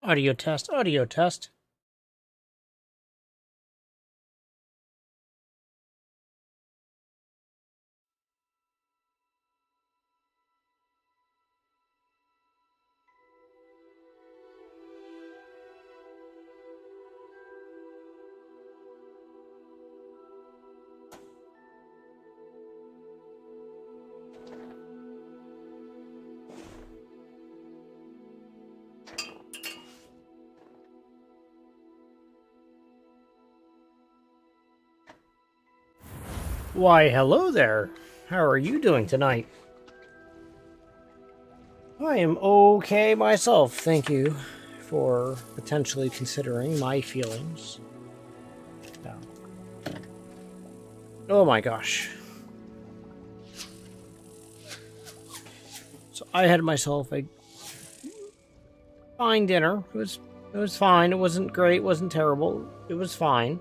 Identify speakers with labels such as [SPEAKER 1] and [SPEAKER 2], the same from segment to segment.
[SPEAKER 1] Audio test, audio test. Why, hello there. How are you doing tonight? I am okay myself, thank you for potentially considering my feelings. Yeah. Oh my gosh. So I had myself a fine dinner. It was fine. It wasn't great, wasn't terrible. It was fine.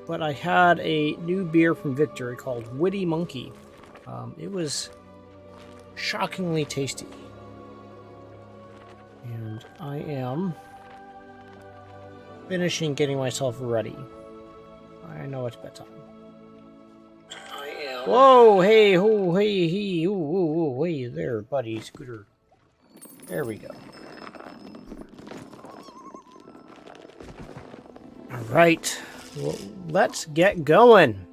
[SPEAKER 1] But I had a new beer from Victory called Witty Monkey. It was shockingly tasty. And I am finishing getting myself ready. I know it's bedtime. I am. Whoa, hey, ho, hey, he, ooh, hey there, buddy, Scooter. There we go. All right, well, let's get going.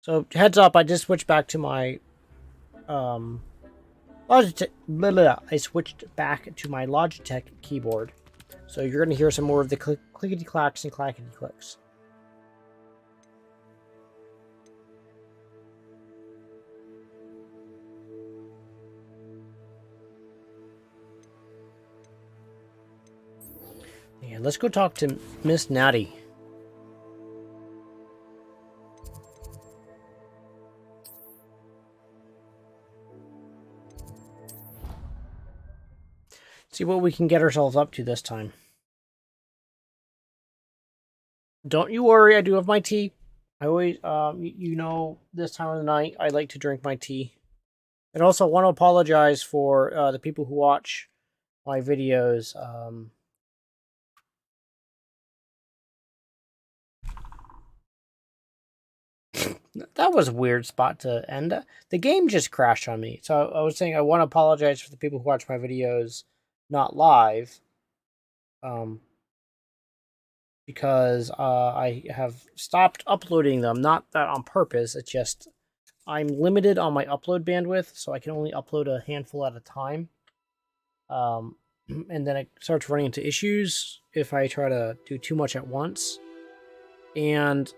[SPEAKER 1] So heads up, I just switched back to my Logitech. I switched back to my Logitech keyboard, so you're going to hear some more of the clickety clacks and clackety clicks. Yeah, let's go talk to Miss Natty. See what we can get ourselves up to this time. Don't you worry, I do have my tea. I always, you know, this time of the night, I like to drink my tea. And also want to apologize for the people who watch my videos. That was a weird spot to end. The game just crashed on me. So I was saying I want to apologize for the people who watch my videos not live. Because I have stopped uploading them. Not that on purpose. It's just I'm limited on my upload bandwidth, so I can only upload a handful at a time. And then it starts running into issues if I try to do too much at once. And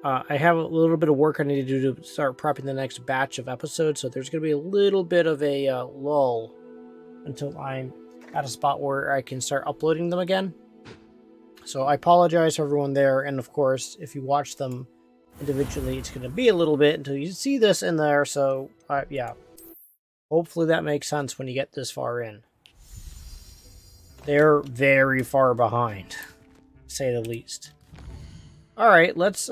[SPEAKER 1] I have a little bit of work I need to do to start prepping the next batch of episodes, so there's going to be a little bit of a lull until I'm at a spot where I can start uploading them again. So I apologize to everyone there, and of course, if you watch them individually, it's going to be a little bit until you see this in there, so yeah. Hopefully that makes sense when you get this far in. They're very far behind, to say the least. Alright, let's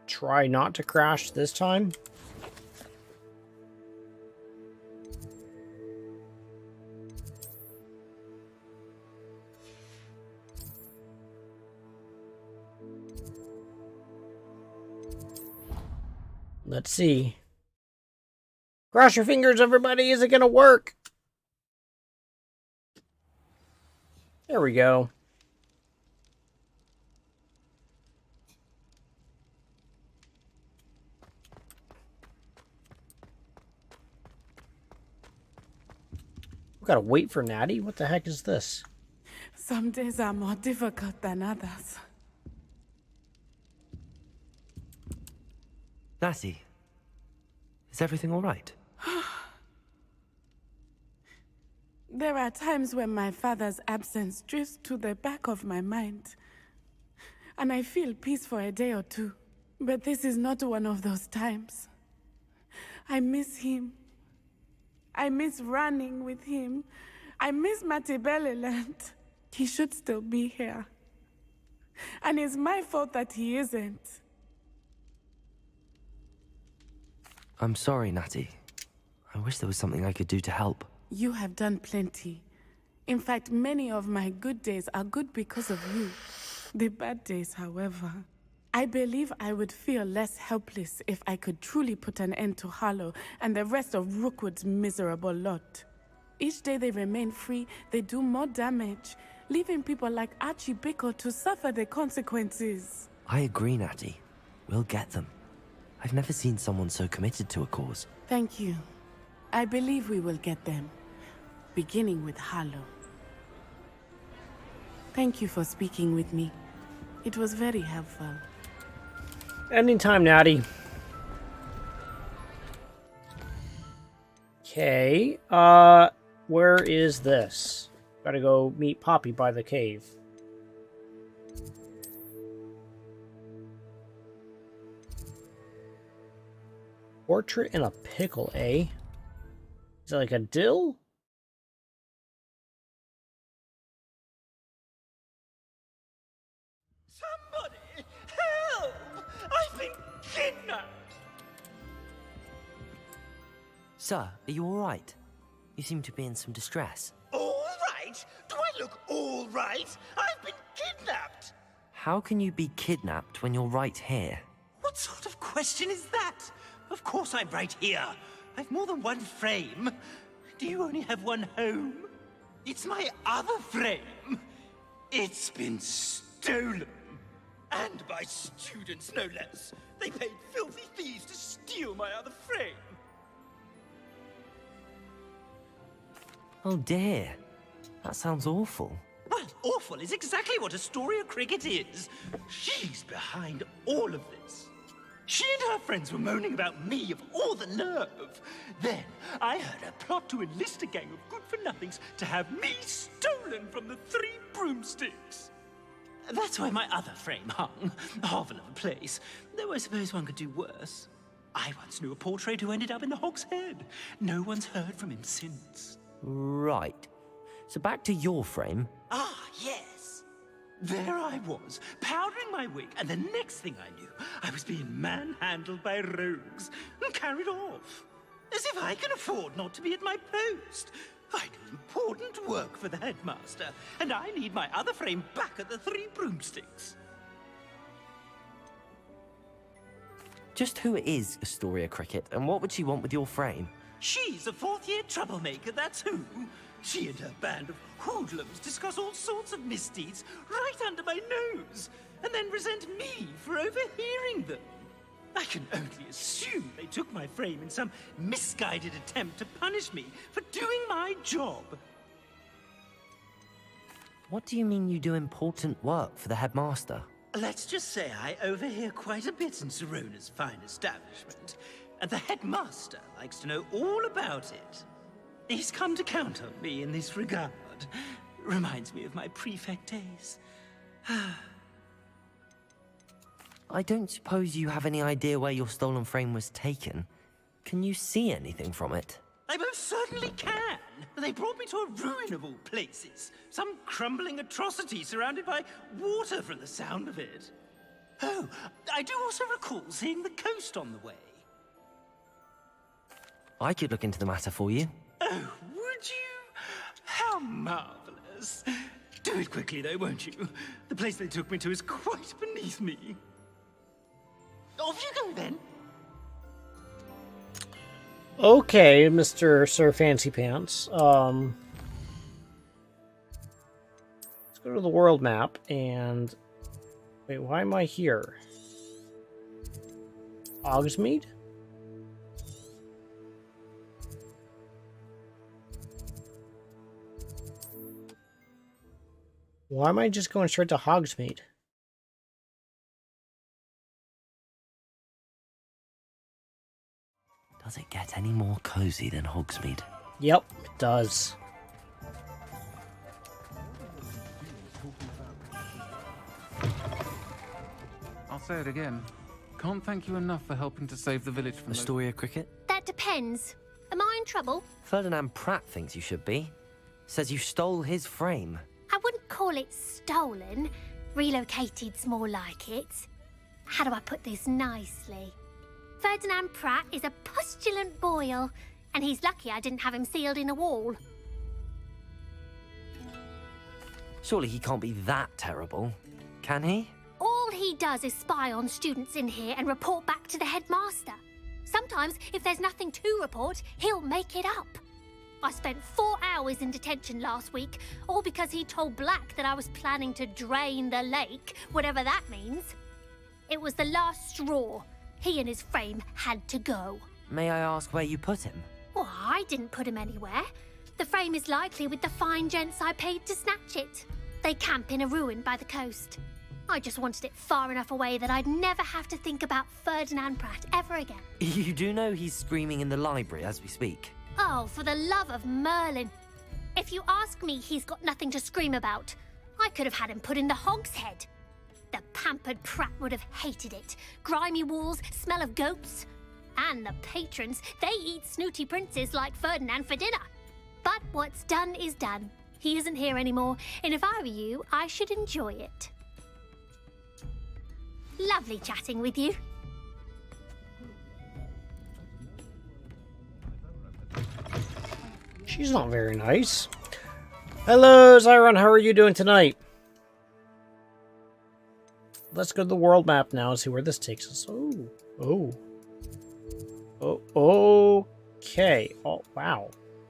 [SPEAKER 1] try not to crash this time. Let's see. Cross your fingers, everybody. Is it going to work? There we go. We've got to wait for Natty? What the heck is this?
[SPEAKER 2] Some days are more difficult than others.
[SPEAKER 3] Natty, is everything all right?
[SPEAKER 2] There are times when my father's absence drifts to the back of my mind, and I feel peace for a day or two. But this is not one of those times. I miss him. I miss running with him. I miss Matibeleland. He should still be here. And it's my fault that he isn't.
[SPEAKER 3] I'm sorry, Natty. I wish there was something I could do to help.
[SPEAKER 2] You have done plenty. In fact, many of my good days are good because of you. The bad days, however. I believe I would feel less helpless if I could truly put an end to Harlow and the rest of Rookwood's miserable lot. Each day they remain free, they do more damage, leaving people like Archie Bickle to suffer the consequences.
[SPEAKER 3] I agree, Natty. We'll get them. I've never seen someone so committed to a cause.
[SPEAKER 2] Thank you. I believe we will get them, beginning with Harlow. Thank you for speaking with me. It was very helpful.
[SPEAKER 1] Anytime, Natty. Okay, where is this? Gotta go meet Poppy by the cave. Portrait in a pickle, eh? Is it like a dill?
[SPEAKER 4] Somebody! Help! I've been kidnapped!
[SPEAKER 3] Sir, are you all right? You seem to be in some distress.
[SPEAKER 4] All right? Do I look all right? I've been kidnapped!
[SPEAKER 3] How can you be kidnapped when you're right here?
[SPEAKER 4] What sort of question is that? Of course I'm right here. I've more than one frame. Do you only have one home? It's my other frame. It's been stolen. And by students, no less. They paid filthy thieves to steal my other frame.
[SPEAKER 3] Oh dear. That sounds awful.
[SPEAKER 4] Well, awful is exactly what Astoria Cricket is. She's behind all of this. She and her friends were moaning about me of all the nerve. Then I heard her plot to enlist a gang of good-for-nothings to have me stolen from the Three Broomsticks. That's why my other frame hung. A hovel of a place. Though I suppose one could do worse. I once knew a portrait who ended up in the Hog's Head. No one's heard from him since.
[SPEAKER 3] Right. So back to your frame.
[SPEAKER 4] Ah, yes. There I was, powdering my wig, and the next thing I knew, I was being manhandled by rogues and carried off. As if I can afford not to be at my post. I do important work for the headmaster, and I need my other frame back at the Three Broomsticks.
[SPEAKER 3] Just who is Astoria Cricket, and what would she want with your frame?
[SPEAKER 4] She's a fourth-year troublemaker, that's who. She and her band of hoodlums discuss all sorts of misdeeds right under my nose, and then resent me for overhearing them. I can only assume they took my frame in some misguided attempt to punish me for doing my job.
[SPEAKER 3] What do you mean you do important work for the headmaster?
[SPEAKER 4] Let's just say I overhear quite a bit in Serona's fine establishment, and the headmaster likes to know all about it. He's come to count on me in this regard. Reminds me of my prefect days.
[SPEAKER 3] I don't suppose you have any idea where your stolen frame was taken. Can you see anything from it?
[SPEAKER 4] I most certainly can. They brought me to a ruin of all places. Some crumbling atrocity surrounded by water from the sound of it. Oh, I do also recall seeing the coast on the way.
[SPEAKER 3] I could look into the matter for you.
[SPEAKER 4] Oh, would you? How marvelous. Do it quickly, though, won't you? The place they took me to is quite beneath me. Off you go, then.
[SPEAKER 1] Okay, Mr. Sir Fancy Pants. Let's go to the world map and... Wait, why am I here? Hogsmeade? Why am I just going straight to Hogsmeade?
[SPEAKER 3] Does it get any more cozy than Hogsmeade?
[SPEAKER 1] Yep, it does.
[SPEAKER 5] I'll say it again. Can't thank you enough for helping to save the village from
[SPEAKER 3] Astoria Cricket?
[SPEAKER 6] That depends. Am I in trouble?
[SPEAKER 3] Ferdinand Pratt thinks you should be. Says you stole his frame.
[SPEAKER 6] I wouldn't call it stolen. Relocated's more like it. How do I put this nicely? Ferdinand Pratt is a postulant boil. And he's lucky I didn't have him sealed in a wall.
[SPEAKER 3] Surely he can't be that terrible, can he?
[SPEAKER 6] All he does is spy on students in here and report back to the headmaster. Sometimes, if there's nothing to report, he'll make it up. I spent 4 hours in detention last week, all because he told Black that I was planning to drain the lake, whatever that means. It was the last straw. He and his frame had to go.
[SPEAKER 3] May I ask where you put him?
[SPEAKER 6] Well, I didn't put him anywhere. The frame is likely with the fine gents I paid to snatch it. They camp in a ruin by the coast. I just wanted it far enough away that I'd never have to think about Ferdinand Pratt ever again.
[SPEAKER 3] You do know he's screaming in the library as we speak.
[SPEAKER 6] Oh, for the love of Merlin. If you ask me, he's got nothing to scream about. I could have had him put in the Hogshead. The pampered Pratt would have hated it. Grimy walls, smell of goats. And the patrons, they eat snooty princes like Ferdinand for dinner. But what's done is done. He isn't here anymore, and if I were you, I should enjoy it. Lovely chatting with you.
[SPEAKER 1] She's not very nice. Hello, Zyron. How are you doing tonight? Let's go to the world map now and see where this takes us. Okay. Oh, wow.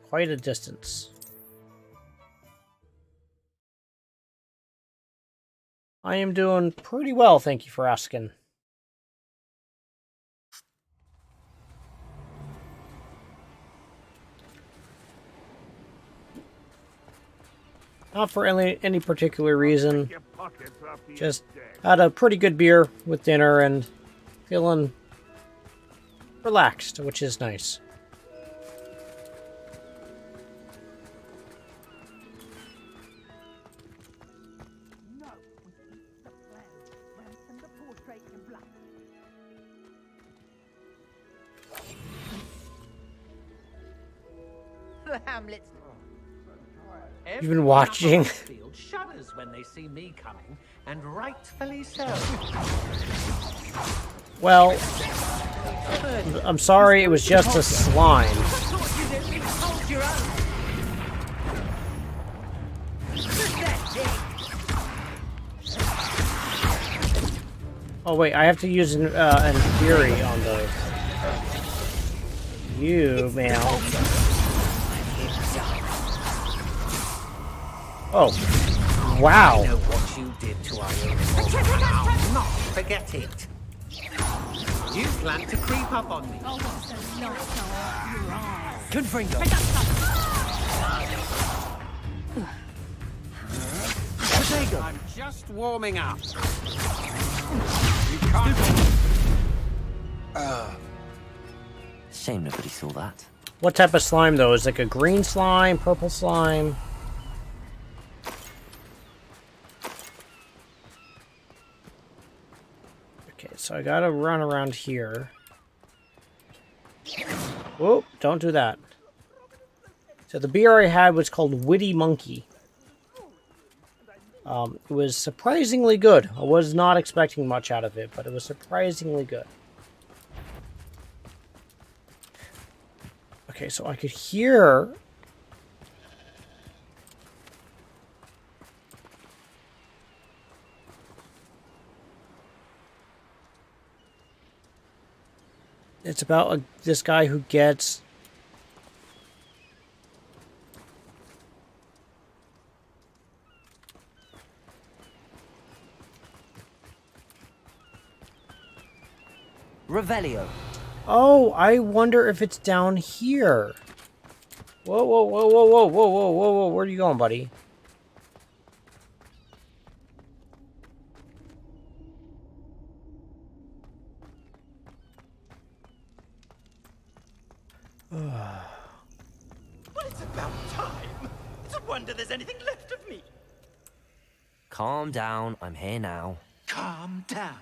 [SPEAKER 1] Quite a distance. I am doing pretty well, thank you for asking. Not for any particular reason. Just had a pretty good beer with dinner and feeling relaxed, which is nice.
[SPEAKER 7] The Hamlets.
[SPEAKER 1] You've been watching.
[SPEAKER 8] Field shudders when they see me coming, and rightfully so.
[SPEAKER 1] Well, I'm sorry, it was just a slime. Oh wait, I have to use an Fury on those. You, man. Oh, wow.
[SPEAKER 8] I know what you did to our uniform. I'll not forget it. You plan to creep up on me.
[SPEAKER 3] Confringo.
[SPEAKER 8] I'm just warming up. You can't.
[SPEAKER 3] Shame nobody saw that.
[SPEAKER 1] What type of slime, though? Is it like a green slime, purple slime? Okay, so I gotta run around here. Whoa, don't do that. So the beer I had was called Witty Monkey. It was surprisingly good. I was not expecting much out of it, but it was surprisingly good. Okay, so I could hear... It's about this guy who gets...
[SPEAKER 3] Revelio.
[SPEAKER 1] Oh, I wonder if it's down here. Whoa, whoa, whoa, whoa, whoa, whoa, whoa, whoa, whoa. Where are you going, buddy?
[SPEAKER 4] Well, it's about time. It's a wonder there's anything left of me.
[SPEAKER 3] Calm down, I'm here now.
[SPEAKER 4] Calm down.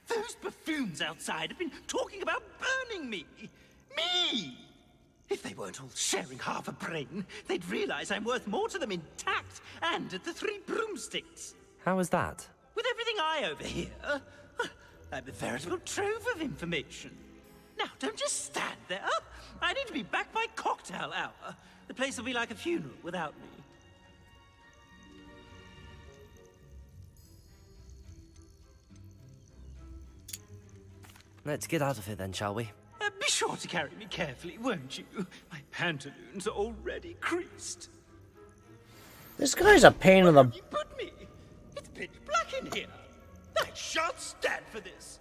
[SPEAKER 4] Those buffoons outside have been talking about burning me. Me! If they weren't all sharing half a brain, they'd realize I'm worth more to them intact and at the Three Broomsticks.
[SPEAKER 3] How was that?
[SPEAKER 4] With everything I overhear, I'm a veritable trove of information. Now, don't just stand there. I need to be back by cocktail hour. The place will be like a funeral without me.
[SPEAKER 3] Let's get out of here then, shall we?
[SPEAKER 4] Be sure to carry me carefully, won't you? My pantaloons are already creased.
[SPEAKER 1] This guy's a pain in the...
[SPEAKER 4] You put me. It's pitch black in here. I shan't stand for this.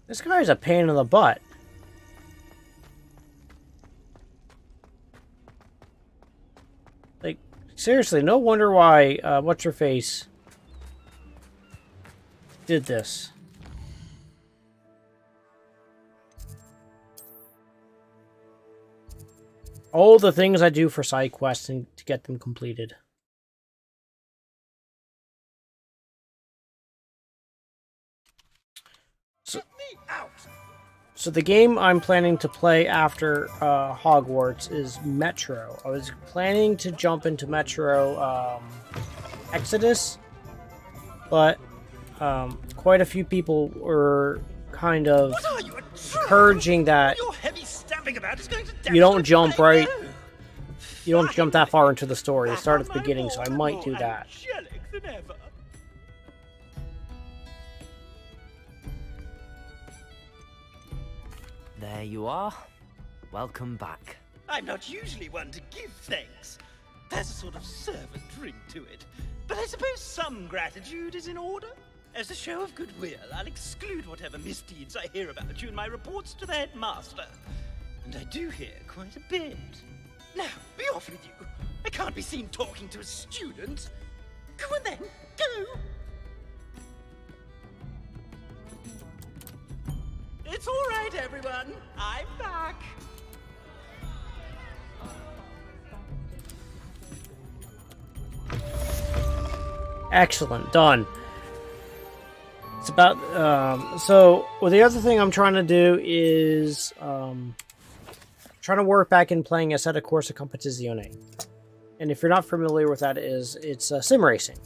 [SPEAKER 1] This guy's a pain in the butt. Like, seriously, no wonder why, what's-her-face did this. All the things I do for side quests and to get them completed. So the game I'm planning to play after Hogwarts is Metro. I was planning to jump into Metro Exodus, but quite a few people were kind of encouraging that
[SPEAKER 4] Your heavy stamping about is going to
[SPEAKER 1] you don't
[SPEAKER 4] damage
[SPEAKER 1] jump
[SPEAKER 4] my
[SPEAKER 1] right.
[SPEAKER 4] nerve.
[SPEAKER 1] You don't jump that far into the story. You start at the beginning, so I might do that.
[SPEAKER 4] Angelic than ever.
[SPEAKER 3] There you are. Welcome back.
[SPEAKER 4] I'm not usually one to give thanks. There's a sort of servant ring to it. But I suppose some gratitude is in order. As a show of goodwill, I'll exclude whatever misdeeds I hear about you in my reports to the headmaster. And I do hear quite a bit. Now, be off with you. I can't be seen talking to a student. Go on then, go! It's all right, everyone. I'm back.
[SPEAKER 1] Excellent, done. It's about so well, the other thing I'm trying to do is trying to work back in playing Assetto Corsa Competizione. And if you're not familiar with that, it's sim racing.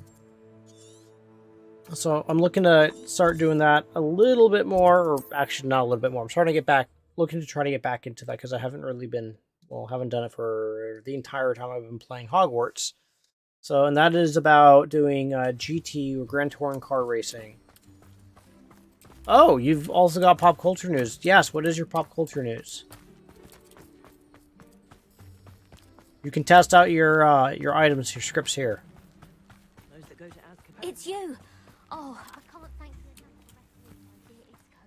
[SPEAKER 1] So I'm looking to start doing that a little bit more, or actually not a little bit more. I'm starting to get back, looking to try to get back into that because I haven't really been, well, haven't done it for the entire time I've been playing Hogwarts. So, and that is about doing GT or Grand Touring car racing. Oh, you've also got pop culture news. Yes, what is your pop culture news? You can test out your items, your scripts here.
[SPEAKER 6] It's you. Oh, I can't thank you enough for rescuing my dear Isco.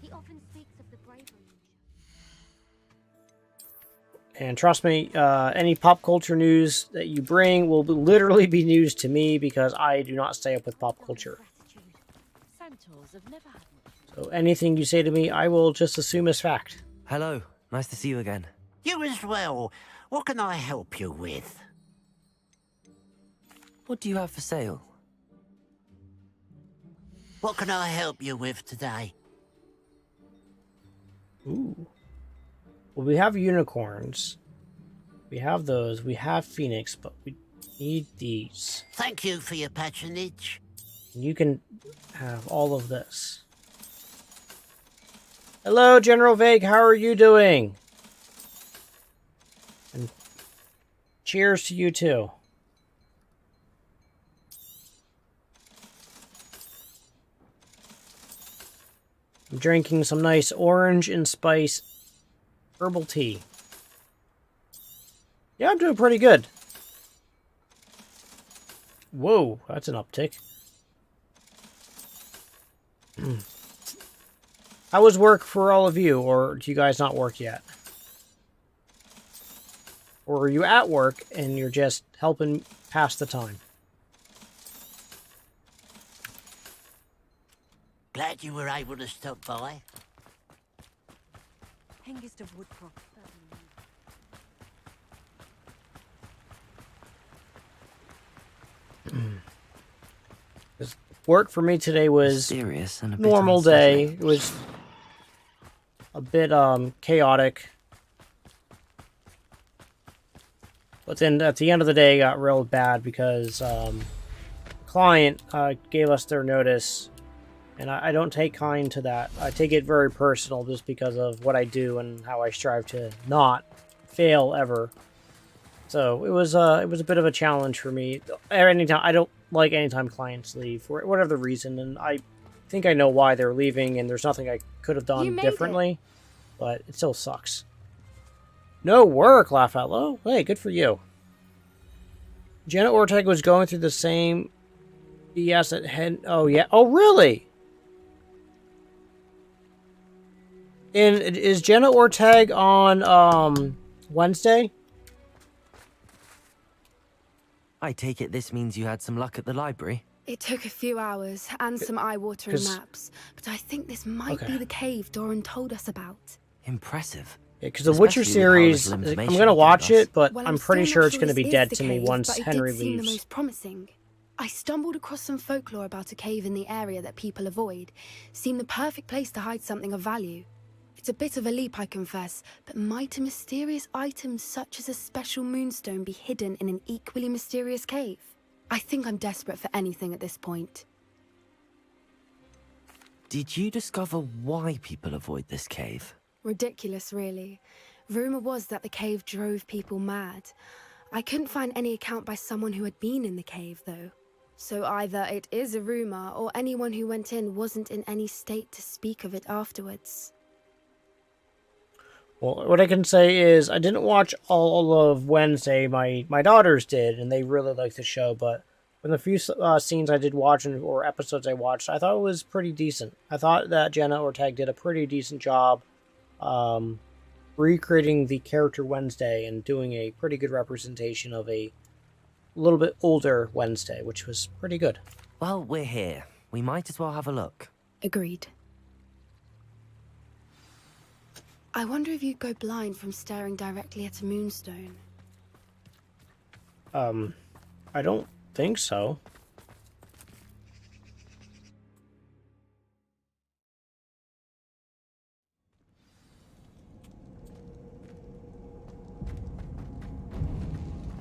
[SPEAKER 6] He often speaks of the bravery you show.
[SPEAKER 1] And trust me, any pop culture news that you bring will literally be news to me because I do not stay up with pop culture. So anything you say to me, I will just assume as fact.
[SPEAKER 3] Hello. Nice to see you again.
[SPEAKER 8] You as well. What can I help you with?
[SPEAKER 3] What do you have for sale?
[SPEAKER 8] What can I help you with today?
[SPEAKER 1] Ooh. Well, we have unicorns. We have those. We have Phoenix, but we need these.
[SPEAKER 8] Thank you for your patronage.
[SPEAKER 1] You can have all of this. Hello, General Vague. How are you doing? And cheers to you too. I'm drinking some nice orange and spice herbal tea. Yeah, I'm doing pretty good. Whoa, that's an uptick. How was work for all of you, or do you guys not work yet? Or are you at work and you're just helping pass the time?
[SPEAKER 8] Glad you were able to stop by.
[SPEAKER 9] Hengist of Woodcroft.
[SPEAKER 1] Work for me today was
[SPEAKER 3] Serious and a bit
[SPEAKER 1] normal day.
[SPEAKER 3] unsettling.
[SPEAKER 1] It was a bit chaotic. But then at the end of the day, it got real bad because client gave us their notice And I don't take kind to that. I take it very personal just because of what I do and how I strive to not fail ever. So it was a bit of a challenge for me. Anytime I don't like anytime clients leave for whatever the reason, and I think I know why they're leaving, and there's nothing I could have done differently, but it still sucks. No work, laugh out loud. Hey, good for you. Jenna Ortega was going through the same BS at Hen. Oh yeah. Oh really? And is Jenna Ortega on Wednesday?
[SPEAKER 3] I take it this means you had some luck at the library?
[SPEAKER 9] It took a few hours and some eye-watering maps, but I think this might be the cave Doran told us about.
[SPEAKER 3] Impressive.
[SPEAKER 1] Yeah, because the Witcher series, I'm going to watch it, but I'm pretty sure it's going to be dead to me once Henry leaves.
[SPEAKER 9] The most promising. I stumbled across some folklore about a cave in the area that people avoid. Seemed the perfect place to hide something of value. It's a bit of a leap, I confess, but might a mysterious item such as a special moonstone be hidden in an equally mysterious cave? I think I'm desperate for anything at this point.
[SPEAKER 3] Did you discover why people avoid this cave?
[SPEAKER 9] Ridiculous, really. Rumor was that the cave drove people mad. I couldn't find any account by someone who had been in the cave, though. So either it is a rumor, or anyone who went in wasn't in any state to speak of it afterwards.
[SPEAKER 1] Well, what I can say is I didn't watch all of Wednesday. My daughters did, and they really liked the show. But from the few scenes I did watch or episodes I watched, I thought it was pretty decent. I thought that Jenna Ortega did a pretty decent job recreating the character Wednesday and doing a pretty good representation of a little bit older Wednesday, which was pretty good.
[SPEAKER 3] Well, we're here. We might as well have a look.
[SPEAKER 9] Agreed. I wonder if you'd go blind from staring directly at a moonstone.
[SPEAKER 1] I don't think so.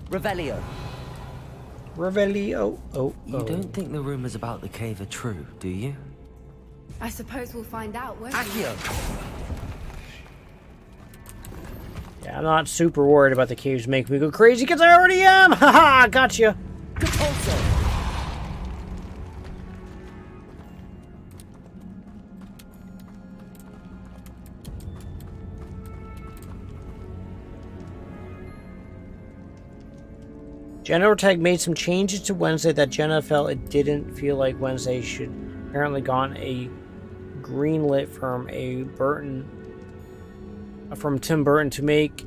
[SPEAKER 3] Revelio.
[SPEAKER 1] Revelio. Oh.
[SPEAKER 3] You don't think the rumors about the cave are true, do you?
[SPEAKER 9] I suppose we'll find out, won't we?
[SPEAKER 3] Accio!
[SPEAKER 1] Yeah, I'm not super worried about the caves making me go crazy because I already am! Haha, gotcha! Jenna Ortega made some changes to Wednesday that Jenna felt it didn't feel like Wednesday should apparently gone a greenlit from Tim Burton to make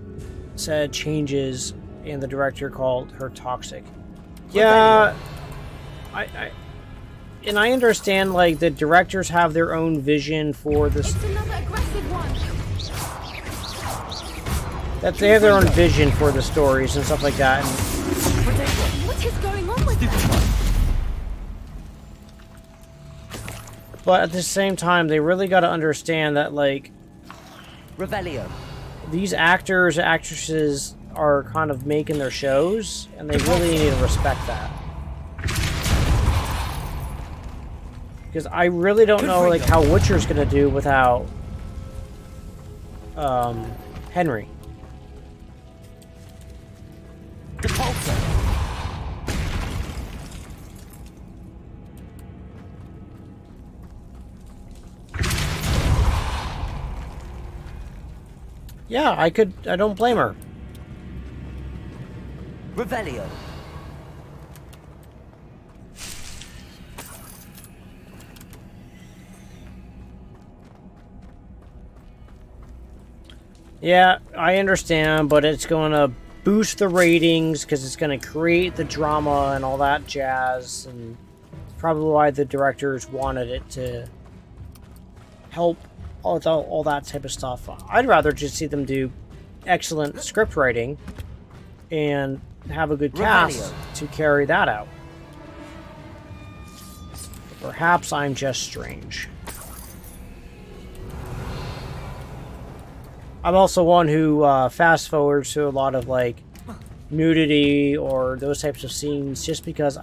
[SPEAKER 1] said changes, and the director called her toxic. Yeah, I understand like the directors have their own vision for this.
[SPEAKER 9] It's another aggressive one.
[SPEAKER 1] That they have their own vision for the stories and stuff like that. And
[SPEAKER 9] what is going on with that?
[SPEAKER 1] but at the same time, they really got to understand that like
[SPEAKER 3] Revelio.
[SPEAKER 1] these actors, actresses are kind of making their shows, and they really need to respect that. Because I really don't know like how Witcher's gonna do without Henry. Yeah, I don't blame her.
[SPEAKER 3] Revelio.
[SPEAKER 1] Yeah, I understand, but it's going to boost the ratings because it's going to create the drama and all that jazz, and probably why the directors wanted it to help all that type of stuff. I'd rather just see them do excellent script writing and have a good cast to carry that out. Perhaps I'm just strange. I'm also one who fast forwards to a lot of like nudity or those types of scenes just because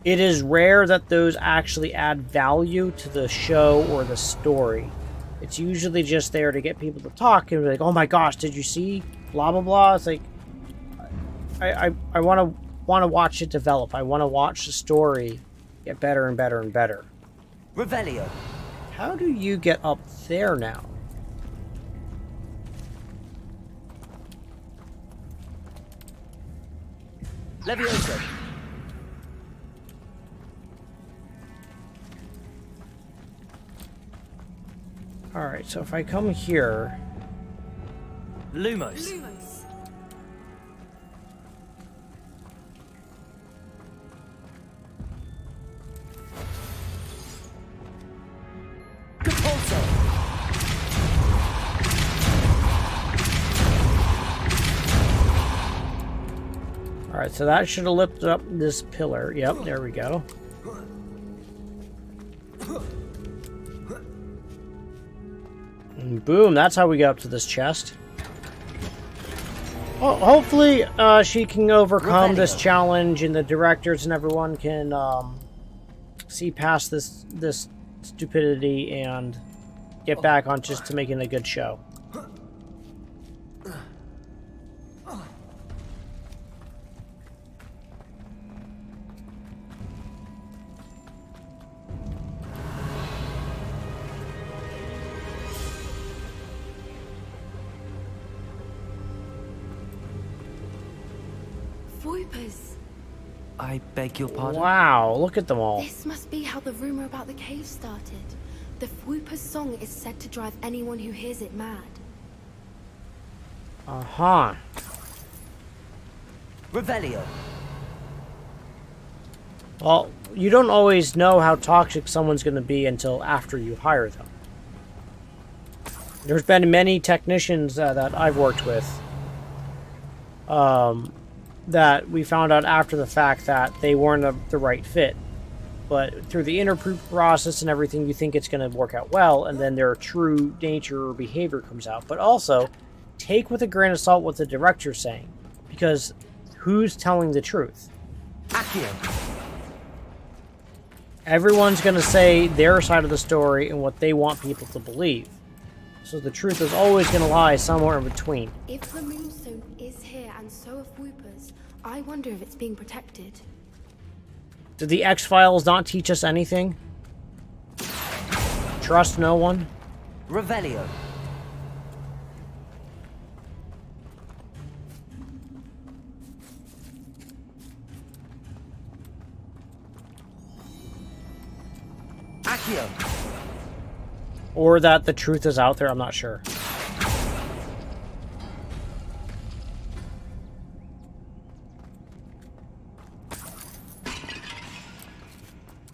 [SPEAKER 1] it is rare that those actually add value to the show or the story. It's usually just there to get people to talk and be like, oh my gosh, did you see blah blah blah. It's like I want to watch it develop. I want to watch the story get better and better and better.
[SPEAKER 3] Revelio.
[SPEAKER 1] How do you get up there now?
[SPEAKER 3] Levioso.
[SPEAKER 1] Alright, so if I come here...
[SPEAKER 3] Lumos. Capulso.
[SPEAKER 1] Alright, so that should have lifted up this pillar. Yep, there we go. And boom, that's how we get up to this chest. Well, hopefully she can overcome this challenge and the directors and everyone can see past this stupidity and get back on just to making a good show.
[SPEAKER 9] Voipers.
[SPEAKER 3] I beg your pardon?
[SPEAKER 1] Wow, look at them all.
[SPEAKER 9] This must be how the rumor about the cave started. The Voipers' song is said to drive anyone who hears it mad.
[SPEAKER 1] Uh-huh.
[SPEAKER 3] Revelio.
[SPEAKER 1] Well, you don't always know how toxic someone's going to be until after you hire them. There's been many technicians that I've worked with that we found out after the fact that they weren't the right fit. But through the interview process and everything, you think it's going to work out well, and then their true nature or behavior comes out. But also, take with a grain of salt what the director's saying, because who's telling the truth?
[SPEAKER 3] Accio.
[SPEAKER 1] Everyone's going to say their side of the story and what they want people to believe. So the truth is always going to lie somewhere in between.
[SPEAKER 9] If the moonstone is here and so are Voipers, I wonder if it's being protected.
[SPEAKER 1] Did the X-Files not teach us anything? Trust no one?
[SPEAKER 3] Revelio. Accio.
[SPEAKER 1] Or that the truth is out there, I'm not sure.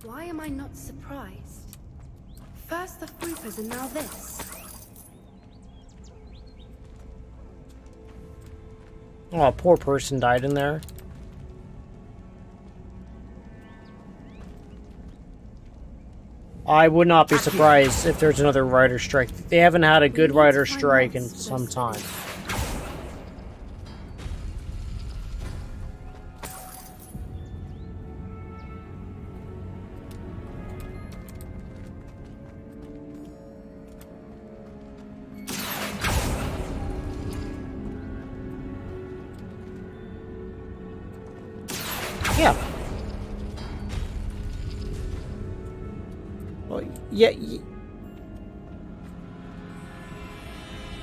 [SPEAKER 9] Why am I not surprised? First the Voipers and now this.
[SPEAKER 1] Oh, a poor person died in there. I would not be surprised if there's another writer strike. They haven't had a good writer strike in some time. Yeah. Well, yeah.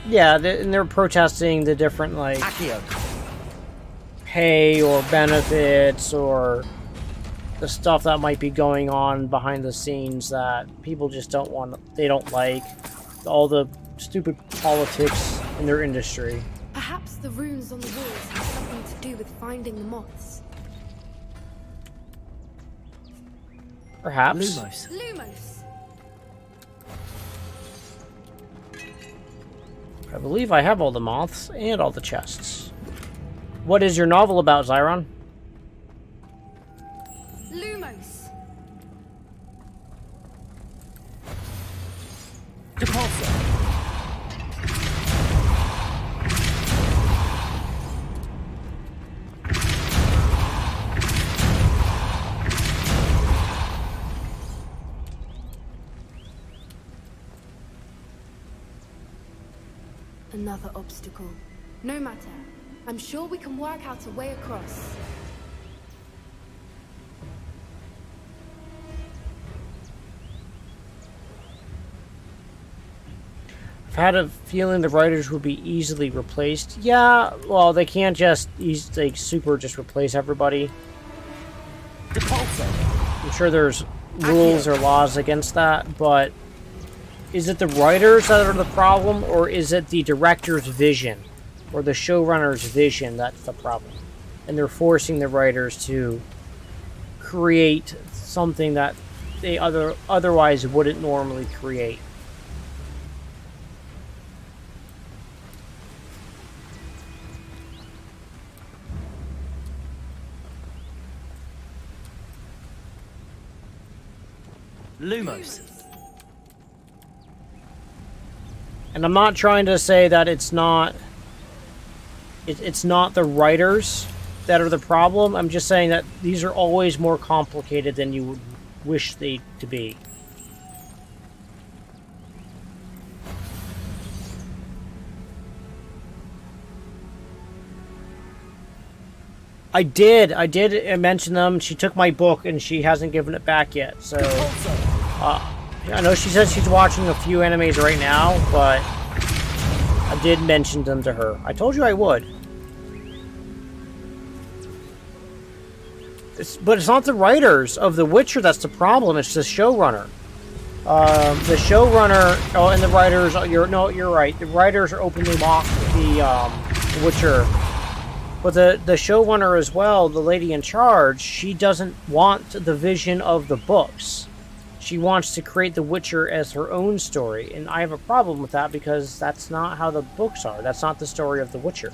[SPEAKER 1] Yeah, and they're protesting the different, like,
[SPEAKER 3] Accio.
[SPEAKER 1] pay or benefits or the stuff that might be going on behind the scenes that people just don't want, they don't like. All the stupid politics in their industry.
[SPEAKER 9] Perhaps the runes on the walls have something to do with finding the moths.
[SPEAKER 1] Perhaps.
[SPEAKER 3] Lumos.
[SPEAKER 9] Lumos!
[SPEAKER 1] I believe I have all the moths and all the chests. What is your novel about, Zyron?
[SPEAKER 9] Lumos!
[SPEAKER 3] Capulso.
[SPEAKER 9] Another obstacle. No matter. I'm sure we can work out a way across.
[SPEAKER 1] I've had a feeling the writers would be easily replaced. Yeah, well, they can't just just replace everybody. I'm sure there's rules or laws against that, but is it the writers that are the problem, or is it the director's vision, or the showrunner's vision that's the problem? And they're forcing the writers to create something that they otherwise wouldn't normally create.
[SPEAKER 3] Lumos.
[SPEAKER 1] And I'm not trying to say that it's not the writers that are the problem. I'm just saying that these are always more complicated than you would wish they to be. I did mention them. She took my book and she hasn't given it back yet. So, I know she says she's watching a few animes right now, but I did mention them to her. I told you I would. But it's not the writers of The Witcher that's the problem. It's the showrunner. The showrunner and the writers. You're right. The writers are openly mocking the Witcher. But the showrunner as well, the lady in charge, she doesn't want the vision of the books. She wants to create The Witcher as her own story. And I have a problem with that because that's not how the books are. That's not the story of The Witcher.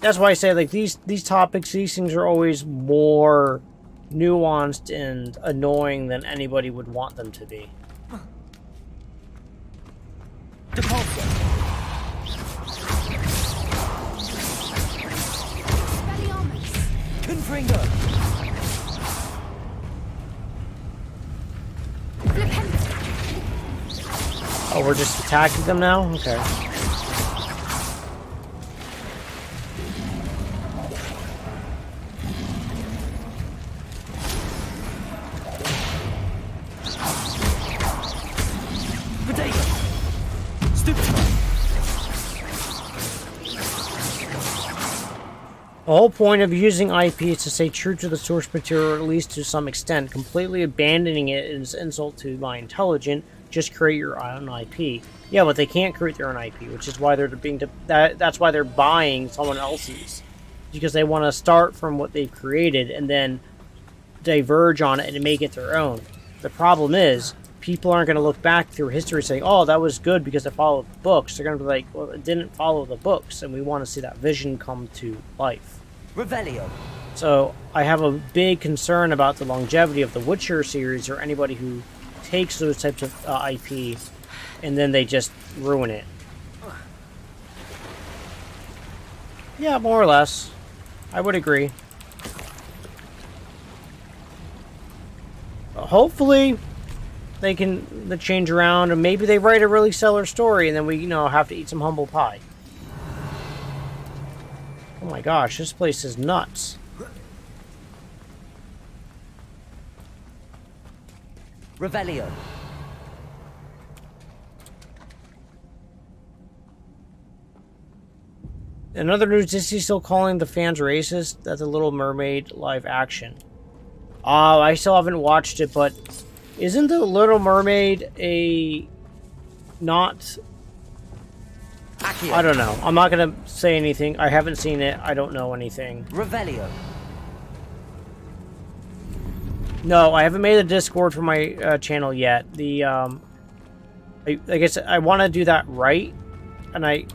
[SPEAKER 1] That's why I say, like, these topics, these things are always more nuanced and annoying than anybody would want them to be. Oh, we're just attacking them now? Okay. The whole point of using IP is to stay true to the source material, or at least to some extent. Completely abandoning it is an insult to my intelligence. Just create your own IP. Yeah, but they can't create their own IP, which is why they're that's why they're buying someone else's, because they want to start from what they've created and then diverge on it and make it their own. The problem is, people aren't going to look back through history saying, "Oh, that was good because it followed the books." They're going to be like, "Well, it didn't follow the books," and we want to see that vision come to life.
[SPEAKER 3] Revelio.
[SPEAKER 1] So I have a big concern about the longevity of the Witcher series, or anybody who takes those types of IP and then they just ruin it. Yeah, more or less. I would agree. Hopefully they can change around, and maybe they write a really stellar story and then we, have to eat some humble pie. Oh my gosh, this place is nuts.
[SPEAKER 3] Revelio.
[SPEAKER 1] In other news, Disney's still calling the fans racist. That's a Little Mermaid live action. I still haven't watched it, but isn't the Little Mermaid a not... I don't know. I'm not going to say anything. I haven't seen it. I don't know anything.
[SPEAKER 3] Revelio.
[SPEAKER 1] No, I haven't made a Discord for my channel yet. Like I said, I want to do that right, and I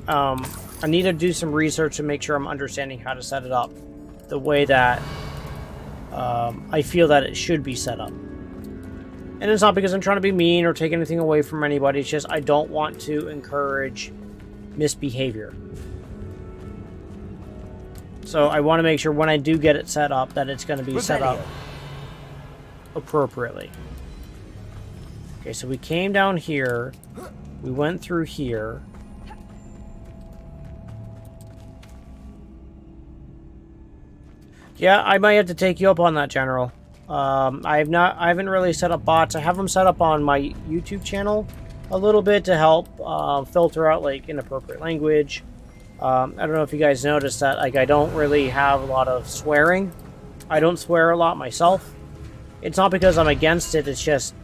[SPEAKER 1] need to do some research to make sure I'm understanding how to set it up the way that I feel that it should be set up. And it's not because I'm trying to be mean or take anything away from anybody. It's just I don't want to encourage misbehavior. So I want to make sure when I do get it set up that it's going to be set up appropriately. Okay, so we came down here. We went through here. Yeah, I might have to take you up on that, General. I haven't really set up bots. I have them set up on my YouTube channel a little bit to help filter out like inappropriate language. I don't know if you guys noticed that, like, I don't really have a lot of swearing. I don't swear a lot myself. It's not because I'm against it, it's just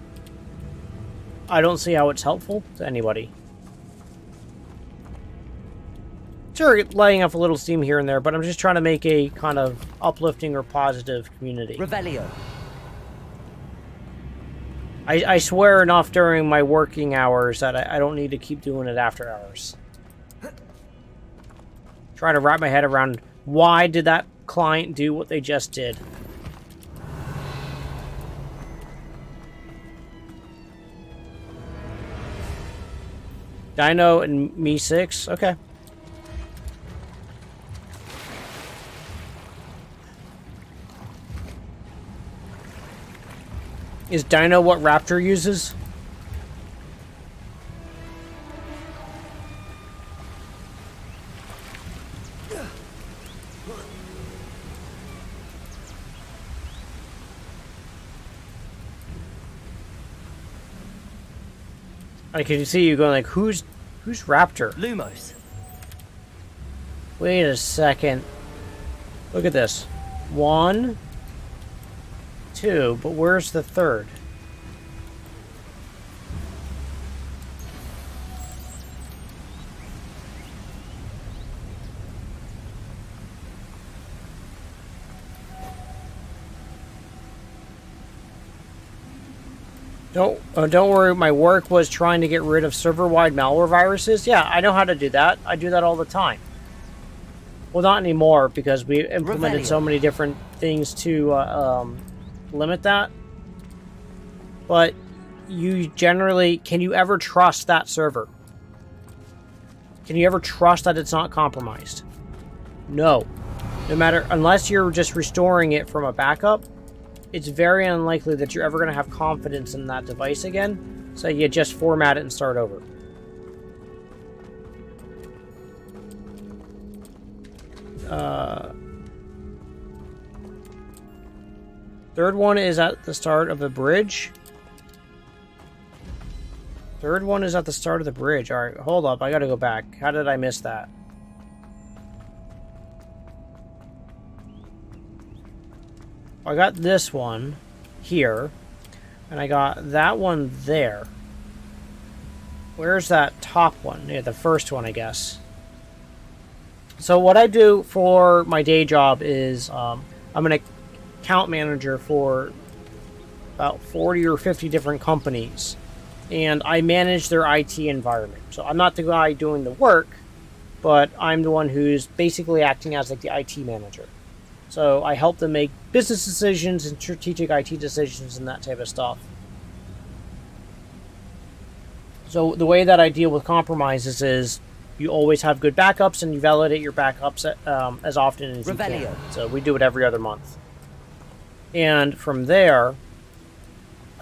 [SPEAKER 1] I don't see how it's helpful to anybody. Sure, letting off a little steam here and there, but I'm just trying to make a kind of uplifting or positive community.
[SPEAKER 3] Revelio.
[SPEAKER 1] I swear enough during my working hours that I don't need to keep doing it after hours. Trying to wrap my head around why did that client do what they just did. Dino and me 6? Okay. Is Dino what Raptor uses? I can see you going like, who's Raptor?
[SPEAKER 3] Lumos.
[SPEAKER 1] Wait a second. Look at this. 1, 2, but where's the third? Don't worry, my work was trying to get rid of server-wide malware viruses. Yeah, I know how to do that. I do that all the time. Well, not anymore, because we implemented so many different things to limit that. But you generally... Can you ever trust that server? Can you ever trust that it's not compromised? No. No matter... Unless you're just restoring it from a backup, it's very unlikely that you're ever going to have confidence in that device again, so you just format it and start over. Third one is at the start of the bridge. Third one is at the start of the bridge. Alright, hold up, I gotta go back. How did I miss that? I got this one here, and I got that one there. Where's that top one? Yeah, the first one, I guess. So what I do for my day job is I'm an account manager for about 40 or 50 different companies, and I manage their IT environment. So I'm not the guy doing the work, but I'm the one who's basically acting as like the IT manager. So I help them make business decisions and strategic IT decisions and that type of stuff. So the way that I deal with compromises is you always have good backups and you validate your backups as often as you can. So we do it every other month. And from there,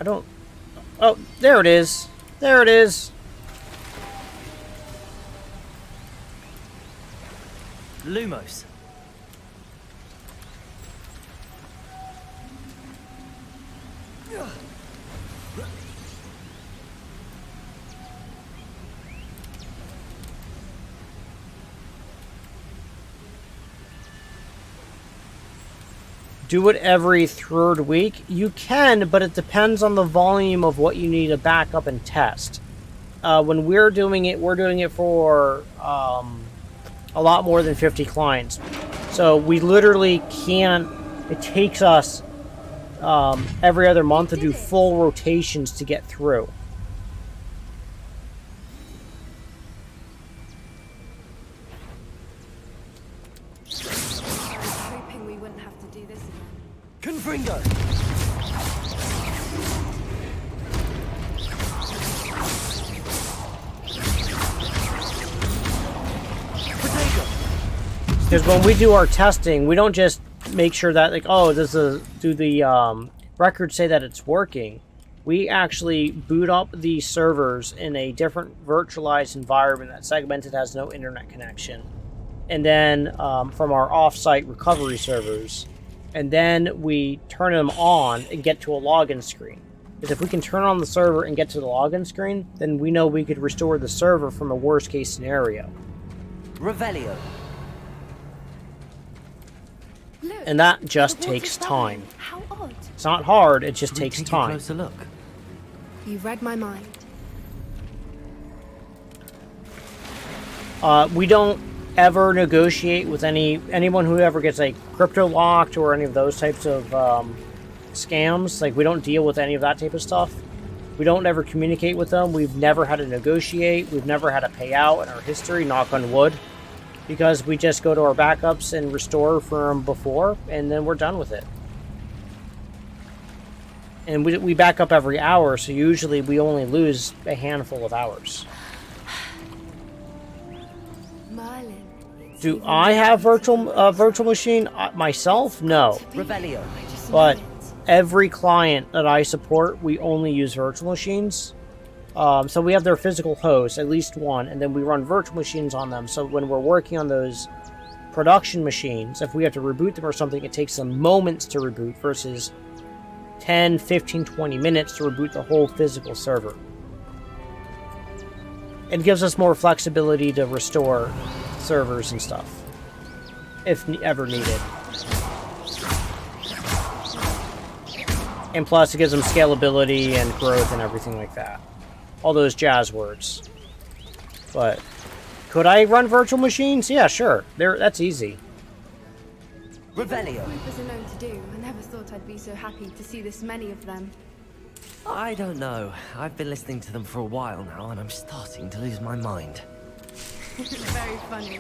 [SPEAKER 1] I don't... Oh, there it is. There it is.
[SPEAKER 3] Lumos.
[SPEAKER 1] Do it every third week? You can, but it depends on the volume of what you need to back up and test. When we're doing it for a lot more than 50 clients. So we literally can't... It takes us every other month to do full rotations to get through.
[SPEAKER 9] Do this again.
[SPEAKER 3] Confringo.
[SPEAKER 1] Because when we do our testing, we don't just make sure that, like, oh, do the records say that it's working? We actually boot up the servers in a different virtualized environment that segmented has no internet connection. And then from our off-site recovery servers. And then we turn them on and get to a login screen. Because if we can turn on the server and get to the login screen, then we know we could restore the server from a worst-case scenario.
[SPEAKER 3] Revelio.
[SPEAKER 9] Look,
[SPEAKER 1] And that just
[SPEAKER 9] the water's
[SPEAKER 1] takes
[SPEAKER 9] bubbling.
[SPEAKER 1] time.
[SPEAKER 9] How odd.
[SPEAKER 1] It's not hard, it just
[SPEAKER 3] Can we
[SPEAKER 1] takes
[SPEAKER 3] take a
[SPEAKER 1] time.
[SPEAKER 3] closer look?
[SPEAKER 9] You read my mind.
[SPEAKER 1] We don't ever negotiate with anyone who ever gets like crypto locked or any of those types of scams. Like, we don't deal with any of that type of stuff. We don't ever communicate with them. We've never had to negotiate. We've never had to pay out in our history, knock on wood, because we just go to our backups and restore from before, and then we're done with it. And we back up every hour, so usually we only lose a handful of hours.
[SPEAKER 9] Merlin. it's
[SPEAKER 1] Do
[SPEAKER 9] even
[SPEAKER 1] I have
[SPEAKER 9] better.
[SPEAKER 1] virtual machine myself? No.
[SPEAKER 3] Revelio.
[SPEAKER 9] I just
[SPEAKER 1] But
[SPEAKER 9] knew it.
[SPEAKER 1] every client that I support, we only use virtual machines. So we have their physical host, at least one, and then we run virtual machines on them. So when we're working on those production machines, if we have to reboot them or something, it takes them moments to reboot versus 10, 15, 20 minutes to reboot the whole physical server. It gives us more flexibility to restore servers and stuff, if ever needed. And plus, it gives them scalability and growth and everything like that. All those jazz words. But could I run virtual machines? Yeah, sure. That's easy.
[SPEAKER 3] Revelio.
[SPEAKER 9] Creepers are known to do. I never thought I'd be so happy to see this many of them.
[SPEAKER 3] I don't know. I've been listening to them for a while now, and I'm starting to lose my mind.
[SPEAKER 9] Very funny.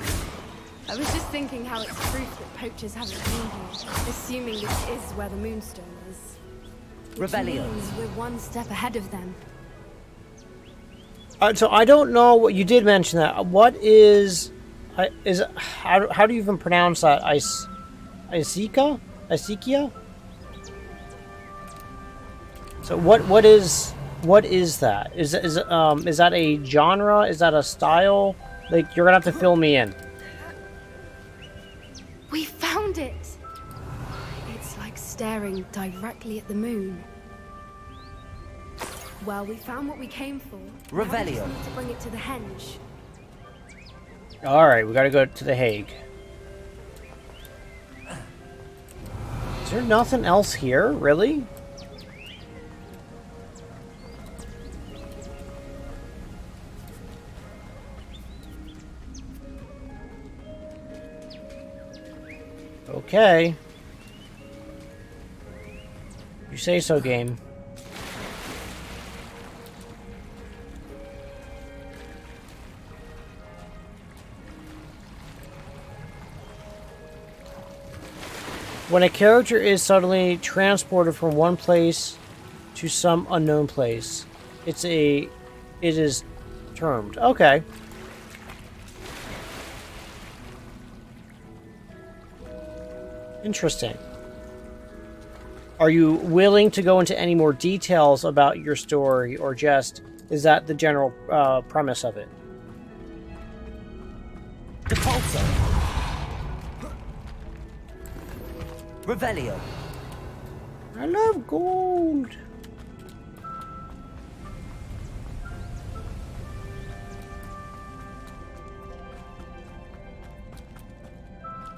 [SPEAKER 9] I was just thinking how it's proof that poachers haven't been here, assuming this is where the Moonstone is. Which
[SPEAKER 3] Revelio.
[SPEAKER 9] means we're one step ahead of them.
[SPEAKER 1] So I don't know what you did mention that. What is how do you even pronounce that? Isikia? So what is that? Is that a genre? Is that a style? Like, you're gonna have to fill me in.
[SPEAKER 9] We found it! It's like staring directly at the moon. Well, we found what we came for. Now we just
[SPEAKER 3] Revelio.
[SPEAKER 9] need to bring it to the henge.
[SPEAKER 1] All right, we gotta go to the Hague. Is there nothing else here, really? Okay. You say so, game. When a character is suddenly transported from one place to some unknown place, it is termed. Okay. Interesting. Are you willing to go into any more details about your story, or just is that the general premise of it?
[SPEAKER 3] Depulso. Revelio.
[SPEAKER 1] I love gold.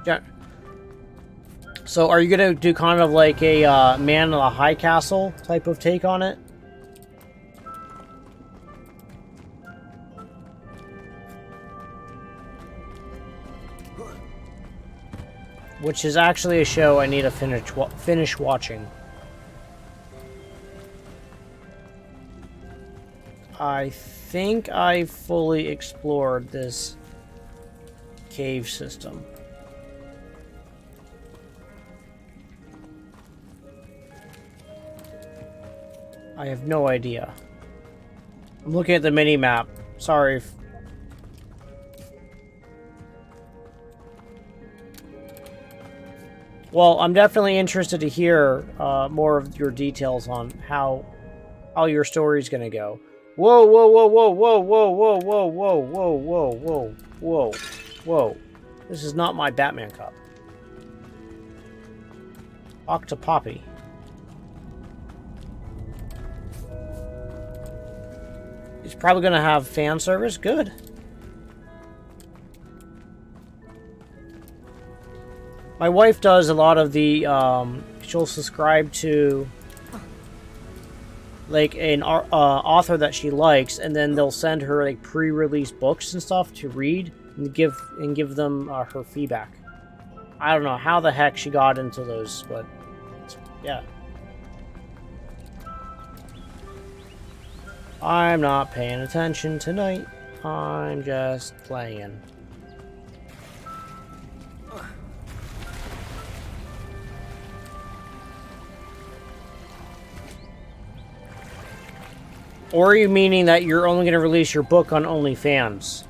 [SPEAKER 1] Yeah. So are you gonna do kind of like a Man in the High Castle type of take on it? Which is actually a show I need to finish watching. I think I fully explored this cave system. I have no idea. I'm looking at the mini-map. Sorry if... Well, I'm definitely interested to hear more of your details on how your story's gonna go. Whoa, whoa, whoa, whoa, whoa, whoa, whoa, whoa, whoa, whoa, whoa, whoa, whoa, whoa. This is not my Batman cup. Talk to Poppy. He's probably gonna have fan service. Good. My wife does a lot of the, she'll subscribe to, like, an author that she likes, and then they'll send her, like, pre-release books and stuff to read and give them her feedback. I don't know how the heck she got into those, but, yeah. I'm not paying attention tonight. I'm just playing. Or are you meaning that you're only going to release your book on OnlyFans?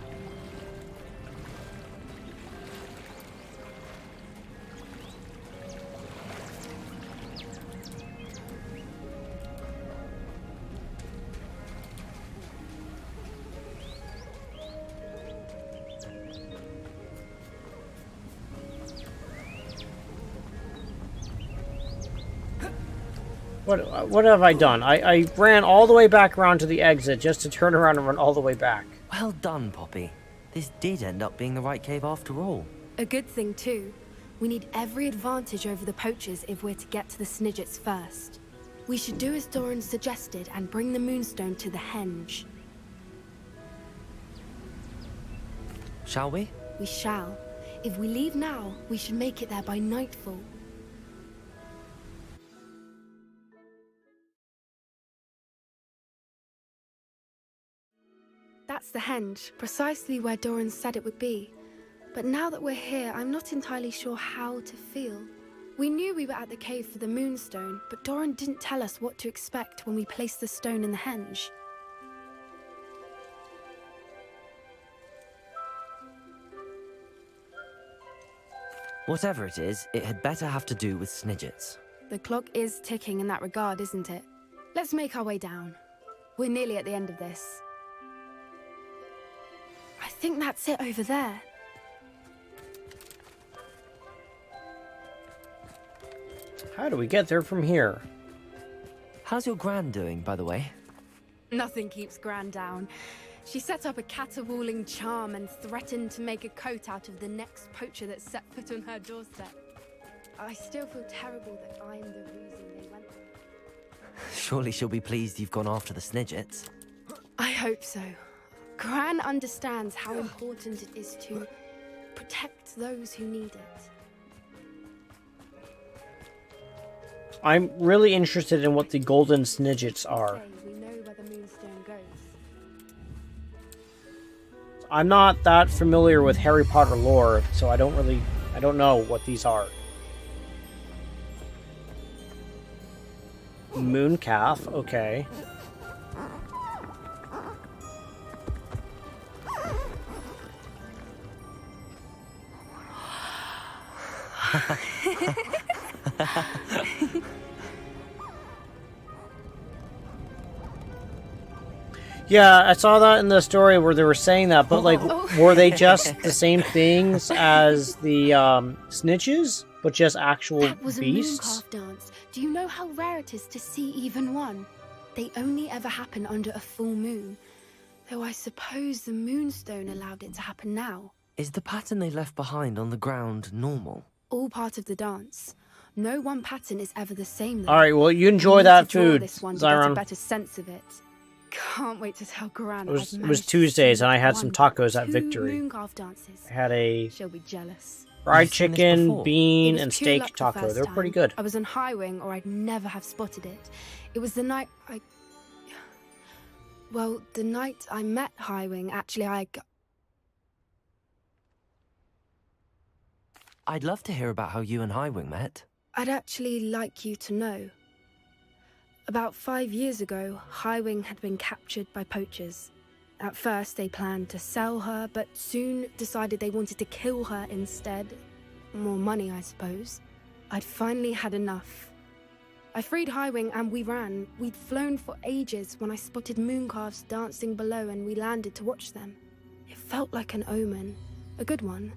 [SPEAKER 1] What have I done? I ran all the way back around to the exit just to turn around and run all the way back.
[SPEAKER 3] Well done, Poppy. This did end up being the right cave after all.
[SPEAKER 9] A good thing, too. We need every advantage over the poachers if we're to get to the Snidgets first. We should do as Doran suggested and bring the Moonstone to the henge.
[SPEAKER 3] Shall we?
[SPEAKER 9] We shall. If we leave now, we should make it there by nightfall. That's the henge, precisely where Doran said it would be. But now that we're here, I'm not entirely sure how to feel. We knew we were at the cave for the Moonstone, but Doran didn't tell us what to expect when we placed the stone in the henge.
[SPEAKER 3] Whatever it is, it had better have to do with Snidgets.
[SPEAKER 9] The clock is ticking in that regard, isn't it? Let's make our way down. We're nearly at the end of this. I think that's it over there.
[SPEAKER 1] How do we get there from here?
[SPEAKER 3] How's your gran doing, by the way?
[SPEAKER 9] Nothing keeps Gran down. She set up a caterwauling charm and threatened to make a coat out of the next poacher that set foot on her doorstep. I still feel terrible that I'm the reason they went there.
[SPEAKER 3] Surely she'll be pleased you've gone after the Snidgets.
[SPEAKER 9] I hope so. Gran understands how important it is to protect those who need it.
[SPEAKER 1] I'm really interested in what the golden Snidgets are.
[SPEAKER 9] Okay, we know where the Moonstone goes.
[SPEAKER 1] I'm not that familiar with Harry Potter lore, so I don't know what these are. Moon calf, okay. Yeah, I saw that in the story where they were saying that, but like, were they just the same things as the snitches, but just actual
[SPEAKER 9] That was
[SPEAKER 1] beasts?
[SPEAKER 9] a mooncalf dance. Do you know how rare it is to see even one? They only ever happen under a full moon. Though I suppose the Moonstone allowed it to happen now.
[SPEAKER 3] Is the pattern they left behind on the ground normal?
[SPEAKER 9] All part of the dance. No one pattern is ever the same, though.
[SPEAKER 1] All right, well, you
[SPEAKER 9] We
[SPEAKER 1] enjoy
[SPEAKER 9] need
[SPEAKER 1] that
[SPEAKER 9] to draw
[SPEAKER 1] food,
[SPEAKER 9] this one to get a
[SPEAKER 1] Zyron.
[SPEAKER 9] better sense of it. Can't wait to tell Gran.
[SPEAKER 1] It was
[SPEAKER 9] I've managed to
[SPEAKER 1] Tuesdays,
[SPEAKER 9] see
[SPEAKER 1] and I had some
[SPEAKER 9] one,
[SPEAKER 1] tacos at
[SPEAKER 9] two
[SPEAKER 1] Victory.
[SPEAKER 9] mooncalf dances.
[SPEAKER 1] I had a
[SPEAKER 9] She'll be jealous.
[SPEAKER 1] fried
[SPEAKER 3] You've seen this
[SPEAKER 1] chicken,
[SPEAKER 3] before?
[SPEAKER 1] bean,
[SPEAKER 9] It was
[SPEAKER 1] and
[SPEAKER 9] pure
[SPEAKER 1] steak
[SPEAKER 9] luck the
[SPEAKER 1] taco.
[SPEAKER 9] first
[SPEAKER 1] They're pretty
[SPEAKER 9] time.
[SPEAKER 1] good.
[SPEAKER 9] I was on high wing, or I'd never have spotted it. It was the night Well, the night I met High Wing, actually,
[SPEAKER 3] I'd love to hear about how you and Highwing met.
[SPEAKER 9] I'd actually like you to know. About 5 years ago, High Wing had been captured by poachers. At first, they planned to sell her, but soon decided they wanted to kill her instead. More money, I suppose. I'd finally had enough. I freed Highwing and we ran. We'd flown for ages when I spotted mooncalves dancing below and we landed to watch them. It felt like an omen, a good one,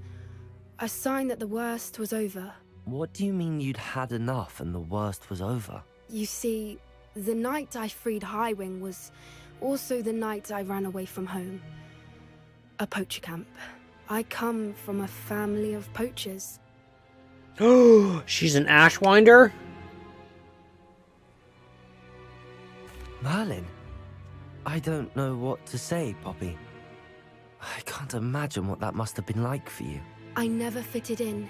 [SPEAKER 9] a sign that the worst was over.
[SPEAKER 3] What do you mean you'd had enough and the worst was over?
[SPEAKER 9] You see, the night I freed Highwing was also the night I ran away from home. A poacher camp. I come from a family of poachers.
[SPEAKER 1] Oh, she's an Ashwinder?
[SPEAKER 3] Merlin? I don't know what to say, Poppy. I can't imagine what that must have been like for you.
[SPEAKER 9] I never fitted in,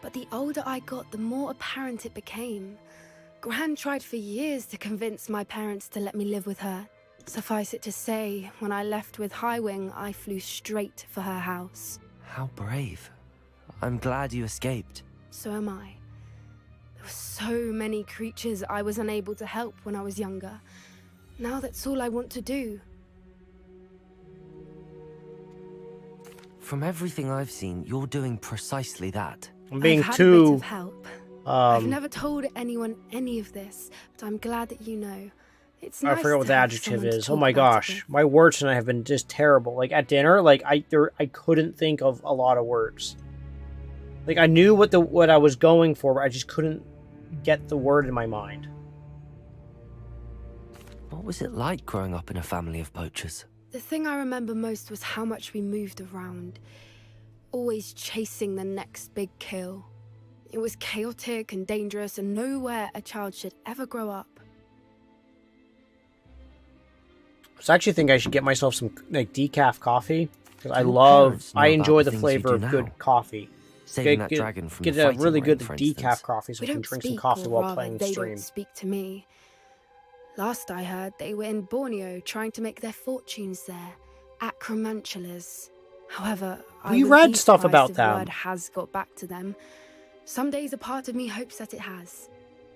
[SPEAKER 9] but the older I got, the more apparent it became. Gran tried for years to convince my parents to let me live with her. Suffice it to say, when I left with Highwing, I flew straight for her house.
[SPEAKER 3] How brave. I'm glad you escaped.
[SPEAKER 9] So am I. There were so many creatures I was unable to help when I was younger. Now that's all I want to do.
[SPEAKER 3] From everything I've seen, you're doing precisely that.
[SPEAKER 1] I'm being
[SPEAKER 9] I've had a
[SPEAKER 1] too...
[SPEAKER 9] bit of help. I've never told anyone any of this, but I'm glad that you know. It's nice
[SPEAKER 1] I forget what
[SPEAKER 9] to
[SPEAKER 1] the
[SPEAKER 9] have
[SPEAKER 1] adjective
[SPEAKER 9] someone to
[SPEAKER 1] is. Oh
[SPEAKER 9] talk
[SPEAKER 1] my
[SPEAKER 9] about it
[SPEAKER 1] gosh.
[SPEAKER 9] with.
[SPEAKER 1] My words tonight have been just terrible. Like at dinner, like I couldn't think of a lot of words. Like I knew what I was going for, but I just couldn't get the word in my mind.
[SPEAKER 3] What was it like growing up in a family of poachers?
[SPEAKER 9] The thing I remember most was how much we moved around, always chasing the next big kill. It was chaotic and dangerous and nowhere a child should ever grow up.
[SPEAKER 1] So I actually think I should get myself some like decaf coffee because I
[SPEAKER 3] parents know
[SPEAKER 1] enjoy
[SPEAKER 3] about
[SPEAKER 1] the
[SPEAKER 3] the things
[SPEAKER 1] flavor
[SPEAKER 3] you
[SPEAKER 1] of
[SPEAKER 3] do
[SPEAKER 1] good
[SPEAKER 3] now.
[SPEAKER 1] coffee.
[SPEAKER 3] Saving that dragon from
[SPEAKER 1] Get
[SPEAKER 3] the
[SPEAKER 1] a
[SPEAKER 3] fighting
[SPEAKER 1] really
[SPEAKER 3] ring,
[SPEAKER 1] good
[SPEAKER 3] for
[SPEAKER 1] decaf
[SPEAKER 3] instance.
[SPEAKER 1] coffee so
[SPEAKER 9] We
[SPEAKER 1] I can
[SPEAKER 9] don't
[SPEAKER 1] drink some
[SPEAKER 9] speak,
[SPEAKER 1] coffee
[SPEAKER 9] or
[SPEAKER 1] while
[SPEAKER 9] rather,
[SPEAKER 1] playing
[SPEAKER 9] they
[SPEAKER 1] stream.
[SPEAKER 9] don't speak to me. Last I heard, they were in Borneo trying to make their fortunes there, at Cromantulas. However, I
[SPEAKER 1] We
[SPEAKER 9] wouldn't
[SPEAKER 1] read
[SPEAKER 9] be
[SPEAKER 1] stuff
[SPEAKER 9] surprised
[SPEAKER 1] about
[SPEAKER 9] if
[SPEAKER 1] them.
[SPEAKER 9] word has got back to them. Some days a part of me hopes that it has.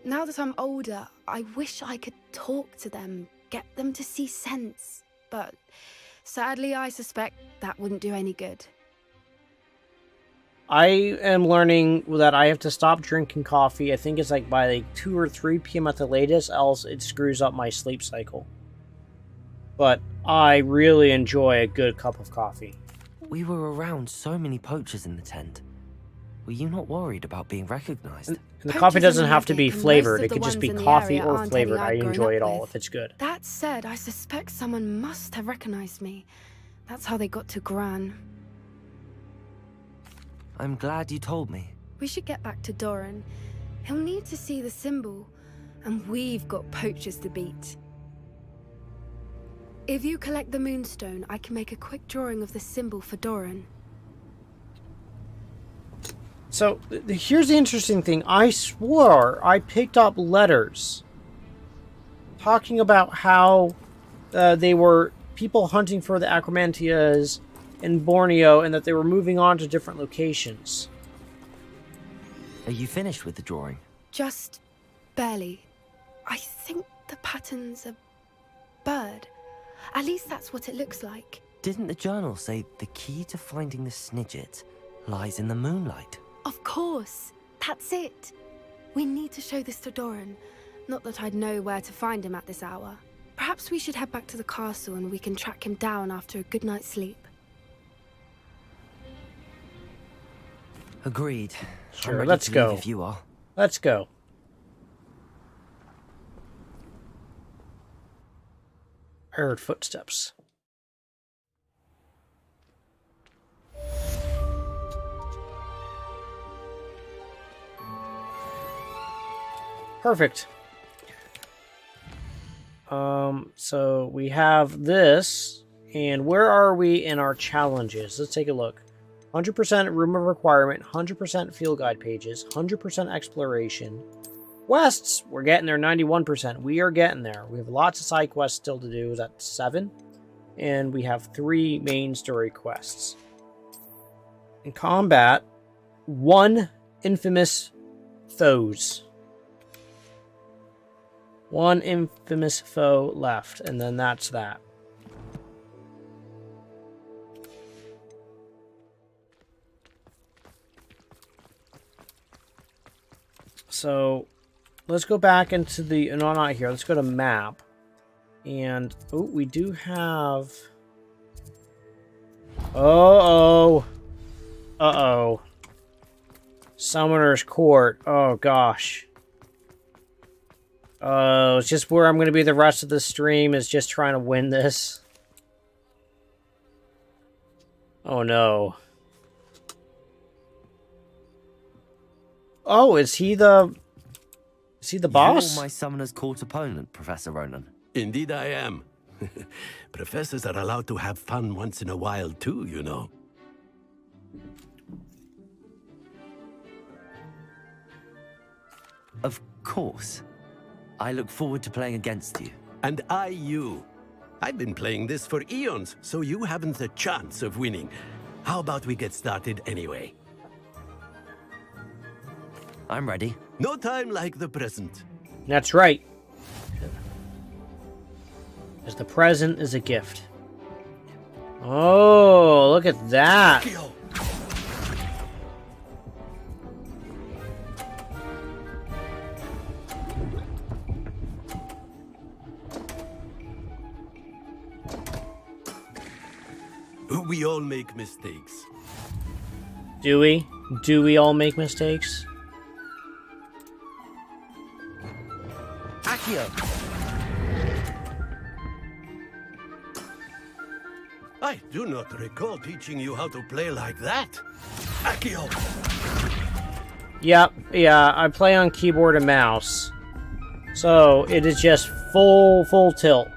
[SPEAKER 9] Now that I'm older, I wish I could talk to them, get them to see sense. But sadly, I suspect that wouldn't do any good.
[SPEAKER 1] I am learning that I have to stop drinking coffee. I think it's like by like 2 or 3 p.m. at the latest, else it screws up my sleep cycle. But I really enjoy a good cup of coffee.
[SPEAKER 3] We were around so many poachers in the tent. Were you not worried about being recognized?
[SPEAKER 1] And the
[SPEAKER 9] Poachers
[SPEAKER 1] coffee
[SPEAKER 9] in
[SPEAKER 1] doesn't
[SPEAKER 9] the
[SPEAKER 1] have to be
[SPEAKER 9] Attic, and most
[SPEAKER 1] flavored.
[SPEAKER 9] of
[SPEAKER 1] It
[SPEAKER 9] the
[SPEAKER 1] could just
[SPEAKER 9] ones
[SPEAKER 1] be
[SPEAKER 9] in the
[SPEAKER 1] coffee
[SPEAKER 9] area
[SPEAKER 1] or
[SPEAKER 9] aren't
[SPEAKER 1] flavored.
[SPEAKER 9] any
[SPEAKER 1] I
[SPEAKER 9] I'd grown
[SPEAKER 1] enjoy
[SPEAKER 9] up
[SPEAKER 1] it all
[SPEAKER 9] with.
[SPEAKER 1] if it's good.
[SPEAKER 9] That said, I suspect someone must have recognized me. That's how they got to Gran.
[SPEAKER 3] I'm glad you told me.
[SPEAKER 9] We should get back to Doran. He'll need to see the symbol, and we've got poachers to beat. If you collect the moonstone, I can make a quick drawing of the symbol for Doran.
[SPEAKER 1] So, here's the interesting thing. I swore I picked up letters talking about how they were people hunting for the Acromantias in Borneo and that they were moving on to different locations.
[SPEAKER 3] Are you finished with the drawing?
[SPEAKER 9] Just barely. I think the pattern's a bird. At least that's what it looks like.
[SPEAKER 3] Didn't the journal say the key to finding the Snidget lies in the moonlight?
[SPEAKER 9] Of course. That's it. We need to show this to Doran. Not that I'd know where to find him at this hour. Perhaps we should head back to the castle and we can track him down after a good night's sleep.
[SPEAKER 3] Agreed.
[SPEAKER 1] Sure,
[SPEAKER 3] I'm ready
[SPEAKER 1] let's
[SPEAKER 3] to
[SPEAKER 1] go.
[SPEAKER 3] leave if you are.
[SPEAKER 1] Let's go. I heard footsteps. Perfect. So we have this, and where are we in our challenges? Let's take a look. 100% room of requirement, 100% field guide pages, 100% exploration. Quests, we're getting there, 91%. We are getting there. We have lots of side quests still to do. Is that 7? And we have 3 main story quests. In combat, 1 infamous foes. 1 infamous foe left, and then that's that. So let's go back into the... No, not here. Let's go to map. And... Oh, we do have... Uh-oh. Uh-oh. Summoner's Court. Oh, gosh. Oh, it's just where I'm going to be the rest of the stream, is just trying to win this. Oh, no. Oh, is he the boss?
[SPEAKER 3] You're my Summoner's Court opponent, Professor Ronan.
[SPEAKER 10] Indeed I am. Professors are allowed to have fun once in a while too, you know.
[SPEAKER 3] Of course. I look forward to playing against you.
[SPEAKER 10] And I you. I've been playing this for eons, so you haven't a chance of winning. How about we get started anyway?
[SPEAKER 3] I'm ready.
[SPEAKER 10] No time like the present.
[SPEAKER 1] That's right. Because the present is a gift. Oh, look at that.
[SPEAKER 10] We all make mistakes.
[SPEAKER 1] Do we? Do we all make mistakes?
[SPEAKER 3] Accio!
[SPEAKER 10] I do not recall teaching you how to play like that. Accio!
[SPEAKER 1] Yep, yeah, I play on keyboard and mouse. So, it is just full tilt.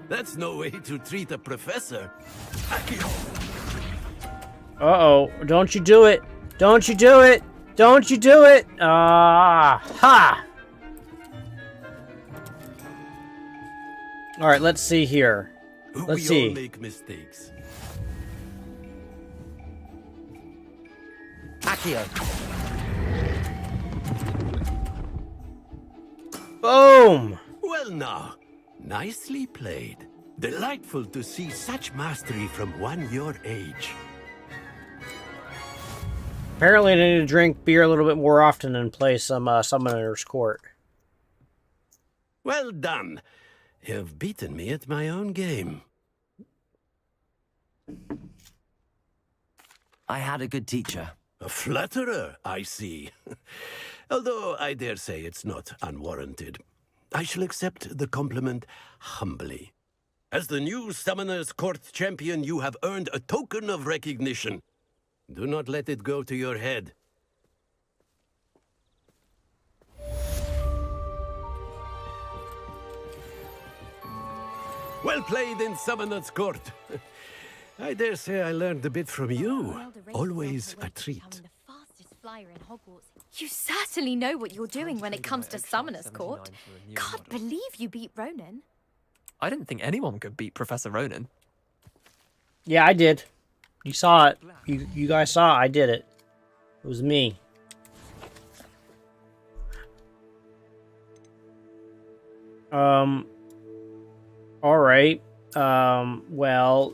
[SPEAKER 10] That's no way to treat a professor. Accio!
[SPEAKER 1] Uh-oh, don't you do it! Don't you do it! Don't you do it! Ah, ha! Alright, let's see here. Let's see.
[SPEAKER 10] We all make mistakes.
[SPEAKER 3] Accio!
[SPEAKER 1] Boom!
[SPEAKER 10] Well now, nicely played. Delightful to see such mastery from one your age.
[SPEAKER 1] Apparently I need to drink beer a little bit more often and play some Summoner's Court.
[SPEAKER 10] Well done. You've beaten me at my own game.
[SPEAKER 3] I had a good teacher.
[SPEAKER 10] A flatterer, I see. Although I dare say it's not unwarranted. I shall accept the compliment humbly. As the new Summoner's Court champion, you have earned a token of recognition. Do not let it go to your head. Well played in Summoner's Court. I dare say I learned a bit from you. Always a treat.
[SPEAKER 11] You certainly know what you're doing when it comes to Summoner's Court. Can't believe you beat Ronan.
[SPEAKER 12] I didn't think anyone could beat Professor Ronan.
[SPEAKER 1] Yeah, I did. You saw it. You guys saw it. I did it. It was me. Alright. Well,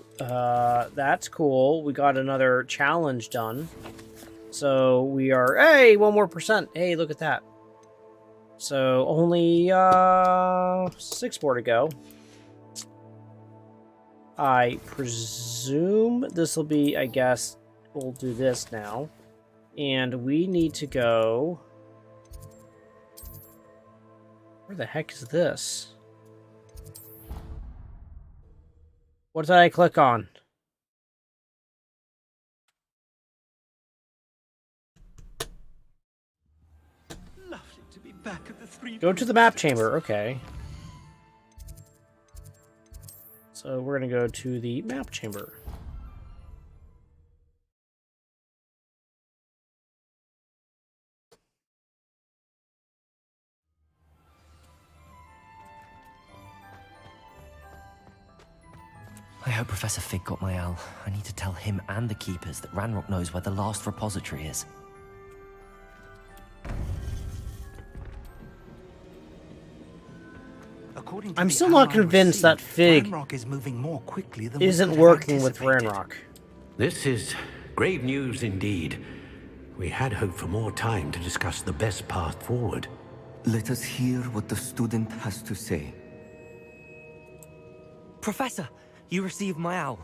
[SPEAKER 1] that's cool. We got another challenge done. So we are, hey, 1 more %. Hey, look at that. So only 6 more to go. I presume this will be, I guess, we'll do this now. And we need to go... Where the heck is this? What did I click on?
[SPEAKER 4] Lovely to be back at the three.
[SPEAKER 1] Go to the map chamber, okay. So we're gonna go to the map chamber.
[SPEAKER 3] I hope Professor Fig got my owl. I need to tell him and the Keepers that Ranrock knows where the last repository is.
[SPEAKER 4] According to
[SPEAKER 1] I'm
[SPEAKER 4] the
[SPEAKER 1] still not
[SPEAKER 4] ammo I
[SPEAKER 1] convinced that
[SPEAKER 4] received,
[SPEAKER 1] Fig
[SPEAKER 4] Ranrock is moving more quickly than we
[SPEAKER 1] isn't
[SPEAKER 4] could have
[SPEAKER 1] working with
[SPEAKER 4] anticipated.
[SPEAKER 1] Ranrock.
[SPEAKER 10] This is grave news indeed. We had hoped for more time to discuss the best path forward.
[SPEAKER 13] Let us hear what the student has to say.
[SPEAKER 3] Professor, you received my owl.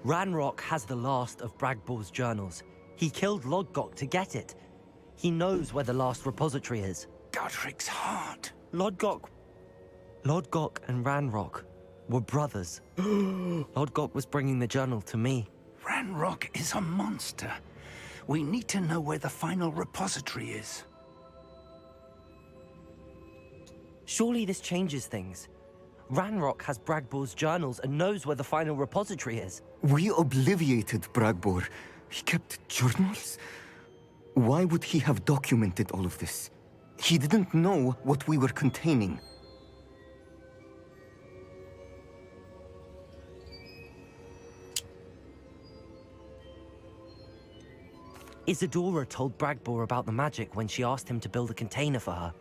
[SPEAKER 3] Ranrock has the last of Bragbor's journals. He killed Lodgok to get it. He knows where the last repository is.
[SPEAKER 4] Godric's heart.
[SPEAKER 3] Lodgok and Ranrock were brothers. Lodgok was bringing the journal to me.
[SPEAKER 4] Ranrock is a monster. We need to know where the final repository is.
[SPEAKER 3] Surely this changes things. Ranrock has Bragbor's journals and knows where the final repository is.
[SPEAKER 13] We obliviated Bragbor. He kept journals? Why would he have documented all of this? He didn't know what we were containing.
[SPEAKER 3] Isadora told Bragbor about the magic when she asked him to build a container for her.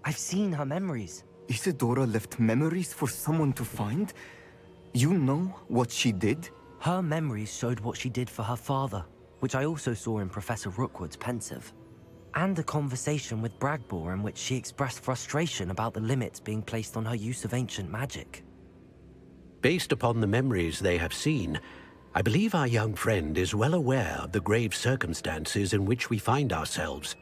[SPEAKER 3] I've seen her memories.
[SPEAKER 13] Isadora left memories for someone to find? You know what she did?
[SPEAKER 3] Her memories showed what she did for her father, which I also saw in Professor Rookwood's pensive. And a conversation with Bragbor in which she expressed frustration about the limits being placed on her use of ancient magic.
[SPEAKER 10] Based upon the memories they have seen, I believe our young friend is well aware of the grave circumstances in which we find ourselves.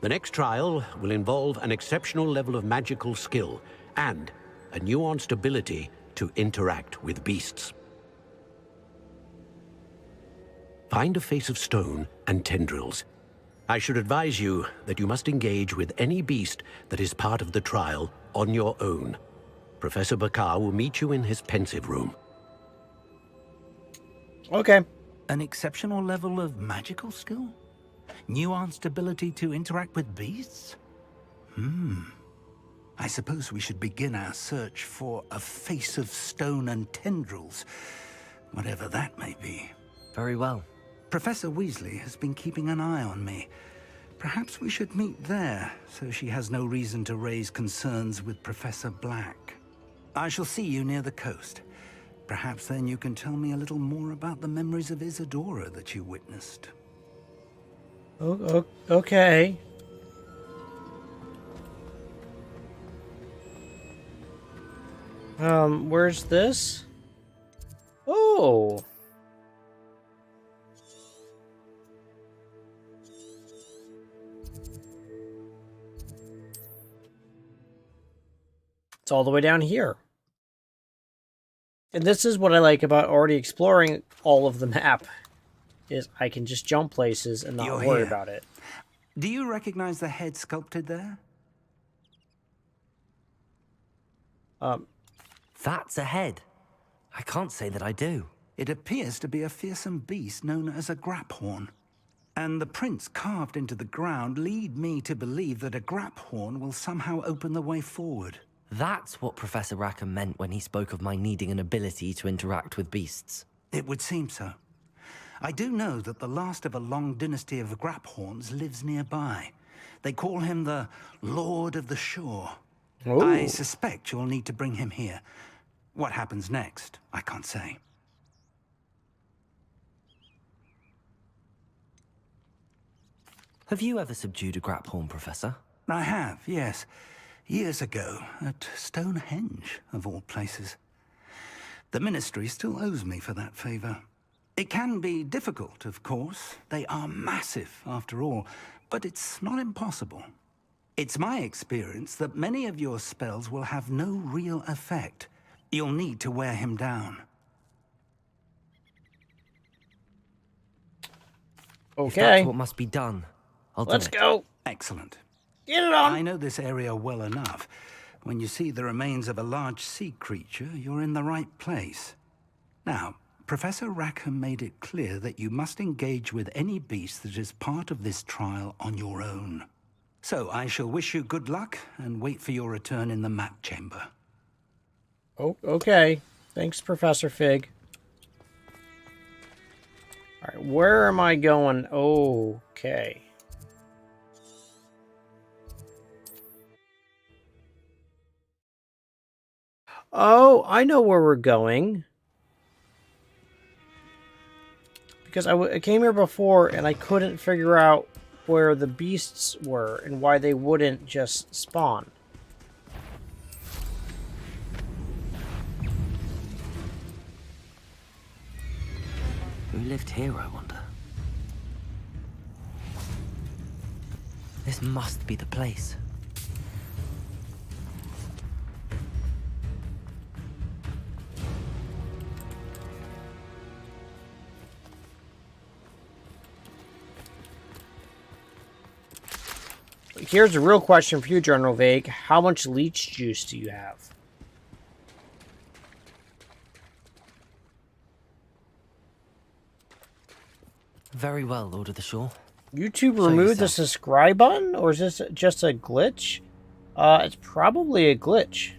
[SPEAKER 10] The next trial will involve an exceptional level of magical skill and a nuanced ability to interact with beasts. Find a face of stone and tendrils. I should advise you that you must engage with any beast that is part of the trial on your own. Professor Bakar will meet you in his pensive room.
[SPEAKER 1] Okay.
[SPEAKER 4] An exceptional level of magical skill? Nuanced ability to interact with beasts? I suppose we should begin our search for a face of stone and tendrils, whatever that may be.
[SPEAKER 3] Very well.
[SPEAKER 4] Professor Weasley has been keeping an eye on me. Perhaps we should meet there, so she has no reason to raise concerns with Professor Black. I shall see you near the coast. Perhaps then you can tell me a little more about the memories of Isadora that you witnessed.
[SPEAKER 1] Okay. Where's this? Oh. It's all the way down here. And this is what I like about already exploring all of the map, is I can just jump places and not worry about it.
[SPEAKER 4] Do you recognize the head sculpted there?
[SPEAKER 3] That's a head. I can't say that I do.
[SPEAKER 4] It appears to be a fearsome beast known as a graphorn. And the prints carved into the ground lead me to believe that a graphorn will somehow open the way forward.
[SPEAKER 3] That's what Professor Rackham meant when he spoke of my needing an ability to interact with beasts.
[SPEAKER 4] It would seem so. I do know that the last of a long dynasty of graphorns lives nearby. They call him the Lord of the Shore.
[SPEAKER 1] Ooh.
[SPEAKER 4] I suspect you'll need to bring him here. What happens next, I can't say.
[SPEAKER 3] Have you ever subdued a graphorn, Professor?
[SPEAKER 4] I have, yes. Years ago, at Stonehenge, of all places. The Ministry still owes me for that favor. It can be difficult, of course. They are massive, after all, but it's not impossible. It's my experience that many of your spells will have no real effect. You'll need to wear him down.
[SPEAKER 3] Okay. If that's what must be done, I'll do it.
[SPEAKER 1] Let's go.
[SPEAKER 4] Excellent.
[SPEAKER 1] Get it on.
[SPEAKER 4] I know this area well enough. When you see the remains of a large sea creature, you're in the right place. Now, Professor Rackham made it clear that you must engage with any beast that is part of this trial on your own. So I shall wish you good luck and wait for your return in the map chamber.
[SPEAKER 1] Oh, okay. Thanks, Professor Fig. All right, where am I going? Okay. Oh, I know where we're going. Because I came here before and I couldn't figure out where the beasts were and why they wouldn't just spawn.
[SPEAKER 3] Who lived here, I wonder? This must be the place.
[SPEAKER 1] Here's a real question for you, General Vague. How much leech juice do you have?
[SPEAKER 3] Very well, Lord of the Shore.
[SPEAKER 1] YouTube removed the subscribe button, or is this just a glitch? It's probably a glitch.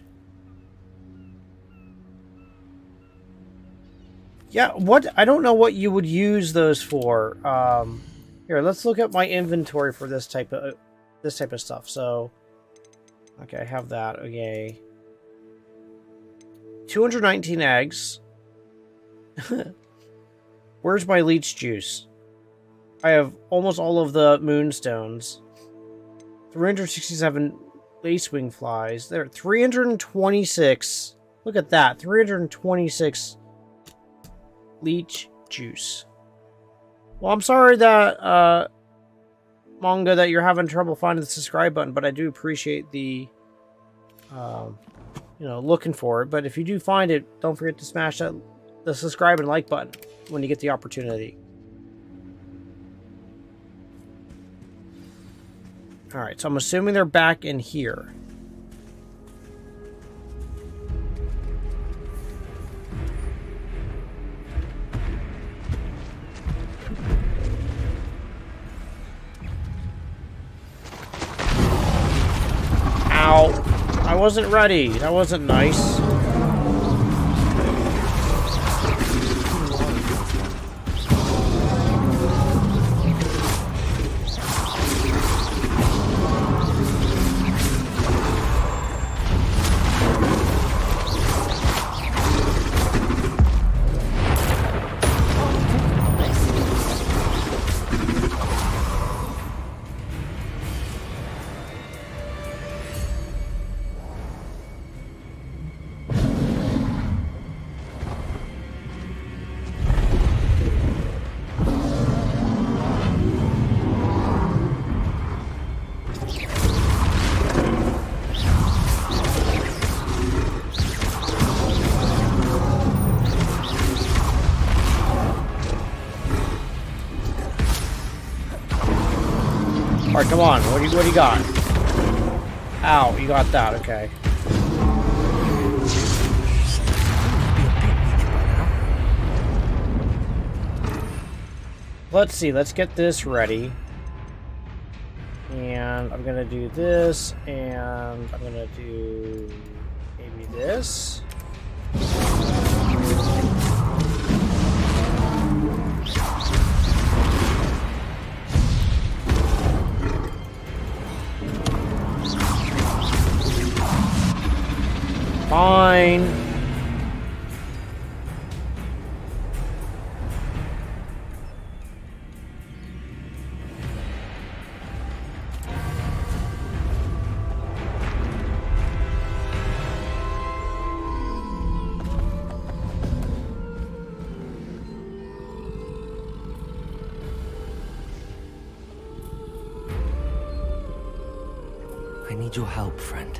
[SPEAKER 1] Yeah, what? I don't know what you would use those for. Here, let's look at my inventory for this type of stuff. So, okay, I have that. Okay, 219 eggs. Where's my leech juice? I have almost all of the moonstones. 367 lacewing flies. There, 326. Look at that, 326 leech juice. Well, I'm sorry that manga that you're having trouble finding the subscribe button, but I do appreciate the looking for it. But if you do find it, don't forget to smash the subscribe and like button when you get the opportunity. Alright, so I'm assuming they're back in here. Ow! I wasn't ready. That wasn't nice. Alright, come on. What do you got? Ow, you got that. Okay. Let's see. Let's get this ready. And I'm going to do this. And I'm going to do maybe this. Fine.
[SPEAKER 3] I need your help, friend.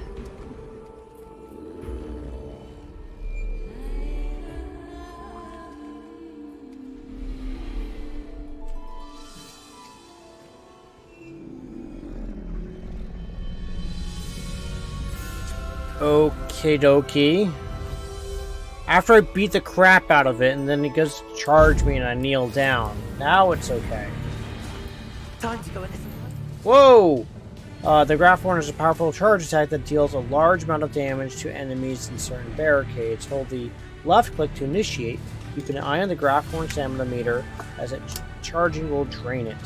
[SPEAKER 1] Okie dokie. After I beat the crap out of it, and then it goes to charge me and I kneel down. Now it's okay.
[SPEAKER 3] Time to go in.
[SPEAKER 1] Whoa! The Graph-Horn is a powerful charge attack that deals a large amount of damage to enemies in certain barricades. Hold the left click to initiate. Keep an eye on the Graph-Horn stamina meter, as it charging will drain it.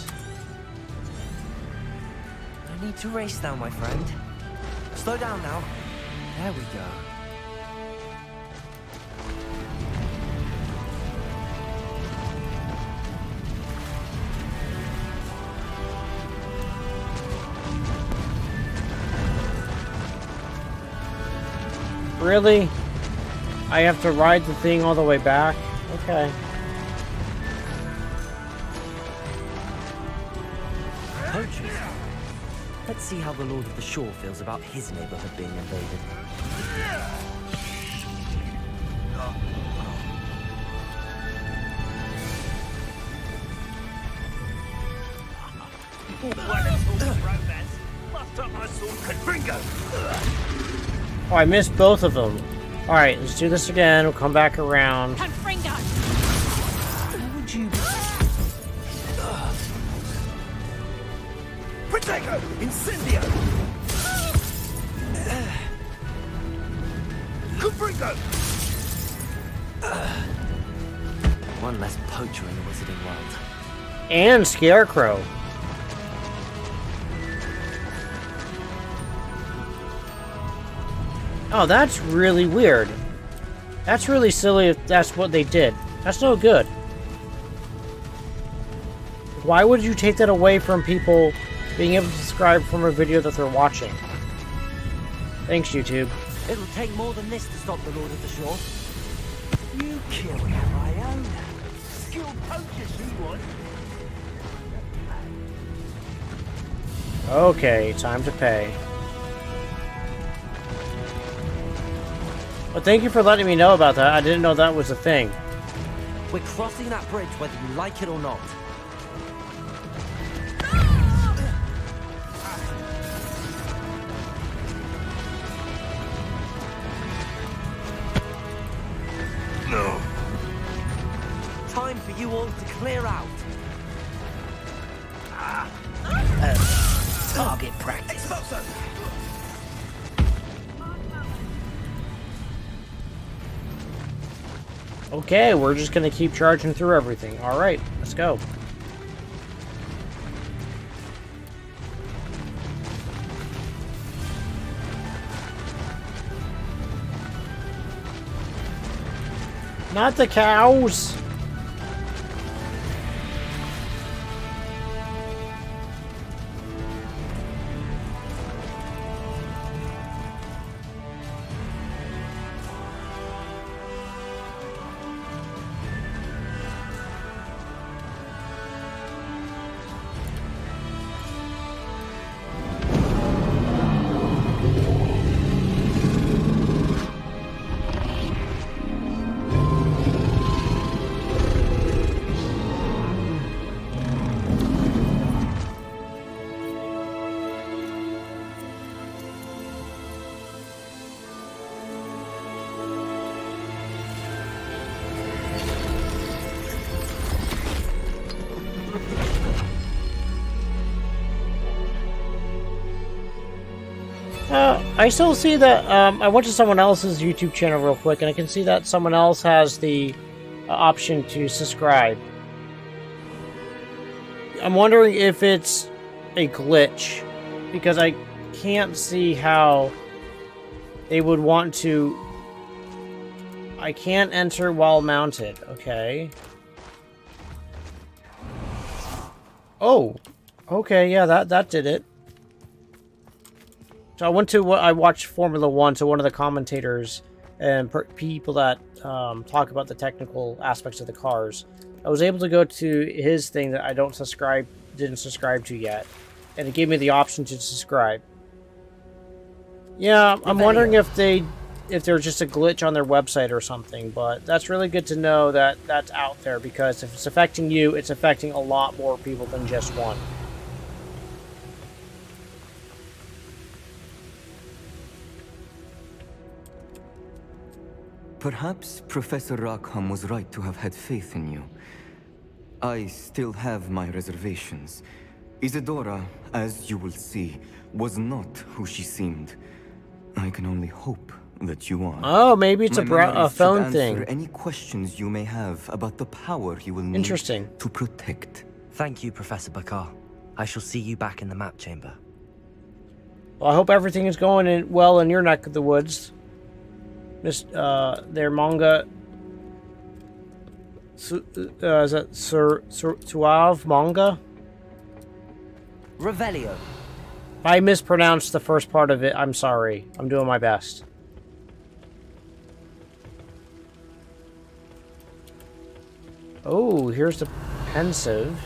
[SPEAKER 3] No need to race now, my friend. Slow down now. There we go.
[SPEAKER 1] Really? I have to ride the thing all the way back? Okay.
[SPEAKER 3] Poachers? Let's see how the Lord of the Shore feels about his neighborhood being invaded.
[SPEAKER 1] Oh, I missed both of them. Alright, let's do this again. We'll come back around.
[SPEAKER 8] Protego! Incendio! Confringo!
[SPEAKER 3] One less poacher in the Wizarding World.
[SPEAKER 1] And Scarecrow. Oh, that's really weird. That's really silly if that's what they did. That's no good. Why would you take that away from people being able to subscribe from a video that they're watching? Thanks, YouTube.
[SPEAKER 3] It'll take more than this to stop the Lord of the Shore.
[SPEAKER 8] You killed Iona. Skilled poacher she was.
[SPEAKER 1] Okay, time to pay. Well, thank you for letting me know about that. I didn't know that was a thing.
[SPEAKER 3] We're crossing that bridge whether you like it or not.
[SPEAKER 8] No.
[SPEAKER 3] Time for you all to clear out.
[SPEAKER 8] Target practice. Exposo.
[SPEAKER 1] Okay, we're just gonna keep charging through everything. Alright, let's go. Not the cows! I still see that, I went to someone else's YouTube channel real quick, and I can see that someone else has the option to subscribe. I'm wondering if it's a glitch, because I can't see how they would want to... I can't enter while mounted, okay. Oh, okay, yeah, that did it. So I watched Formula 1, so one of the commentators and people that talk about the technical aspects of the cars. I was able to go to his thing that I didn't subscribe to yet, and it gave me the option to subscribe. Yeah, I'm wondering if there's just a glitch on their website or something, but that's really good to know that that's out there, because if it's affecting you, it's affecting a lot more people than just one.
[SPEAKER 13] Perhaps Professor Rackham was right to have had faith in you. I still have my reservations. Isadora, as you will see, was not who she seemed. I can only hope that you are.
[SPEAKER 1] Oh, maybe it's a phone
[SPEAKER 13] should
[SPEAKER 1] thing.
[SPEAKER 13] answer any questions you may have about the power you will need to protect.
[SPEAKER 3] Thank you, Professor Bakar. I shall see you back in the map chamber.
[SPEAKER 1] Well, I hope everything is going well in your neck of the woods. Their manga. Is that Suave manga?
[SPEAKER 3] Revelio.
[SPEAKER 1] If I mispronounced the first part of it, I'm sorry. I'm doing my best. Oh, here's the pensive.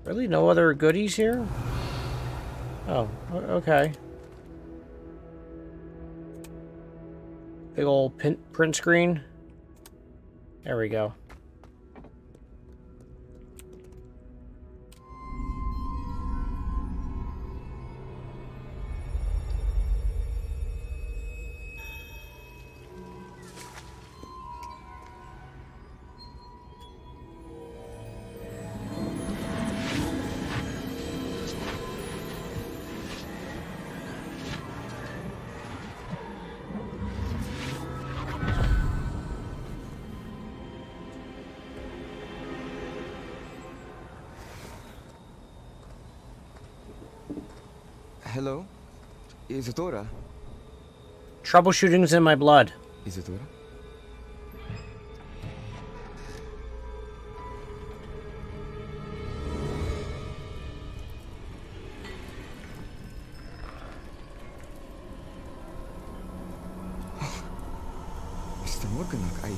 [SPEAKER 1] Really? No other goodies here? Oh, okay. Big old print screen. There we go.
[SPEAKER 13] Hello? Isadora?
[SPEAKER 1] Troubleshooting's in my blood.
[SPEAKER 13] Isadora? Mr. Morganach,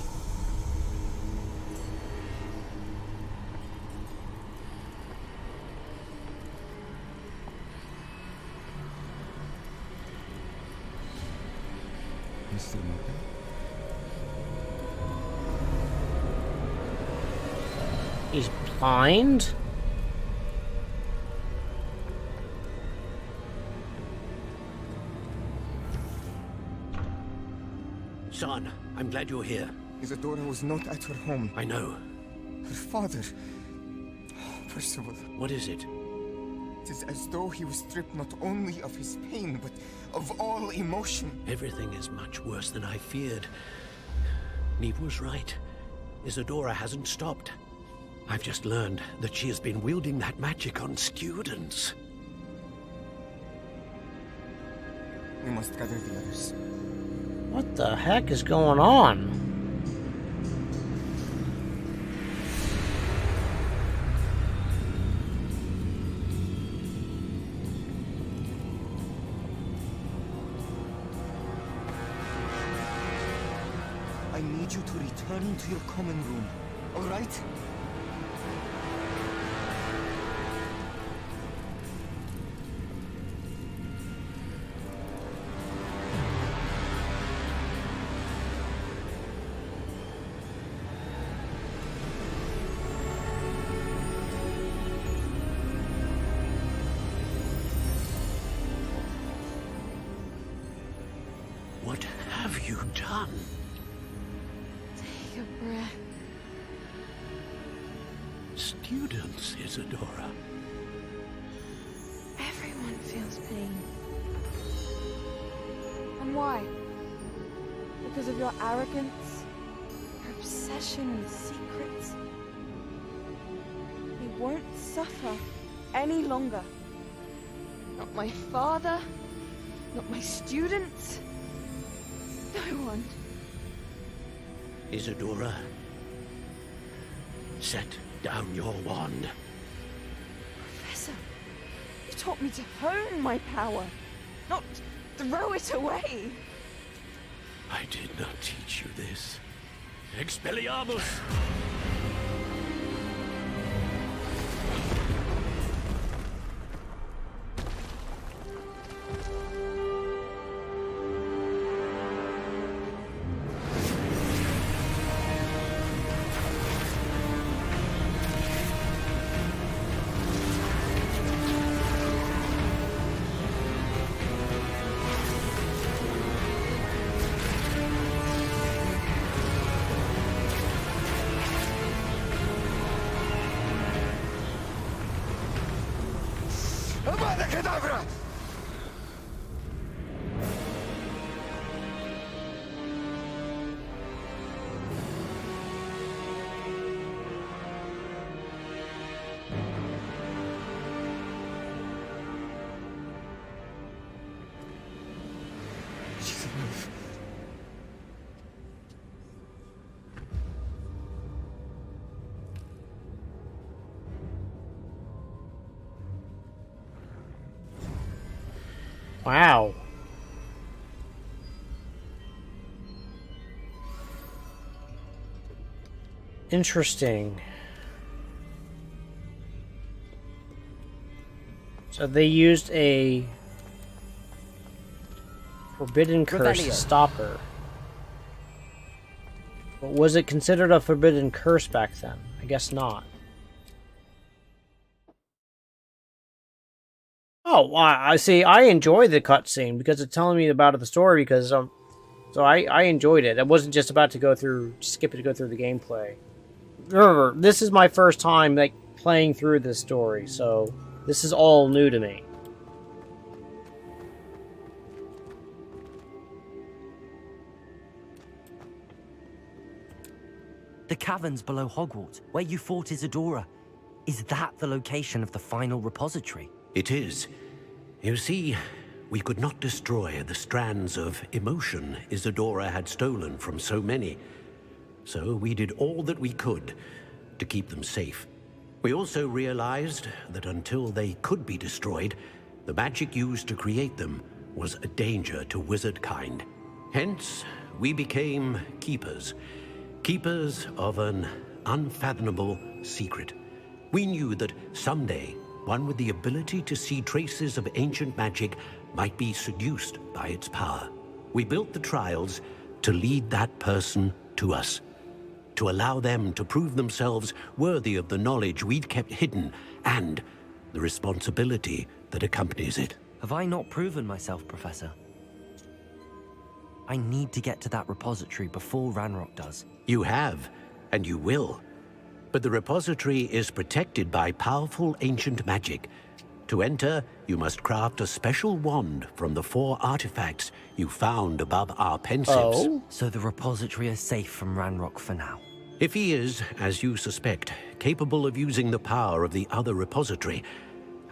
[SPEAKER 13] Mr. Morgan?
[SPEAKER 1] He's blind?
[SPEAKER 10] Son, I'm glad you're here.
[SPEAKER 13] Isadora was not at her home.
[SPEAKER 10] I know.
[SPEAKER 13] Her father... Percival.
[SPEAKER 10] What is it?
[SPEAKER 13] It is as though he was stripped not only of his pain, but of all emotion.
[SPEAKER 10] Everything is much worse than I feared. Neve was right. Isadora hasn't stopped. I've just learned that she has been wielding that magic on students.
[SPEAKER 13] We must gather the others.
[SPEAKER 1] What the heck is going on?
[SPEAKER 13] I need you to return to your common room, all right?
[SPEAKER 10] What have you done?
[SPEAKER 2] Take a breath.
[SPEAKER 10] Students, Isadora.
[SPEAKER 2] Everyone feels pain. And why? Because of your arrogance? Your obsession with secrets? We won't suffer any longer. Not my father, not my students, no one.
[SPEAKER 10] Isadora, set down your wand.
[SPEAKER 2] Professor, you taught me to hone my power, not throw it away.
[SPEAKER 10] I did not teach you this. Expelliarmus!
[SPEAKER 13] Abacadabra! She's alive.
[SPEAKER 1] Wow. Interesting. So they used a forbidden curse to stop her. But was it considered a forbidden curse back then? I guess not. Oh, I see. I enjoy the cutscene because it's telling me about the story. Because so I enjoyed it. I wasn't just about to skip it to go through the gameplay. Remember, this is my first time like playing through this story, so this is all new to me.
[SPEAKER 3] The caverns below Hogwarts, where you fought Isadora. Is that the location of the final repository?
[SPEAKER 10] It is. You see, we could not destroy the strands of emotion Isadora had stolen from so many. So we did all that we could to keep them safe. We also realized that until they could be destroyed, the magic used to create them was a danger to wizard kind. Hence, we became keepers. Keepers of an unfathomable secret. We knew that someday, one with the ability to see traces of ancient magic might be seduced by its power. We built the trials to lead that person to us, to allow them to prove themselves worthy of the knowledge we'd kept hidden and the responsibility that accompanies it.
[SPEAKER 3] Have I not proven myself, Professor? I need to get to that repository before Ranrock does.
[SPEAKER 10] You have, and you will. But the repository is protected by powerful ancient magic. To enter, you must craft a special wand from the 4 artifacts you found above our pensieves.
[SPEAKER 3] Oh? So the repository is safe from Ranrock for now.
[SPEAKER 10] If he is, as you suspect, capable of using the power of the other repository,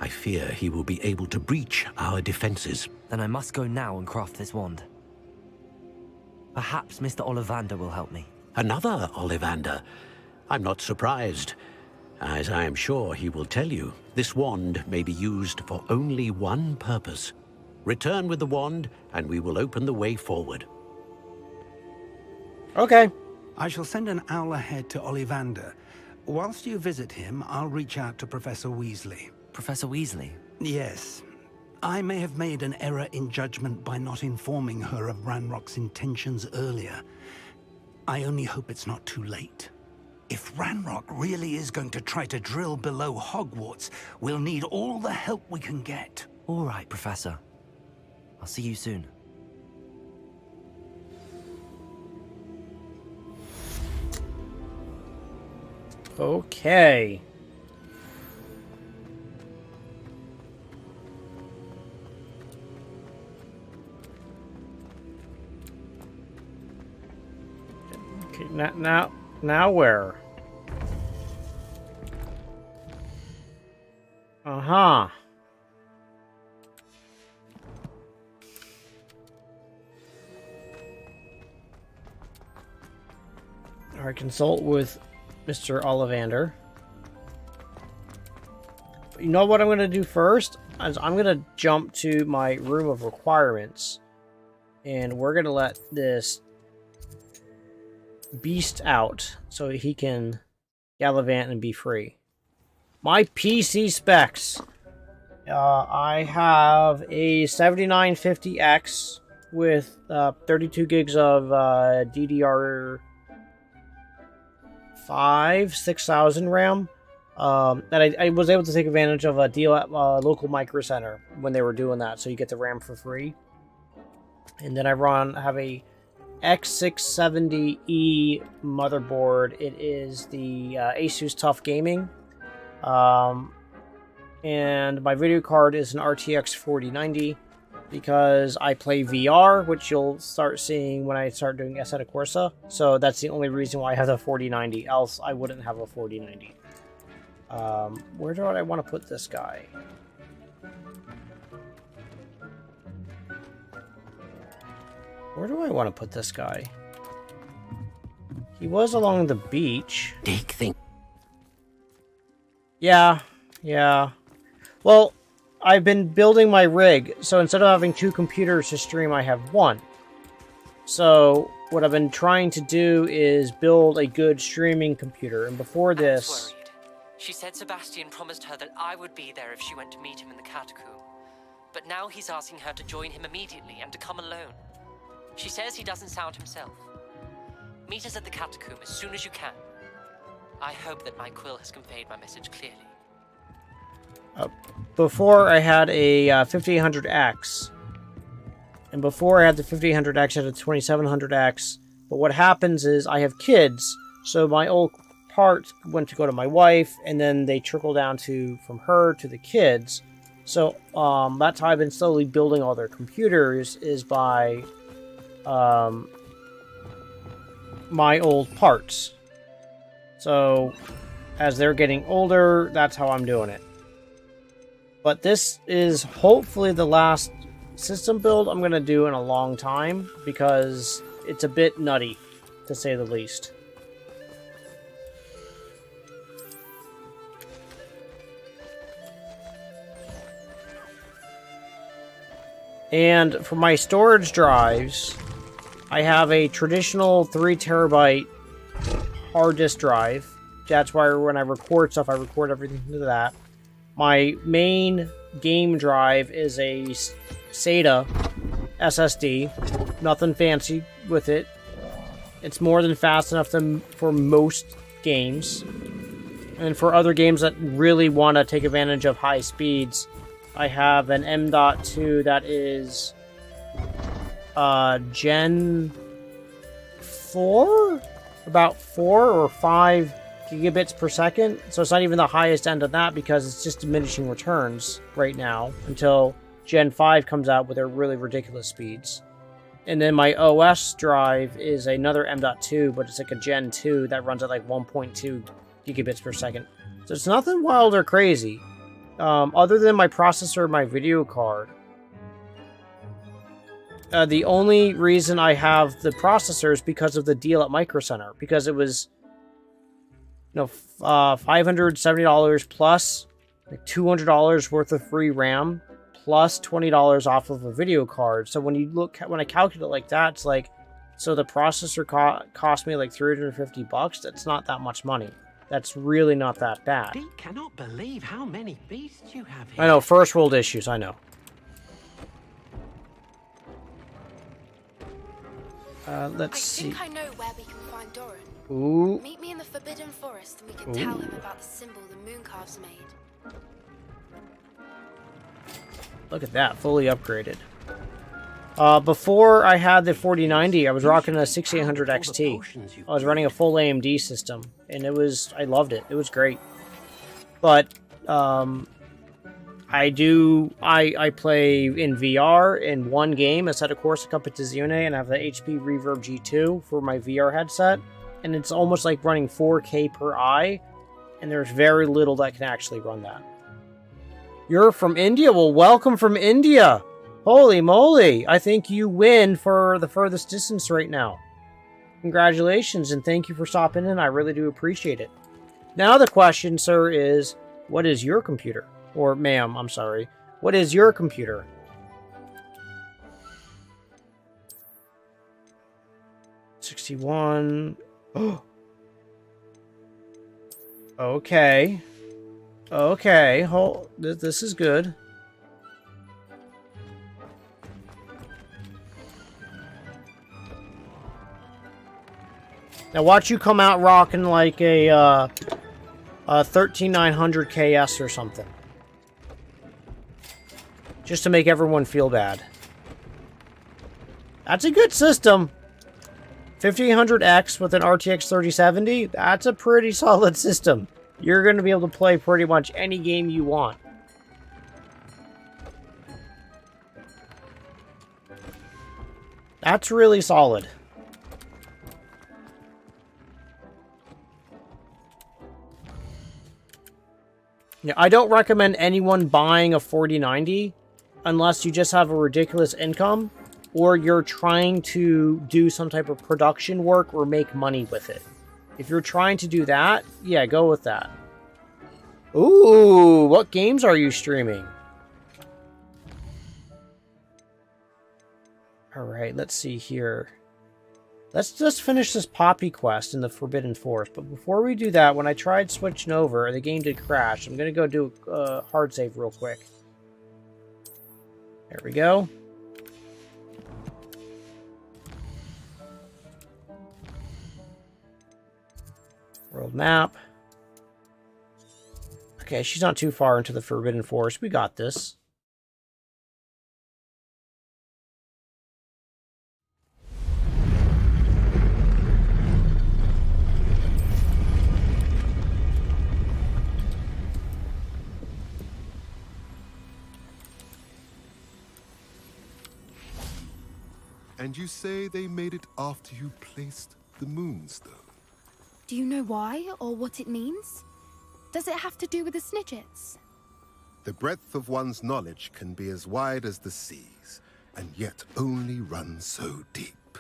[SPEAKER 10] I fear he will be able to breach our defenses.
[SPEAKER 3] Then I must go now and craft this wand. Perhaps Mr. Ollivander will help me.
[SPEAKER 10] Another Ollivander? I'm not surprised. As I am sure he will tell you, this wand may be used for only one purpose. Return with the wand, and we will open the way forward.
[SPEAKER 1] Okay.
[SPEAKER 14] I shall send an owl ahead to Ollivander. Whilst you visit him, I'll reach out to Professor Weasley.
[SPEAKER 3] Professor Weasley?
[SPEAKER 14] Yes. I may have made an error in judgment by not informing her of Ranrock's intentions earlier. I only hope it's not too late. If Ranrock really is going to try to drill below Hogwarts, we'll need all the help we can get.
[SPEAKER 3] All right, Professor. I'll see you soon.
[SPEAKER 1] Okay. Okay, now where? Uh-huh. All right, consult with Mr. Ollivander. You know what I'm going to do first? Is I'm going to jump to my room of requirements. And we're going to let this beast out so he can gallivant and be free. My PC specs. I have a 7950X with 32 gigs of DDR5 6000 RAM. That I was able to take advantage of a deal at local Micro Center when they were doing that, so you get the RAM for free. And then I have a X670E motherboard. It is the Asus TUF Gaming. And my video card is an RTX 4090 because I play VR, which you'll start seeing when I start doing Assetto Corsa. So that's the only reason why I have the 4090, else I wouldn't have a 4090. Where do I want to put this guy? Where do I want to put this guy? He was along the beach.
[SPEAKER 10] Dick thing.
[SPEAKER 1] Yeah. Well, I've been building my rig, so instead of having 2 computers to stream, I have 1. So what I've been trying to do is build a good streaming computer. And before
[SPEAKER 15] Anne's
[SPEAKER 1] this...
[SPEAKER 15] worried. She said Sebastian promised her that I would be there if she went to meet him in the catacomb. But now he's asking her to join him immediately and to come alone. She says he doesn't sound himself. Meet us at the catacomb as soon as you can. I hope that my quill has conveyed my message clearly.
[SPEAKER 1] Before I had a 5800X. And before I had the 5800X, I had a 2700X. But what happens is I have kids, so my old parts went to go to my wife, and then they trickle down from her to the kids. So that's how I've been slowly building all their computers, is by my old parts. So as they're getting older, that's how I'm doing it. But this is hopefully the last system build I'm going to do in a long time, because it's a bit nutty, to say the least. And for my storage drives, I have a traditional 3 terabyte hard disk drive. That's why when I record stuff, I record everything to that. My main game drive is a SATA SSD. Nothing fancy with it. It's more than fast enough for most games. And for other games that really want to take advantage of high speeds, I have an M.2 that is Gen 4? About 4 or 5 gigabits per second. So it's not even the highest end of that, because it's just diminishing returns right now until Gen 5 comes out with their really ridiculous speeds. And then my OS drive is another M.2, but it's like a Gen 2 that runs at like 1.2 gigabits per second. So it's nothing wild or crazy. Other than my processor and my video card. The only reason I have the processor is because of the deal at Micro Center. Because it was, $570 plus like $200 worth of free RAM plus $20 off of a video card. So when I calculate it like that, it's like, so the processor cost me like $350. That's not that much money. That's really not that bad.
[SPEAKER 8] I cannot believe how many beasts you have here.
[SPEAKER 1] I know, first world issues, I know. Let's see.
[SPEAKER 9] I think I know where we can find Doran.
[SPEAKER 1] Ooh.
[SPEAKER 9] Meet me in the Forbidden Forest and we can tell him about the symbol the Mooncalves made.
[SPEAKER 1] Look at that, fully upgraded. Before I had the 4090, I was rocking a 6800 XT. I was running a full AMD system, and I loved it. It was great. But, I play in VR in one game, Assetto Corsa Competizione, and I have the HP Reverb G2 for my VR headset. And it's almost like running 4K per eye, and there's very little that can actually run that. You're from India? Well, welcome from India! Holy moly! I think you win for the furthest distance right now. Congratulations, and thank you for stopping in. I really do appreciate it. Now the question, sir, is, what is your computer? Or, ma'am, I'm sorry. What is your computer? $61. Oh. Okay. Okay. This is good. Now watch you come out rocking like a 13900 KS or something. Just to make everyone feel bad. That's a good system. 5800X with an RTX 3070, that's a pretty solid system. You're going to be able to play pretty much any game you want. That's really solid. Yeah, I don't recommend anyone buying a 4090 unless you just have a ridiculous income or you're trying to do some type of production work or make money with it. If you're trying to do that, yeah, go with that. Ooh, what games are you streaming? Alright, let's see here. Let's just finish this Poppy quest in the Forbidden Forest. But before we do that, when I tried switching over, the game did crash. I'm going to go do a hard save real quick. There we go. World map. Okay, she's not too far into the Forbidden Forest. We got this.
[SPEAKER 16] And you say they made it after you placed the Moonstone?
[SPEAKER 9] Do you know why or what it means? Does it have to do with the Snidgets?
[SPEAKER 16] The breadth of one's knowledge can be as wide as the seas, and yet only run so deep.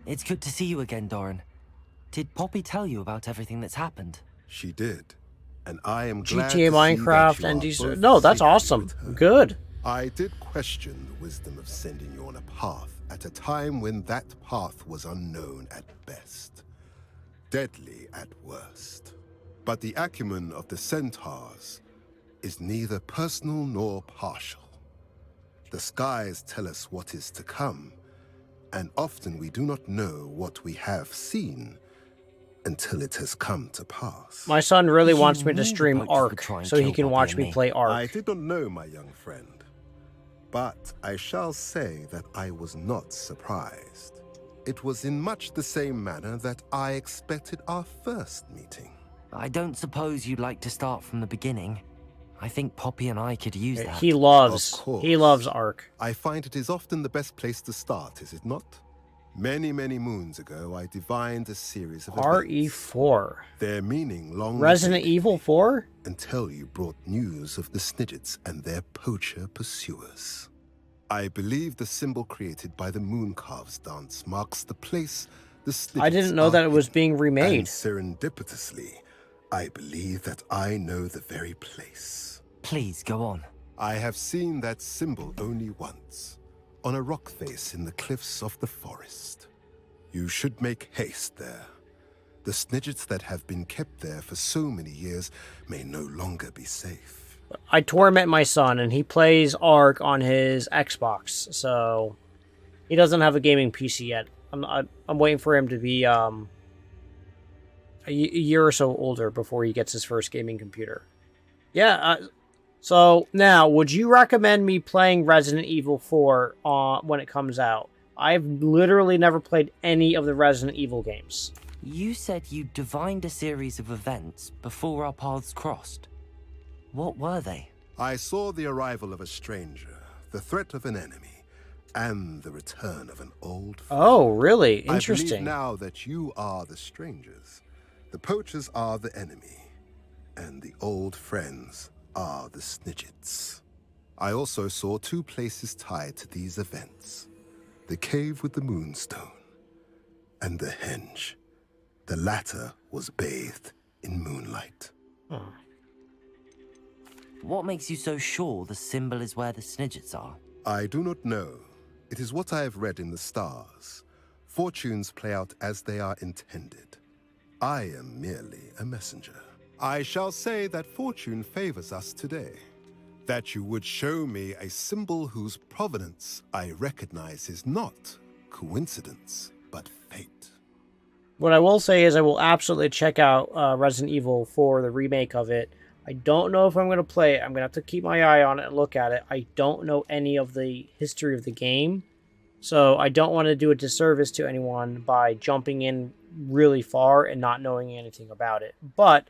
[SPEAKER 3] It's good to see you again, Doran. Did Poppy tell you about everything that's happened?
[SPEAKER 16] She did. And I am glad
[SPEAKER 1] GTA,
[SPEAKER 16] to
[SPEAKER 1] Minecraft,
[SPEAKER 16] see that
[SPEAKER 1] and
[SPEAKER 16] you are both
[SPEAKER 1] no, that's
[SPEAKER 16] safe
[SPEAKER 1] awesome.
[SPEAKER 16] with her.
[SPEAKER 1] Good.
[SPEAKER 16] I did question the wisdom of sending you on a path at a time when that path was unknown at best, deadly at worst. But the acumen of the centaurs is neither personal nor partial. The skies tell us what is to come, and often we do not know what we have seen until it has come to pass.
[SPEAKER 1] My son really wants me to stream Ark so he can watch me play Ark.
[SPEAKER 16] I did not know, my young friend, but I shall say that I was not surprised. It was in much the same manner that I expected our first meeting.
[SPEAKER 3] I don't suppose you'd like to start from the beginning. I think Poppy and I could use that.
[SPEAKER 1] He loves Ark.
[SPEAKER 16] I find it is often the best place to start, is it not? Many, many moons ago, I divined a series of
[SPEAKER 1] RE4.
[SPEAKER 16] Their meaning long
[SPEAKER 1] Resident Evil 4?
[SPEAKER 16] Until you brought news of the Snidgets and their poacher pursuers. I believe the symbol created by the Mooncalves dance marks the place the Snidgets
[SPEAKER 1] I didn't know that it was being remade.
[SPEAKER 16] And serendipitously, I believe that I know the very place.
[SPEAKER 3] Please, go on.
[SPEAKER 16] I have seen that symbol only once, on a rock face in the cliffs of the forest. You should make haste there. The Snidgets that have been kept there for so many years may no longer be safe.
[SPEAKER 1] I torment my son, and he plays Ark on his Xbox, so he doesn't have a gaming PC yet. I'm waiting for him to be a year or so older before he gets his first gaming computer. Yeah. So now, would you recommend me playing Resident Evil 4 when it comes out? I've literally never played any of the Resident Evil games.
[SPEAKER 3] You said you divined a series of events before our paths crossed. What were they?
[SPEAKER 16] I saw the arrival of a stranger, the threat of an enemy, and the return of an old friend.
[SPEAKER 1] Oh, really?
[SPEAKER 16] I
[SPEAKER 1] Interesting.
[SPEAKER 16] believe now that you are the strangers. The poachers are the enemy, and the old friends are the Snidgets. I also saw two places tied to these events. The cave with the Moonstone, and the henge. The latter was bathed in moonlight.
[SPEAKER 1] Oh.
[SPEAKER 3] What makes you so sure the symbol is where the Snidgets are?
[SPEAKER 16] I do not know. It is what I have read in the stars. Fortunes play out as they are intended. I am merely a messenger. I shall say that fortune favors us today. That you would show me a symbol whose provenance I recognize is not coincidence, but fate.
[SPEAKER 1] What I will say is I will absolutely check out Resident Evil 4, the remake of it. I don't know if I'm going to play it. I'm going to have to keep my eye on it and look at it. I don't know any of the history of the game, so I don't want to do a disservice to anyone by jumping in really far and not knowing anything about it. But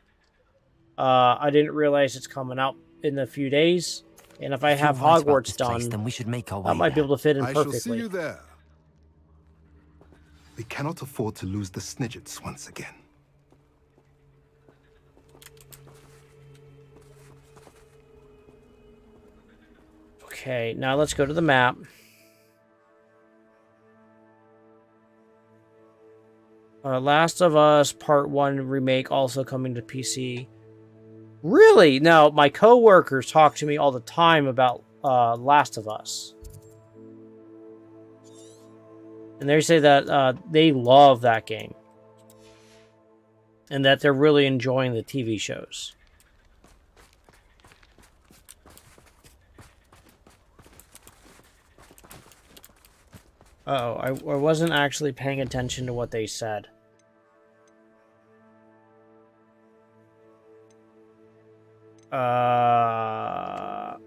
[SPEAKER 1] I didn't realize it's coming out in a few days, and if I have Hogwarts done,
[SPEAKER 3] then we should make our way
[SPEAKER 1] I might be able to fit in
[SPEAKER 16] I
[SPEAKER 1] perfectly.
[SPEAKER 16] shall see you there. We cannot afford to lose the Snidgets once again.
[SPEAKER 1] Okay, now let's go to the map. Last of Us Part 1 remake also coming to PC. Really? Now, my coworkers talk to me all the time about Last of Us. And they say that they love that game. And that they're really enjoying the TV shows. Uh-oh, I wasn't actually paying attention to what they said.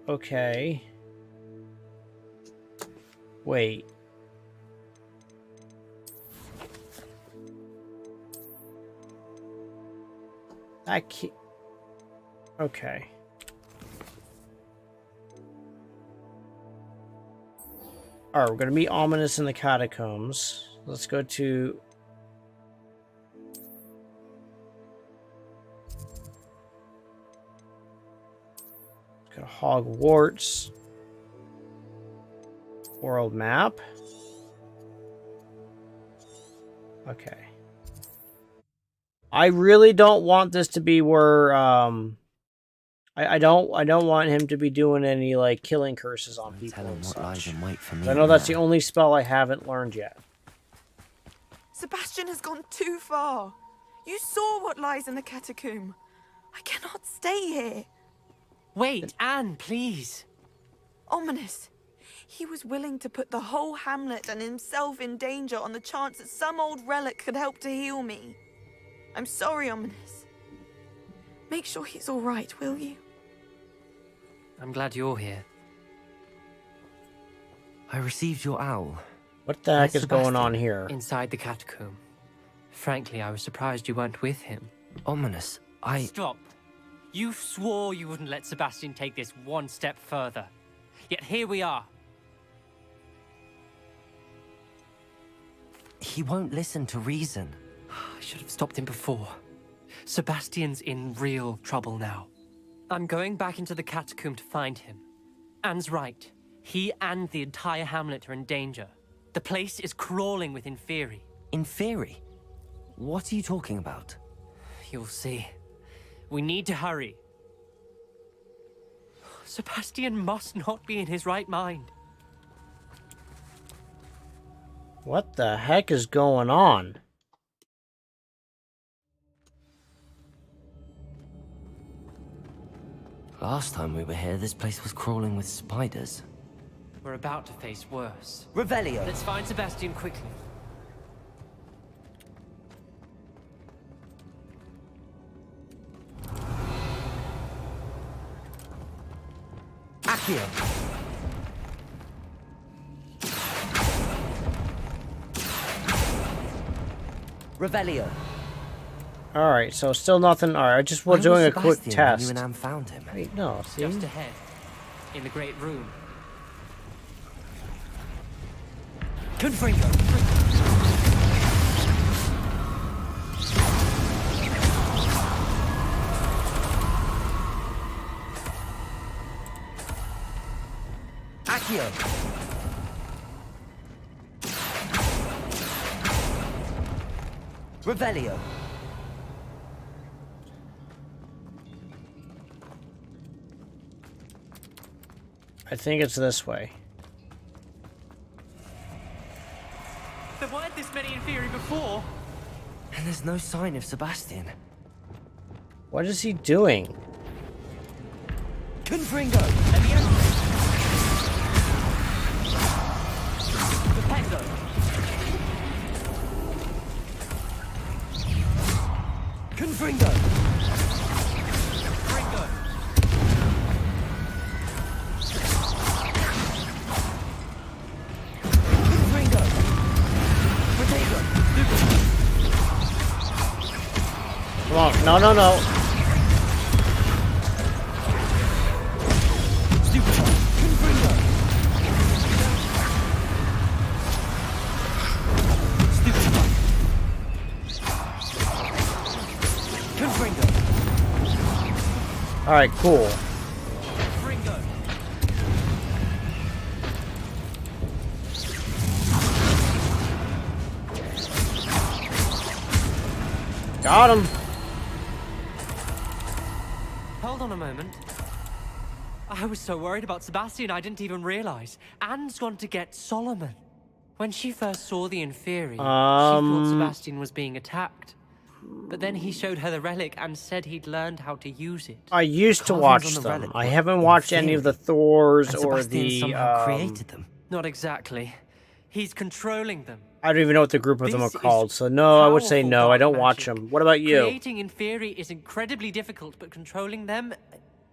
[SPEAKER 1] Okay. Wait. I can't... Okay. Alright, we're gonna meet Ominous in the catacombs. Let's go to... Let's go to Hogwarts. World map. Okay. I really don't want this to be where I don't want him to be doing any like killing curses on people and such. I know that's the only spell I haven't learned yet.
[SPEAKER 17] Sebastian has gone too far. You saw what lies in the catacomb. I cannot stay here.
[SPEAKER 15] Wait, Anne, please.
[SPEAKER 17] Ominous. He was willing to put the whole hamlet and himself in danger on the chance that some old relic could help to heal me. I'm sorry, Ominous. Make sure he's all right, will you?
[SPEAKER 15] I'm glad you're here.
[SPEAKER 3] I received your owl.
[SPEAKER 1] What the heck is going on here?
[SPEAKER 15] Inside the catacomb. Frankly, I was surprised you weren't with him.
[SPEAKER 3] Ominous,
[SPEAKER 15] Stop. You swore you wouldn't let Sebastian take this one step further. Yet here we are.
[SPEAKER 3] He won't listen to reason.
[SPEAKER 15] I should have stopped him before. Sebastian's in real trouble now. I'm going back into the catacomb to find him. Anne's right. He and the entire hamlet are in danger. The place is crawling with Inferi.
[SPEAKER 3] Inferi? What are you talking about?
[SPEAKER 15] You'll see. We need to hurry. Sebastian must not be in his right mind.
[SPEAKER 1] What the heck is going on?
[SPEAKER 3] Last time we were here, this place was crawling with spiders.
[SPEAKER 15] We're about to face worse.
[SPEAKER 3] Revelio!
[SPEAKER 15] Let's find Sebastian quickly.
[SPEAKER 3] Accio! Revelio!
[SPEAKER 1] Alright, so still nothing. Alright, I just was doing a quick test.
[SPEAKER 3] You and Anne found him.
[SPEAKER 1] Wait, no, see?
[SPEAKER 15] Just ahead. In the great room.
[SPEAKER 3] Confringo! Accio! Revelio!
[SPEAKER 1] I think it's this way.
[SPEAKER 15] There weren't this many Inferi before.
[SPEAKER 3] And there's no sign of Sebastian.
[SPEAKER 1] What is he doing?
[SPEAKER 3] Confringo! Dependo! Confringo!
[SPEAKER 15] Confringo!
[SPEAKER 3] Confringo! Potato!
[SPEAKER 1] Come on, no, no, no. All right, cool. Got him.
[SPEAKER 15] Hold on a moment. I was so worried about Sebastian, I didn't even realize. Anne's gone to get Solomon. When she first saw the Inferi, she thought Sebastian was being attacked. But then he showed her the relic and said he'd learned how to use it.
[SPEAKER 1] I used to watch them. I haven't watched any of the Thors or the.
[SPEAKER 15] Somehow created them. Not exactly. He's controlling them.
[SPEAKER 1] I don't even know what the group of them are called. So no, I would say no. I don't watch them. What about you?
[SPEAKER 15] Creating Inferi is incredibly difficult, but controlling them.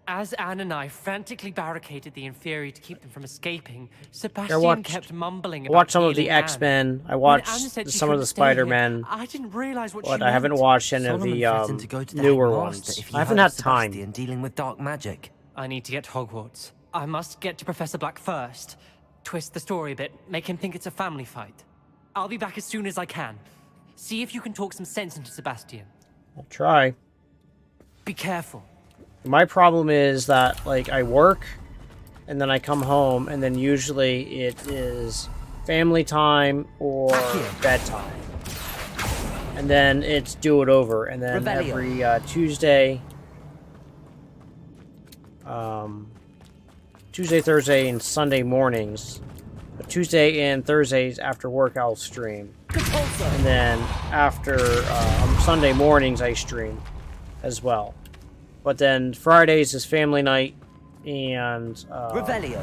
[SPEAKER 15] As Anne and I frantically barricaded the Inferi to keep them from escaping, Sebastian kept mumbling about
[SPEAKER 1] I watched some of the
[SPEAKER 15] healing
[SPEAKER 1] X-Men. I watched some of the Spider-Men.
[SPEAKER 15] I didn't realize what
[SPEAKER 1] but
[SPEAKER 15] she
[SPEAKER 1] I haven't
[SPEAKER 15] meant.
[SPEAKER 1] watched any of the newer ones. I haven't had time.
[SPEAKER 3] Dealing with dark magic.
[SPEAKER 15] I need to get to Hogwarts. I must get to Professor Black first. Twist the story a bit, make him think it's a family fight. I'll be back as soon as I can. See if you can talk some sense into Sebastian.
[SPEAKER 1] I'll try.
[SPEAKER 15] Be careful.
[SPEAKER 1] My problem is that, like, I work, and then I come home, and then usually it is family time or bedtime. And then it's do it over, and then every Tuesday, Thursday, and Sunday mornings. But Tuesday and Thursdays after work, I'll stream. And then after Sunday mornings, I stream as well. But then Fridays is family night, and
[SPEAKER 3] Revelio.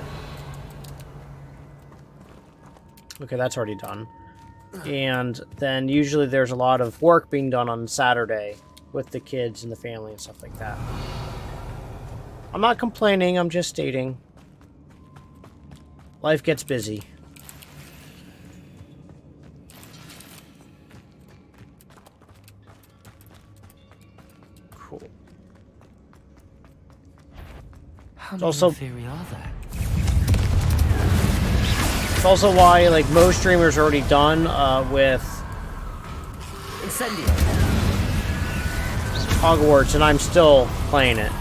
[SPEAKER 1] Okay, that's already done. And then usually there's a lot of work being done on Saturday with the kids and the family and stuff like that. I'm not complaining, I'm just stating. Life gets busy. Cool.
[SPEAKER 15] How
[SPEAKER 1] It's
[SPEAKER 15] many
[SPEAKER 1] also
[SPEAKER 15] Inferi are there?
[SPEAKER 1] It's also why, like, most streamers are already done with
[SPEAKER 3] Incendio.
[SPEAKER 1] Hogwarts, and I'm still playing it.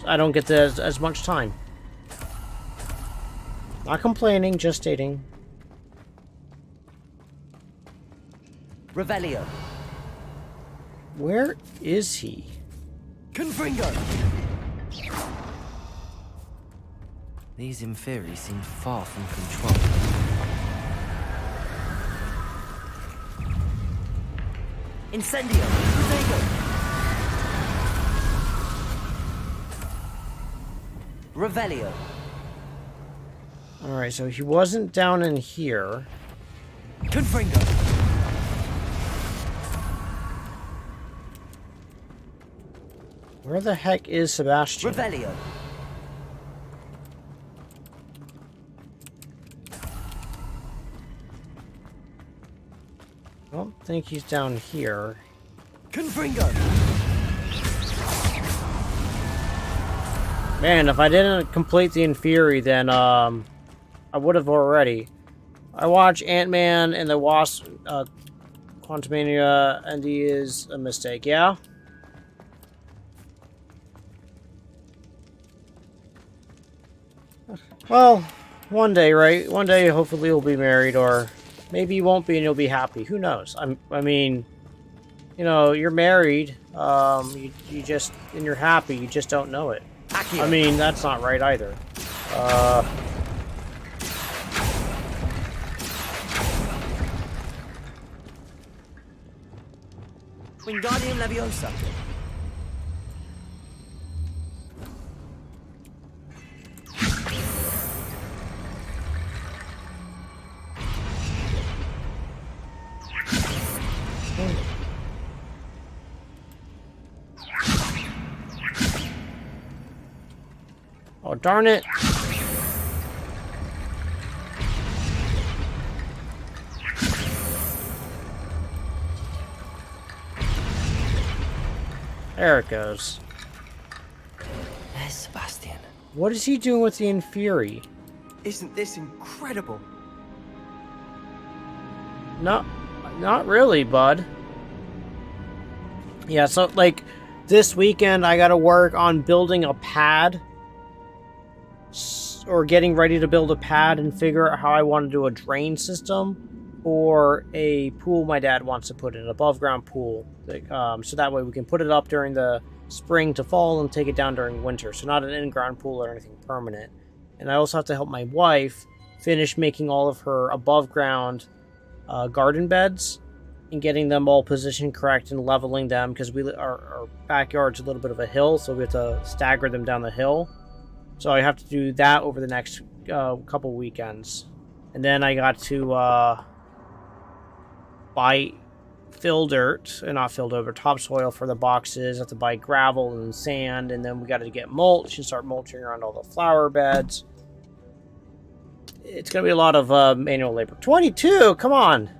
[SPEAKER 1] I don't get as much time. Not complaining, just stating.
[SPEAKER 3] Revelio.
[SPEAKER 1] Where is he?
[SPEAKER 3] Confringo. These Inferi seem far from control. Incendio. Revelio.
[SPEAKER 1] Alright, so he wasn't down in here.
[SPEAKER 3] Confringo.
[SPEAKER 1] Where the heck is Sebastian?
[SPEAKER 3] Revelio.
[SPEAKER 1] I don't think he's down here.
[SPEAKER 3] Confringo.
[SPEAKER 1] Man, if I didn't complete the Inferi, then I would have already. I watched Ant-Man and the Wasp, Quantumania, and he is a mistake, yeah? Well, one day, right? One day, hopefully he'll be married, or maybe he won't be and he'll be happy. Who knows? I mean, you know, you're married, you just, and you're happy, you just don't know it. I mean, that's not right either.
[SPEAKER 3] Wingardium Leviosa.
[SPEAKER 1] Oh, darn it. There it goes.
[SPEAKER 3] There's Sebastian.
[SPEAKER 1] What is he doing with the Inferi?
[SPEAKER 18] Isn't this incredible?
[SPEAKER 1] No, not really, bud. Yeah, so, like, this weekend I gotta work on building a pad. Or getting ready to build a pad and figure out how I want to do a drain system. Or a pool my dad wants to put in, an above ground pool. So that way we can put it up during the spring to fall and take it down during winter. So not an in-ground pool or anything permanent. And I also have to help my wife finish making all of her above-ground garden beds and getting them all positioned correct and leveling them, because our backyard's a little bit of a hill, so we have to stagger them down the hill. So I have to do that over the next couple weekends. And then I got to buy fill dirt, not fill dirt, but topsoil for the boxes. I have to buy gravel and sand, and then we got to get mulch and start mulching around all the flower beds. It's going to be a lot of manual labor. 22? Come on!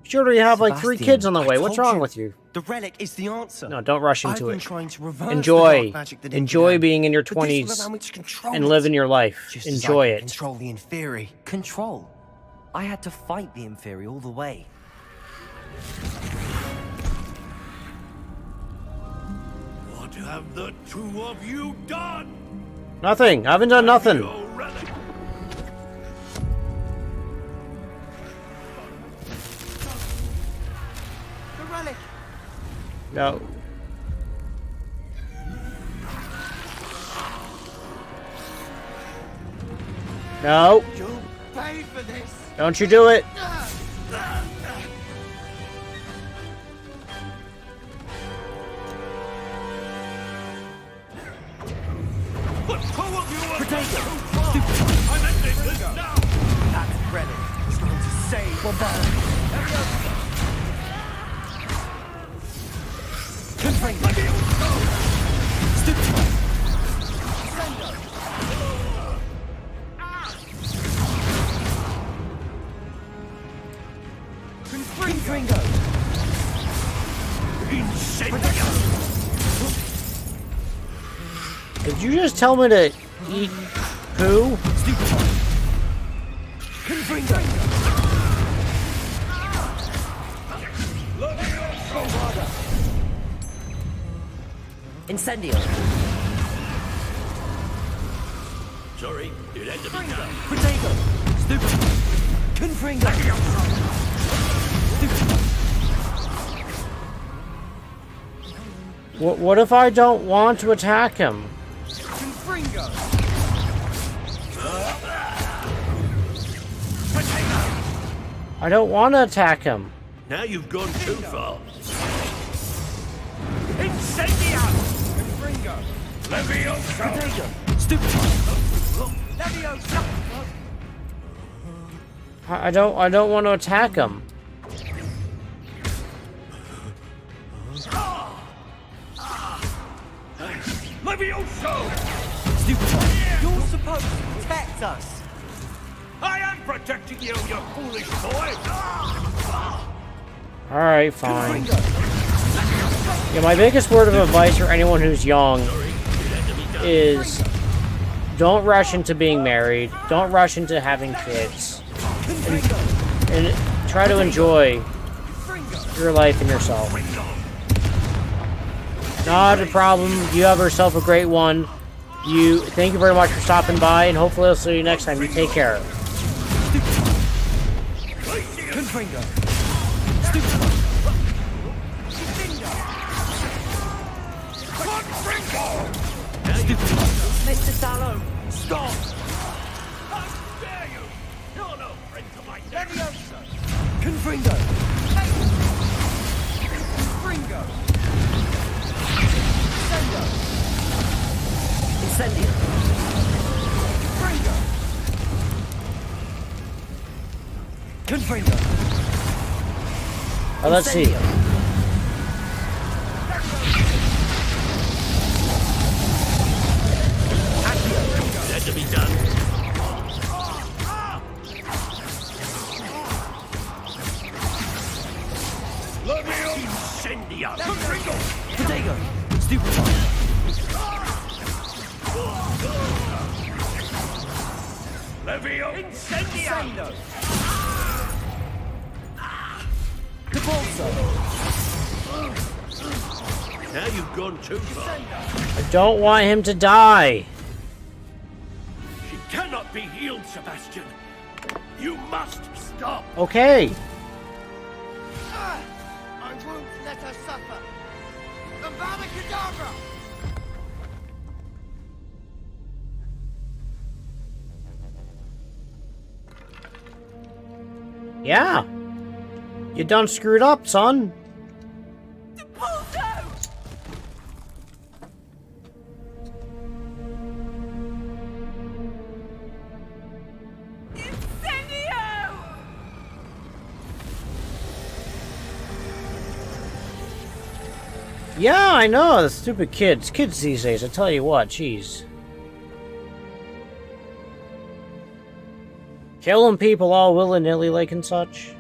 [SPEAKER 1] Sure, you have like 3 kids on the way. What's wrong with you?
[SPEAKER 18] The relic is the answer.
[SPEAKER 1] No, don't rush into
[SPEAKER 18] I've been
[SPEAKER 1] it.
[SPEAKER 18] trying to reverse
[SPEAKER 1] Enjoy.
[SPEAKER 18] the dark magic that
[SPEAKER 1] Enjoy
[SPEAKER 18] began,
[SPEAKER 1] being in your
[SPEAKER 18] but this will
[SPEAKER 1] 20s
[SPEAKER 18] allow me to control
[SPEAKER 1] and
[SPEAKER 18] it.
[SPEAKER 1] living your life.
[SPEAKER 3] Just as
[SPEAKER 1] Enjoy
[SPEAKER 3] I
[SPEAKER 1] it.
[SPEAKER 3] Control the Inferi. Control? I had to fight the Inferi all the way.
[SPEAKER 10] What have the two of you done?
[SPEAKER 1] Nothing. I haven't done nothing.
[SPEAKER 18] The relic.
[SPEAKER 1] No. No.
[SPEAKER 18] You'll pay for this.
[SPEAKER 1] Don't you do it.
[SPEAKER 18] I'm ending this now. That relic is going to save
[SPEAKER 1] Did you just tell me to eat poo?
[SPEAKER 3] Incendio.
[SPEAKER 10] Sorry, it had to be done.
[SPEAKER 3] Protego. Stupid. Confringo.
[SPEAKER 1] What if I don't want to attack him? I don't want to attack him.
[SPEAKER 10] Now you've gone too far.
[SPEAKER 18] Incendio. Confringo. Levioso.
[SPEAKER 3] Protego. Stupid.
[SPEAKER 18] Levioso.
[SPEAKER 1] I don't want to attack him.
[SPEAKER 18] Levioso.
[SPEAKER 3] Stupid. You're supposed to protect us.
[SPEAKER 18] I am protecting you, you foolish boy.
[SPEAKER 1] Alright, fine. Yeah, my biggest word of advice for anyone who's young is don't rush into being married. Don't rush into having kids. And try to enjoy your life and yourself. Not a problem. You have yourself a great one. Thank you very much for stopping by, and hopefully I'll see you next time. You take care.
[SPEAKER 18] Confringo.
[SPEAKER 3] Mr. Sallow, stop!
[SPEAKER 18] How dare you! You're no friend to my Levioso.
[SPEAKER 3] Confringo.
[SPEAKER 18] Confringo.
[SPEAKER 3] Incendio. Confringo.
[SPEAKER 1] Let's see.
[SPEAKER 10] That to be done. Incendio.
[SPEAKER 18] Confringo.
[SPEAKER 3] Protego. Stupid.
[SPEAKER 18] Levio. Incendio.
[SPEAKER 10] Now you've gone too far.
[SPEAKER 1] I don't want him to die.
[SPEAKER 10] She cannot be healed, Sebastian. You must stop.
[SPEAKER 1] Okay.
[SPEAKER 7] I won't let her suffer. Avada Kedavra!
[SPEAKER 1] Yeah. You done screwed up, son. Yeah, I know, the stupid kids. Kids these days, I tell you what, jeez. Killing people all willy-nilly like and such.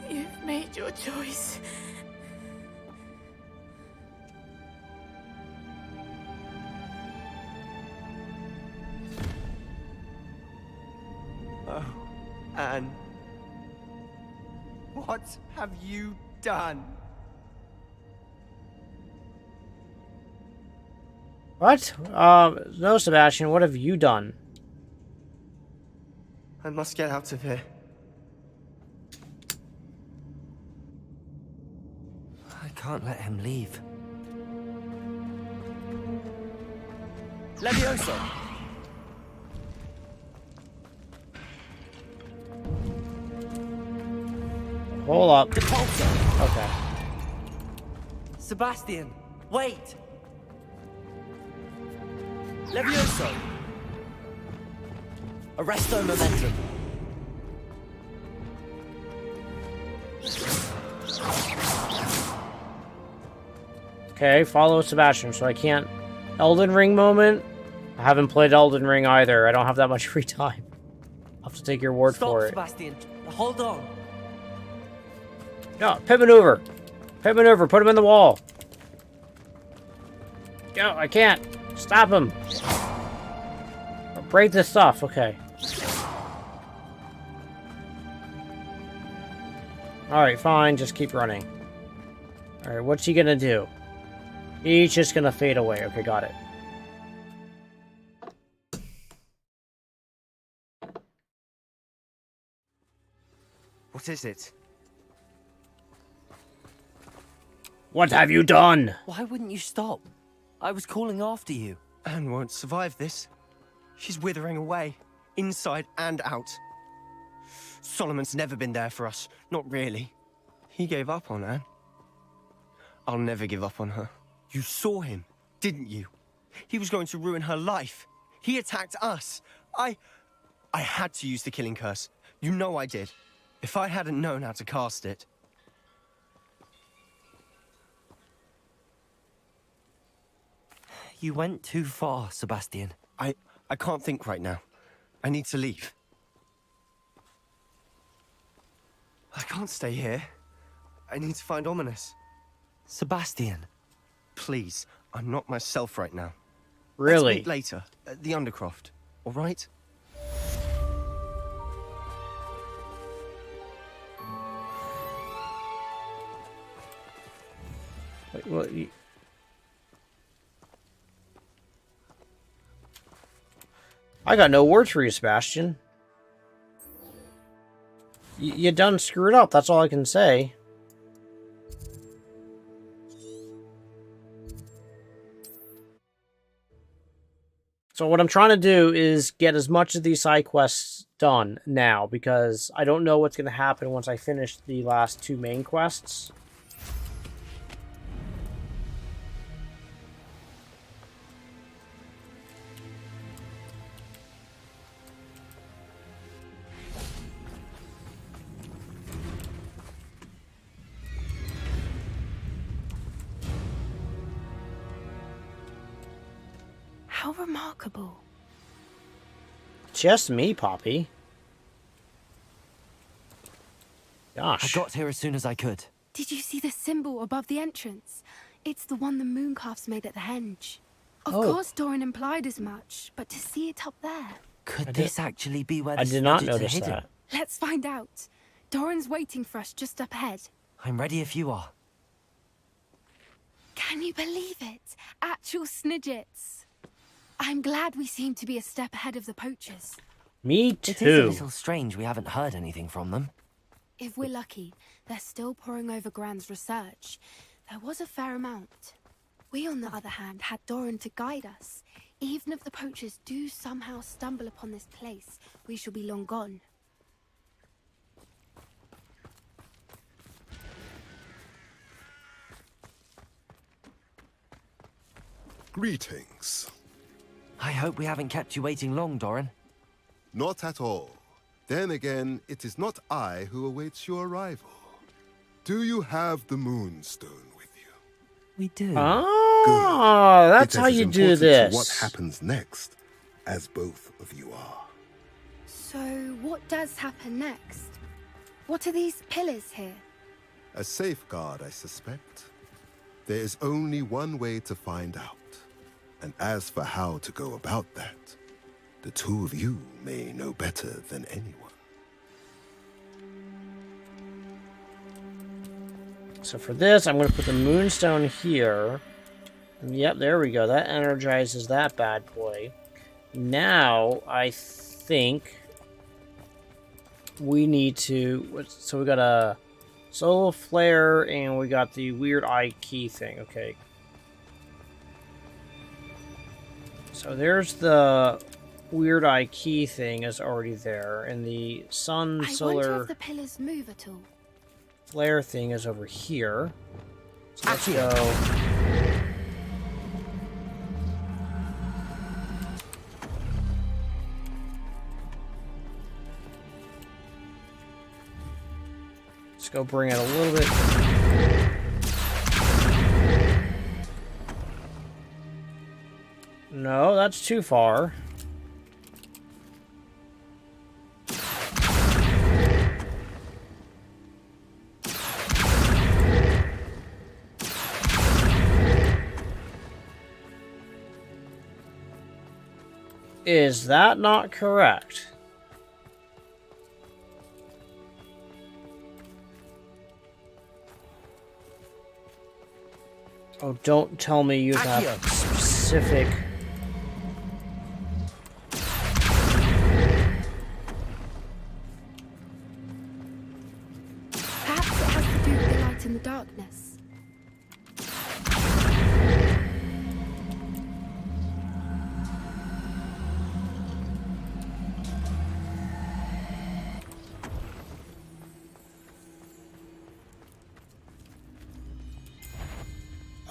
[SPEAKER 2] You've made your choice.
[SPEAKER 19] Oh, Anne. What have you done?
[SPEAKER 1] What? No, Sebastian, what have you done?
[SPEAKER 19] I must get out of here.
[SPEAKER 3] I can't let him leave.
[SPEAKER 19] Levioso!
[SPEAKER 1] Hold up. Okay.
[SPEAKER 3] Sebastian, wait!
[SPEAKER 19] Levioso!
[SPEAKER 3] Arresto momentum.
[SPEAKER 1] Okay, follow Sebastian, so I can't... Elden Ring moment? I haven't played Elden Ring either. I don't have that much free time. I'll have to take your word for it.
[SPEAKER 3] Sebastian. Hold on.
[SPEAKER 1] No, pivot over. Pivot over, put him in the wall. Yo, I can't. Stop him. Break this stuff, okay. Alright, fine, just keep running. Alright, what's he gonna do? He's just gonna fade away. Okay, got it.
[SPEAKER 19] What is it?
[SPEAKER 1] What have you done?
[SPEAKER 3] Why wouldn't you stop? I was calling after you.
[SPEAKER 19] Anne won't survive this. She's withering away, inside and out. Solomon's never been there for us. Not really. He gave up on Anne. I'll never give up on her. You saw him, didn't you? He was going to ruin her life. He attacked us. I had to use the killing curse. You know I did. If I hadn't known how to cast it...
[SPEAKER 3] You went too far, Sebastian.
[SPEAKER 19] I can't think right now. I need to leave. I can't stay here. I need to find Ominous.
[SPEAKER 3] Sebastian.
[SPEAKER 19] Please, I'm not myself right now.
[SPEAKER 1] Really?
[SPEAKER 19] Let's meet later, at the Undercroft, all right?
[SPEAKER 1] Wait, what? I got no words for you, Sebastian. You done screwed up, that's all I can say. So what I'm trying to do is get as much of these side quests done now, because I don't know what's going to happen once I finish the last two main quests.
[SPEAKER 9] How remarkable.
[SPEAKER 1] Just me, Poppy. Gosh.
[SPEAKER 3] I got here as soon as I could.
[SPEAKER 9] Did you see the symbol above the entrance? It's the one the mooncalves made at the henge. Of course Doran implied as much, but to see it up there...
[SPEAKER 3] Could this actually be where the
[SPEAKER 1] I did not
[SPEAKER 3] smudgets are
[SPEAKER 1] notice
[SPEAKER 3] hidden?
[SPEAKER 1] that.
[SPEAKER 9] Let's find out. Doran's waiting for us just up ahead.
[SPEAKER 3] I'm ready if you are.
[SPEAKER 9] Can you believe it? Actual snidgets. I'm glad we seem to be a step ahead of the poachers.
[SPEAKER 1] Me
[SPEAKER 3] It is a
[SPEAKER 1] too.
[SPEAKER 3] little strange we haven't heard anything from them.
[SPEAKER 9] If we're lucky, they're still poring over Gran's research. There was a fair amount. We, on the other hand, had Doran to guide us. Even if the poachers do somehow stumble upon this place, we shall be long gone.
[SPEAKER 16] Greetings.
[SPEAKER 3] I hope we haven't kept you waiting long, Doran.
[SPEAKER 16] Not at all. Then again, it is not I who awaits your arrival. Do you have the Moonstone with you?
[SPEAKER 3] We do.
[SPEAKER 1] Ah, that's
[SPEAKER 16] It is
[SPEAKER 1] how
[SPEAKER 16] as
[SPEAKER 1] you do
[SPEAKER 16] important to
[SPEAKER 1] this.
[SPEAKER 16] what happens next, as both of you are.
[SPEAKER 9] So, what does happen next? What are these pillars here?
[SPEAKER 16] A safeguard, I suspect. There is only one way to find out. And as for how to go about that, the two of you may know better than anyone.
[SPEAKER 1] So for this, I'm going to put the Moonstone here. And yep, there we go. That energizes that bad boy. Now, I think we need to... So we got a Solar Flare, and we got the Weird Eye Key thing. Okay. So there's the Weird Eye Key thing is already there, and the Sun
[SPEAKER 9] I wonder
[SPEAKER 1] Solar
[SPEAKER 9] if the pillars move at all.
[SPEAKER 1] Flare thing is over here. So let's go. Let's go bring it a little bit. No, that's too far. Is that not correct? Oh, don't tell me you have specific...
[SPEAKER 9] Perhaps it has to do with the light in the darkness.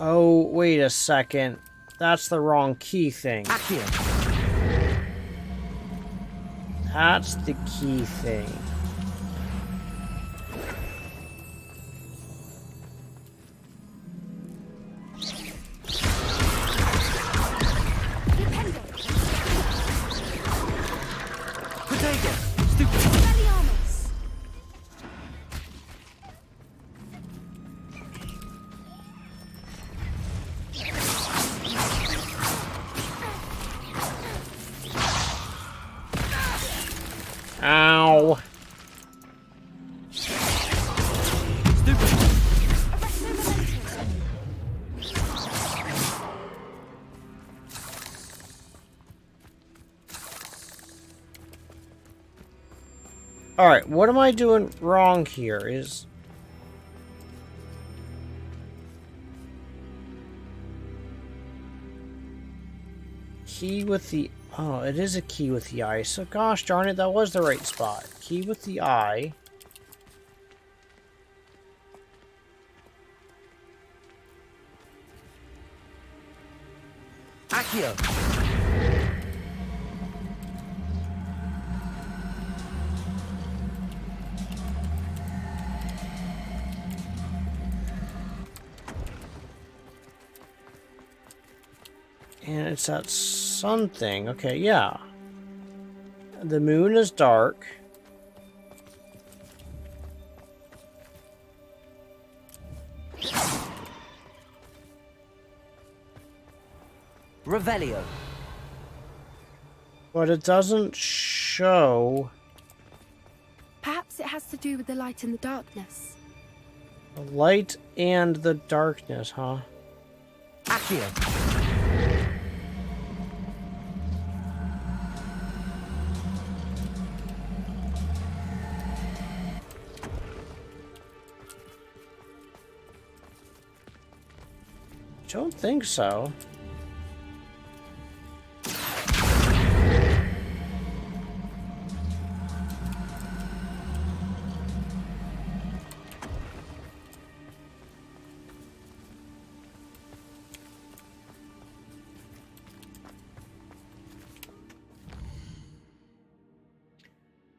[SPEAKER 1] Oh, wait a second. That's the wrong key thing. That's the key thing. Ow. Alright, what am I doing wrong here? Is... Key with the... Oh, it is a key with the eye. So gosh darn it, that was the right spot. Key with the eye.
[SPEAKER 3] Accio.
[SPEAKER 1] And it's that sun thing. Okay, yeah. The moon is dark.
[SPEAKER 3] Revelio.
[SPEAKER 1] But it doesn't show...
[SPEAKER 9] Perhaps it has to do with the light in the darkness.
[SPEAKER 1] The light and the darkness, huh?
[SPEAKER 3] Accio.
[SPEAKER 1] Don't think so.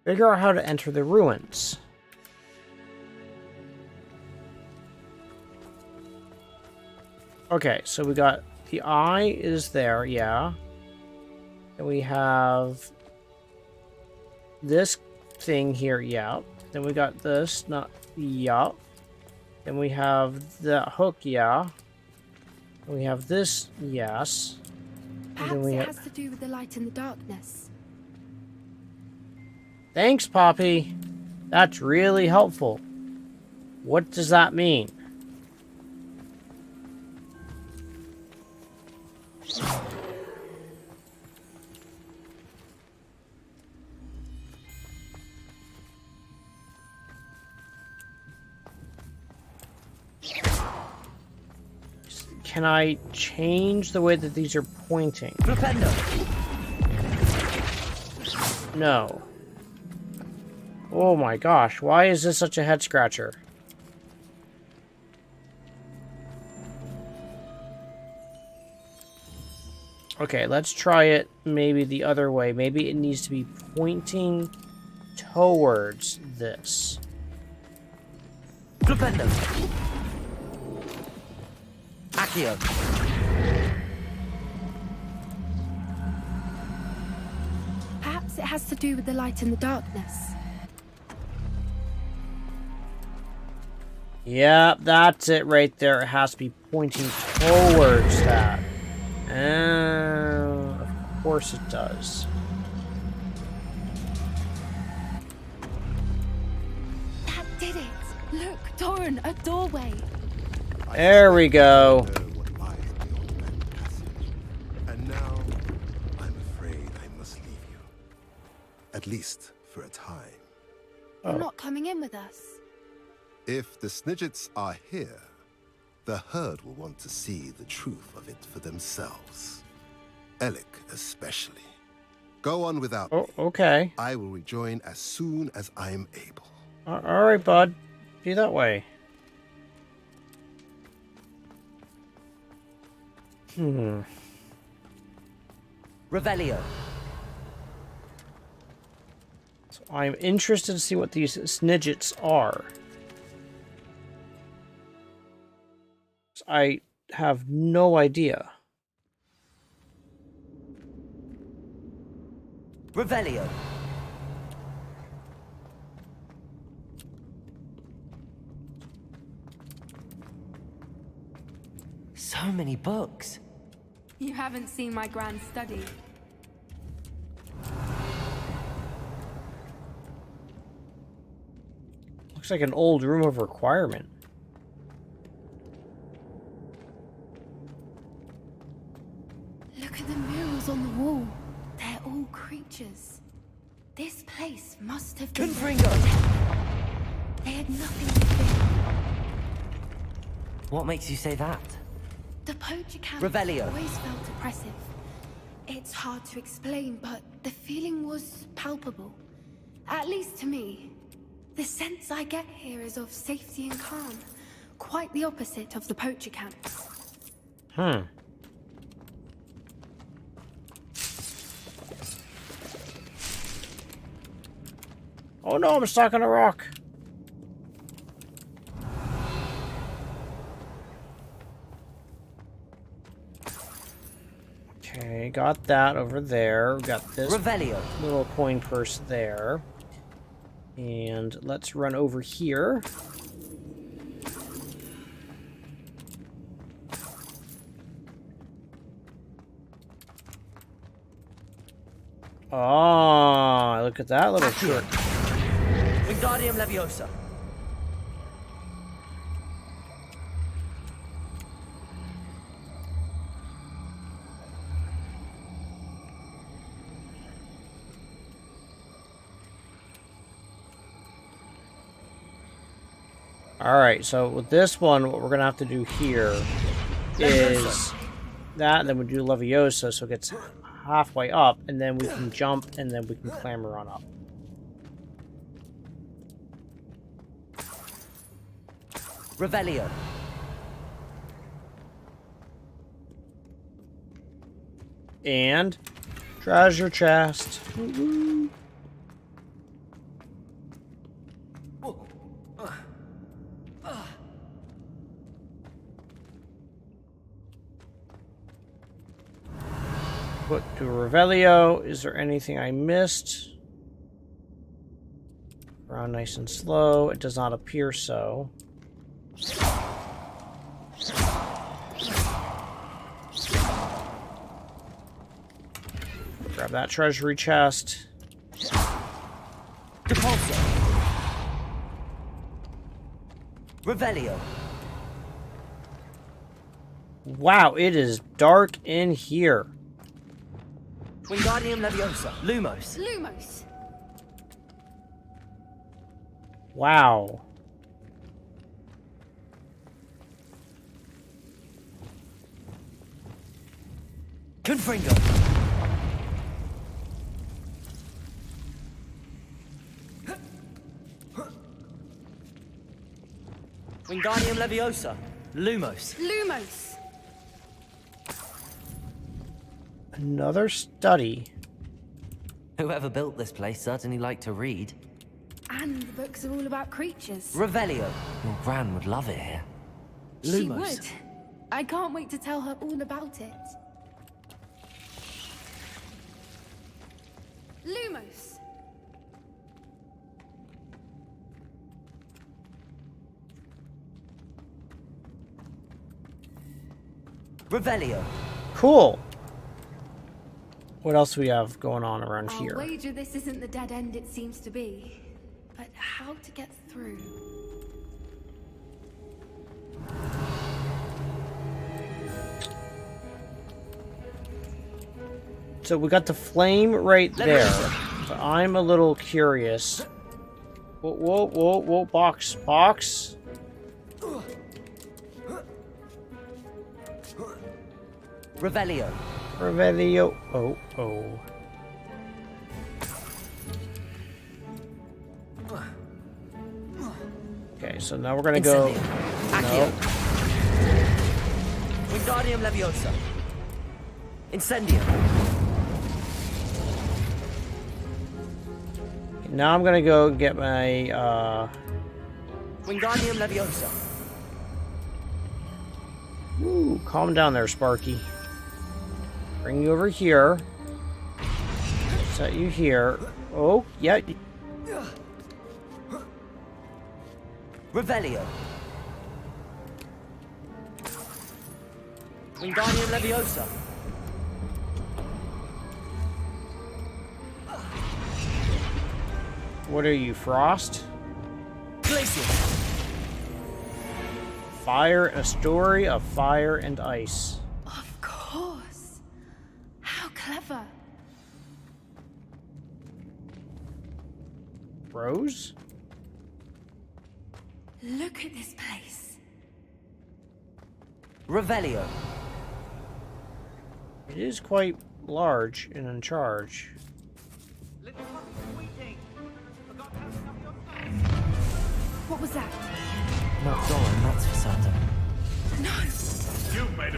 [SPEAKER 1] Figure out how to enter the ruins. Okay, so we got the eye is there, yeah. And we have this thing here, yeah. Then we got this, not, yeah. Then we have the hook, yeah. And we have this, yes. And
[SPEAKER 9] Perhaps
[SPEAKER 1] then we
[SPEAKER 9] it
[SPEAKER 1] have...
[SPEAKER 9] has to do with the light in the darkness.
[SPEAKER 1] Thanks, Poppy. That's really helpful. What does that mean? Can I change the way that these are pointing? No. Oh my gosh, why is this such a head scratcher? Okay, let's try it maybe the other way. Maybe it needs to be pointing towards this.
[SPEAKER 3] Flipendo. Accio.
[SPEAKER 9] Perhaps it has to do with the light in the darkness.
[SPEAKER 1] Yep, that's it right there. It has to be pointing towards that. Of course it does.
[SPEAKER 9] That did it! Look, Doran, a doorway!
[SPEAKER 1] There we go.
[SPEAKER 16] And now, I'm afraid I must leave you. At least for a time.
[SPEAKER 9] You're not coming in with us.
[SPEAKER 16] If the Snidgets are here, the herd will want to see the truth of it for themselves. Alec especially. Go on without me.
[SPEAKER 1] Okay.
[SPEAKER 16] I will rejoin as soon as I am able.
[SPEAKER 1] Alright, bud. Be that way.
[SPEAKER 3] Revelio.
[SPEAKER 1] So I'm interested to see what these Snidgets are. I have no idea.
[SPEAKER 3] Revelio. So many books.
[SPEAKER 9] You haven't seen my grand study.
[SPEAKER 1] Looks like an old room of requirement.
[SPEAKER 9] Look at the murals on the wall. They're all creatures. This place must have been...
[SPEAKER 3] Confringo!
[SPEAKER 9] They had nothing to fear.
[SPEAKER 3] What makes you say that?
[SPEAKER 9] The poacher camp
[SPEAKER 3] Revelio.
[SPEAKER 9] always felt oppressive. It's hard to explain, but the feeling was palpable. At least to me. The sense I get here is of safety and calm. Quite the opposite of the poacher camps.
[SPEAKER 1] Oh no, I'm stuck on a rock. Okay, got that over there. Got this
[SPEAKER 3] Revelio.
[SPEAKER 1] little coin purse there. And let's run over here. Oh, look at that little trick.
[SPEAKER 3] Wingardium Leviosa.
[SPEAKER 1] Alright, so with this one, what we're going to have to do here is that, and then we do Leviosa, so it gets halfway up, and then we can jump, and then we can clamber on up.
[SPEAKER 15] Revelio.
[SPEAKER 1] And treasure chest. Woo-hoo. Put to Revelio. Is there anything I missed? Around nice and slow. It does not appear so. Grab that treasury chest.
[SPEAKER 15] Depulso. Revelio.
[SPEAKER 1] Wow, it is dark in here.
[SPEAKER 15] Wingardium Leviosa. Lumos.
[SPEAKER 9] Lumos.
[SPEAKER 1] Wow.
[SPEAKER 15] Confringo. Wingardium Leviosa. Lumos.
[SPEAKER 9] Lumos.
[SPEAKER 1] Another study.
[SPEAKER 3] Whoever built this place certainly liked to read.
[SPEAKER 9] And the books are all about creatures.
[SPEAKER 3] Revelio. Your gran would love it here.
[SPEAKER 9] She
[SPEAKER 3] Lumos.
[SPEAKER 9] would. I can't wait to tell her all about it. Lumos.
[SPEAKER 15] Revelio.
[SPEAKER 1] Cool. What else do we have going on around
[SPEAKER 9] I'll
[SPEAKER 1] here?
[SPEAKER 9] wager this isn't the dead end it seems to be. But how to get through?
[SPEAKER 1] So we got the flame right there. So I'm a little curious. Whoa, whoa, whoa, whoa, box, box.
[SPEAKER 15] Revelio.
[SPEAKER 1] Revelio. Oh, oh. Okay, so now we're gonna go. No.
[SPEAKER 15] Wingardium Leviosa. Incendio.
[SPEAKER 1] Now I'm gonna go get my
[SPEAKER 15] Wingardium Leviosa.
[SPEAKER 1] Ooh, calm down there, Sparky. Bring you over here. Set you here. Oh, yeah.
[SPEAKER 15] Revelio. Wingardium Leviosa.
[SPEAKER 1] What are you, Frost?
[SPEAKER 15] Glacius.
[SPEAKER 1] Fire, a story of fire and ice.
[SPEAKER 9] Of course. How clever.
[SPEAKER 1] Rose?
[SPEAKER 9] Look at this place.
[SPEAKER 15] Revelio.
[SPEAKER 1] It is quite large and in charge.
[SPEAKER 9] What was that?
[SPEAKER 3] Not Doran, that's for certain.
[SPEAKER 9] No!
[SPEAKER 18] You've made a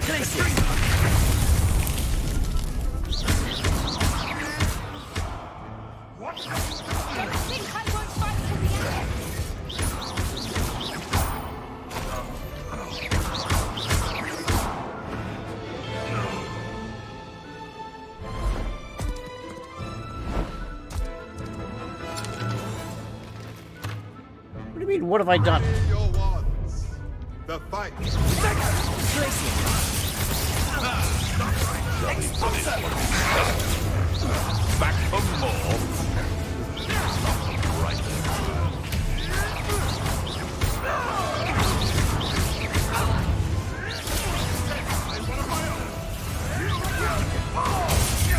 [SPEAKER 9] What? Don't think I won't fight till the end.
[SPEAKER 1] What do you mean, what have I done?
[SPEAKER 16] Your wands. The fight.
[SPEAKER 18] Back for more. Right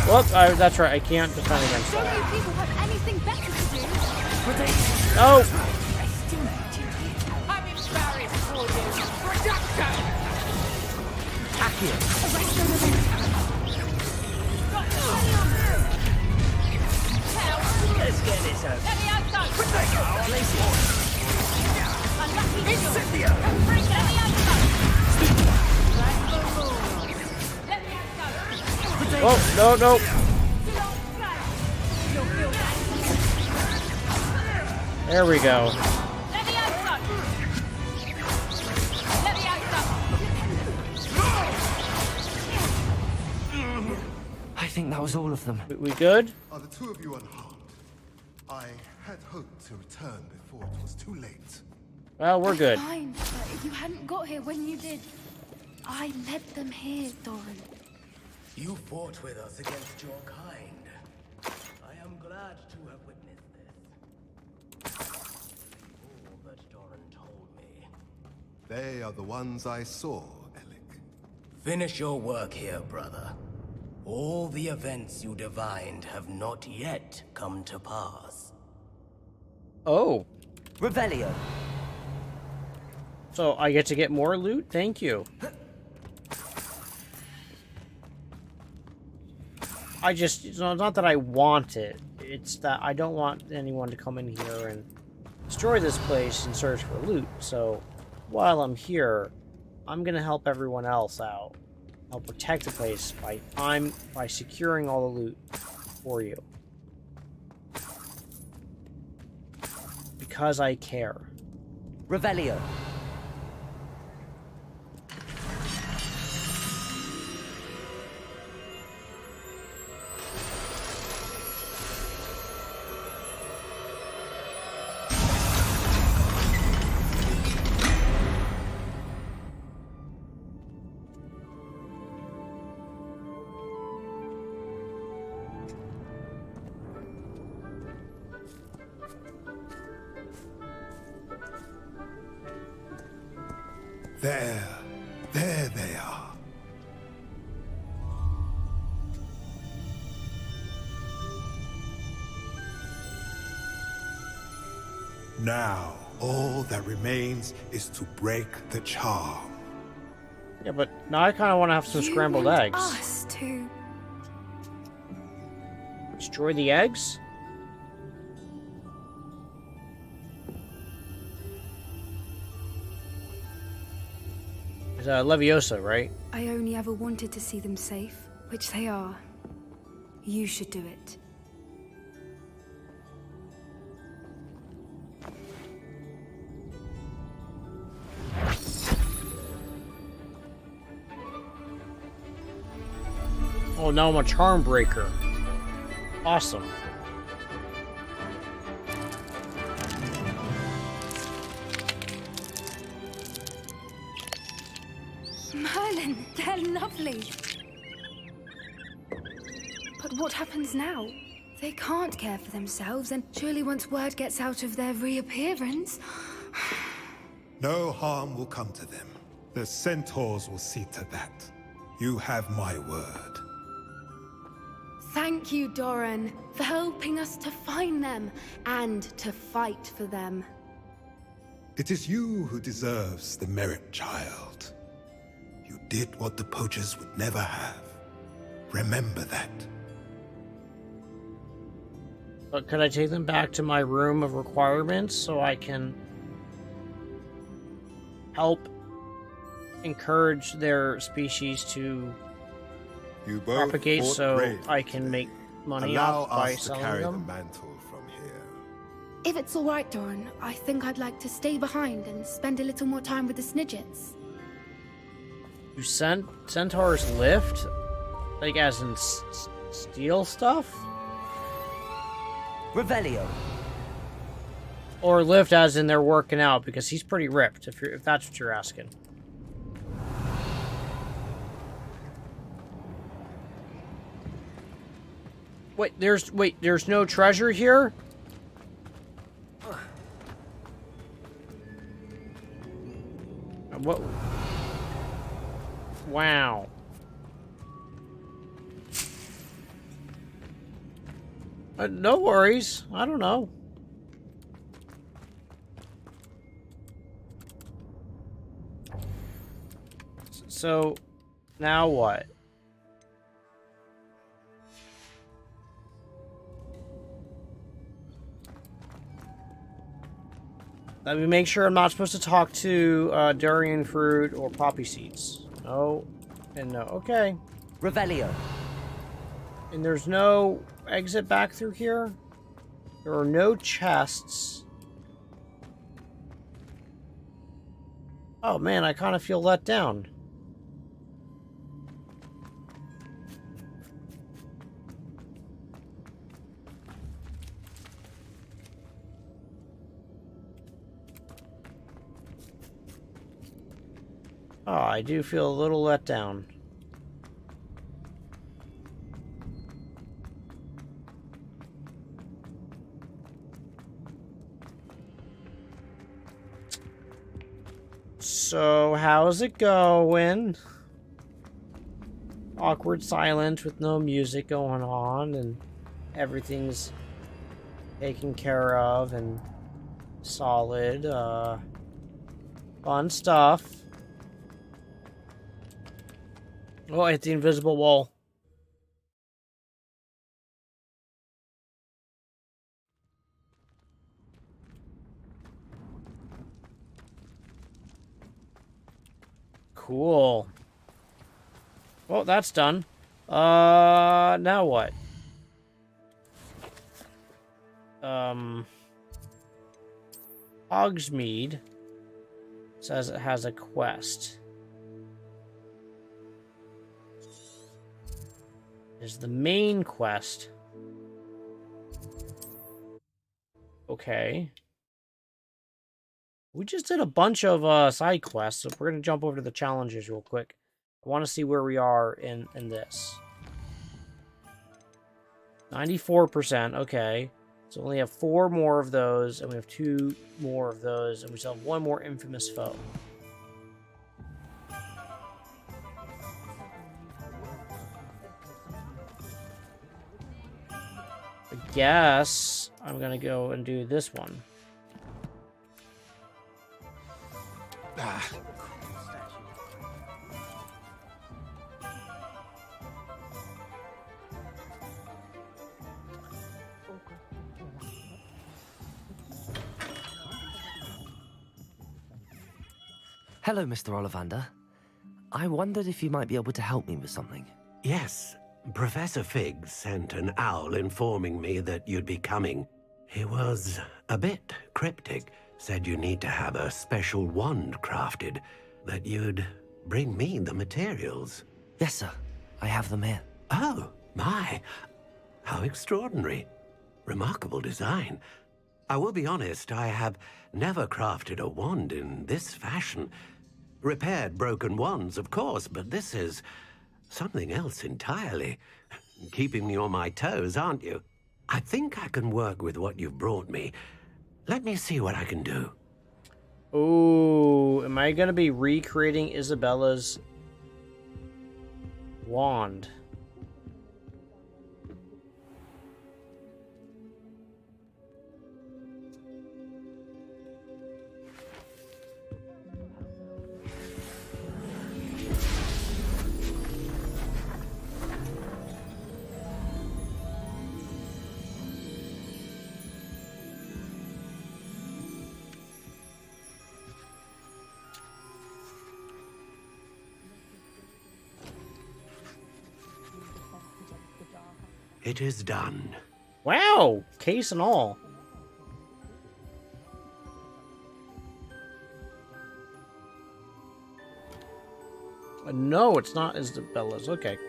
[SPEAKER 1] Whoop, that's right, I can't defend against
[SPEAKER 9] Don't you
[SPEAKER 1] that.
[SPEAKER 9] people have anything better to do?
[SPEAKER 1] Oh!
[SPEAKER 2] I'm in
[SPEAKER 18] Let's get this over. Let me outside. Protect our places. Incendio! Let me outside.
[SPEAKER 1] Oh, no, no. There we go.
[SPEAKER 18] Let me outside. Let me outside.
[SPEAKER 3] I think that was all of them.
[SPEAKER 1] We good?
[SPEAKER 16] Are the two of you unharmed? I had hoped to return before it was too late.
[SPEAKER 1] Well, we're good.
[SPEAKER 9] Fine, but if you hadn't got here when you did, I led them here, Doran.
[SPEAKER 18] You fought with us against your kind. I am glad to have witnessed this. All that Doran told me.
[SPEAKER 16] They are the ones I saw, Alec.
[SPEAKER 18] Finish your work here, brother. All the events you divined have not yet come to pass.
[SPEAKER 1] Oh.
[SPEAKER 3] Revelio.
[SPEAKER 1] So I get to get more loot? Thank you. It's not that I want it. It's that I don't want anyone to come in here and destroy this place and search for loot. So while I'm here, I'm gonna help everyone else out. I'll protect the place by securing all the loot for you. Because I care.
[SPEAKER 3] Revelio.
[SPEAKER 16] There they are. Now, all that remains is to break the charm.
[SPEAKER 1] Yeah, but now I kind of want to have some scrambled eggs.
[SPEAKER 9] Us to
[SPEAKER 1] destroy the eggs? It's Leviosa, right?
[SPEAKER 9] I only ever wanted to see them safe, which they are. You should do it.
[SPEAKER 1] Oh, now I'm a charm breaker. Awesome.
[SPEAKER 9] Merlin, they're lovely. But what happens now? They can't care for themselves, and surely once word gets out of their reappearance...
[SPEAKER 16] No harm will come to them. The centaurs will see to that. You have my word.
[SPEAKER 9] Thank you, Doran, for helping us to find them and to fight for them.
[SPEAKER 16] It is you who deserves the merit, child. You did what the poachers would never have. Remember that.
[SPEAKER 1] But could I take them back to my room of requirements so I can help encourage their species to
[SPEAKER 16] you both
[SPEAKER 1] propagate so
[SPEAKER 16] bravely.
[SPEAKER 1] I can make money
[SPEAKER 16] Allow
[SPEAKER 1] off by
[SPEAKER 16] us to
[SPEAKER 1] selling
[SPEAKER 16] carry
[SPEAKER 1] them?
[SPEAKER 16] the mantle from here.
[SPEAKER 9] If it's all right, Doran, I think I'd like to stay behind and spend a little more time with the Snidgets.
[SPEAKER 1] You centaurs lift? Like as in steal stuff?
[SPEAKER 3] Revelio.
[SPEAKER 1] Or lift as in they're working out, because he's pretty ripped, if that's what you're asking. Wait, there's no treasure here? What? Wow. No worries. I don't know. So, Now what? Let me make sure I'm not supposed to talk to durian fruit or poppy seeds. No, and no. Okay.
[SPEAKER 15] Revelio.
[SPEAKER 1] And there's no exit back through here? There are no chests. Oh man, I kind of feel let down. Oh, I do feel a little let down. So, how's it going? Awkward silence with no music going on, and everything's taken care of and solid. Fun stuff. Oh, I hit the invisible wall. Cool. Well, that's done. Now what? Hogsmeade says it has a quest. Is the main quest. Okay. We just did a bunch of side quests, so we're gonna jump over to the challenges real quick. I want to see where we are in this. 94%, okay. So we only have 4 more of those, and we have 2 more of those, and we still have 1 more infamous foe. I guess I'm gonna go and do this one.
[SPEAKER 3] Hello, Mr. Ollivander. I wondered if you might be able to help me with something.
[SPEAKER 10] Yes, Professor Fig sent an owl informing me that you'd be coming. He was a bit cryptic, said you need to have a special wand crafted, that you'd bring me the materials.
[SPEAKER 3] Yes, sir. I have them here.
[SPEAKER 10] Oh, my. How extraordinary. Remarkable design. I will be honest, I have never crafted a wand in this fashion. Repaired broken wands, of course, but this is something else entirely. Keeping me on my toes, aren't you? I think I can work with what you've brought me. Let me see what I can do.
[SPEAKER 1] Oh, am I going to be recreating Isabella's wand?
[SPEAKER 10] It is done.
[SPEAKER 1] Wow, case and all. No, it's not Isabella's. Okay.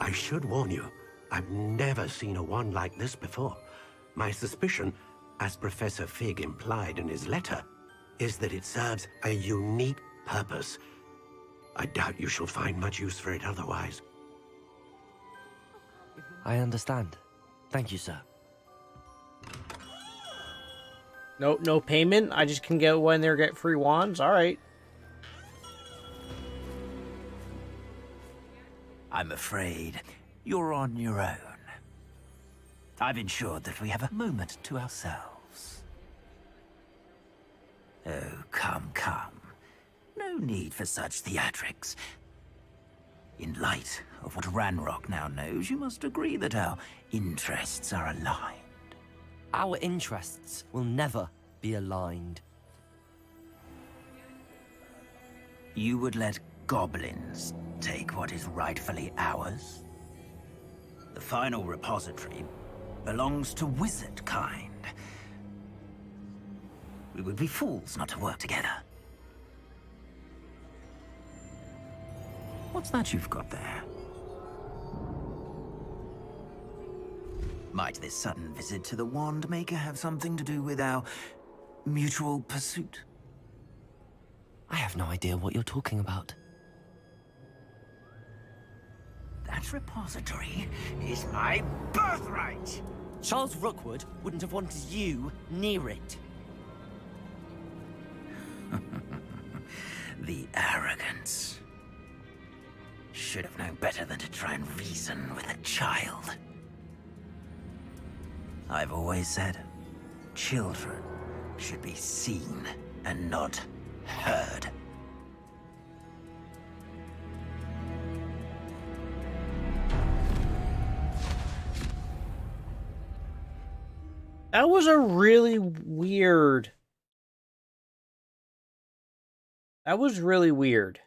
[SPEAKER 10] I should warn you, I've never seen a wand like this before. My suspicion, as Professor Fig implied in his letter, is that it serves a unique purpose. I doubt you shall find much use for it otherwise.
[SPEAKER 3] I understand. Thank you, sir.
[SPEAKER 1] No payment? I just can go in there and get free wands? Alright.
[SPEAKER 20] I'm afraid you're on your own. I've ensured that we have a moment to ourselves. Oh, come. No need for such theatrics. In light of what Ranrock now knows, you must agree that our interests are aligned.
[SPEAKER 3] Our interests will never be aligned.
[SPEAKER 20] You would let goblins take what is rightfully ours? The final repository belongs to wizard kind. We would be fools not to work together. What's that you've got there? Might this sudden visit to the Wand Maker have something to do with our mutual pursuit?
[SPEAKER 3] I have no idea what you're talking about.
[SPEAKER 20] That repository is my birthright!
[SPEAKER 3] Charles Rookwood wouldn't have wanted you near it.
[SPEAKER 20] The arrogance. Should have known better than to try and reason with a child. I've always said, children should be seen and not heard.
[SPEAKER 1] That was a really weird... That was really weird.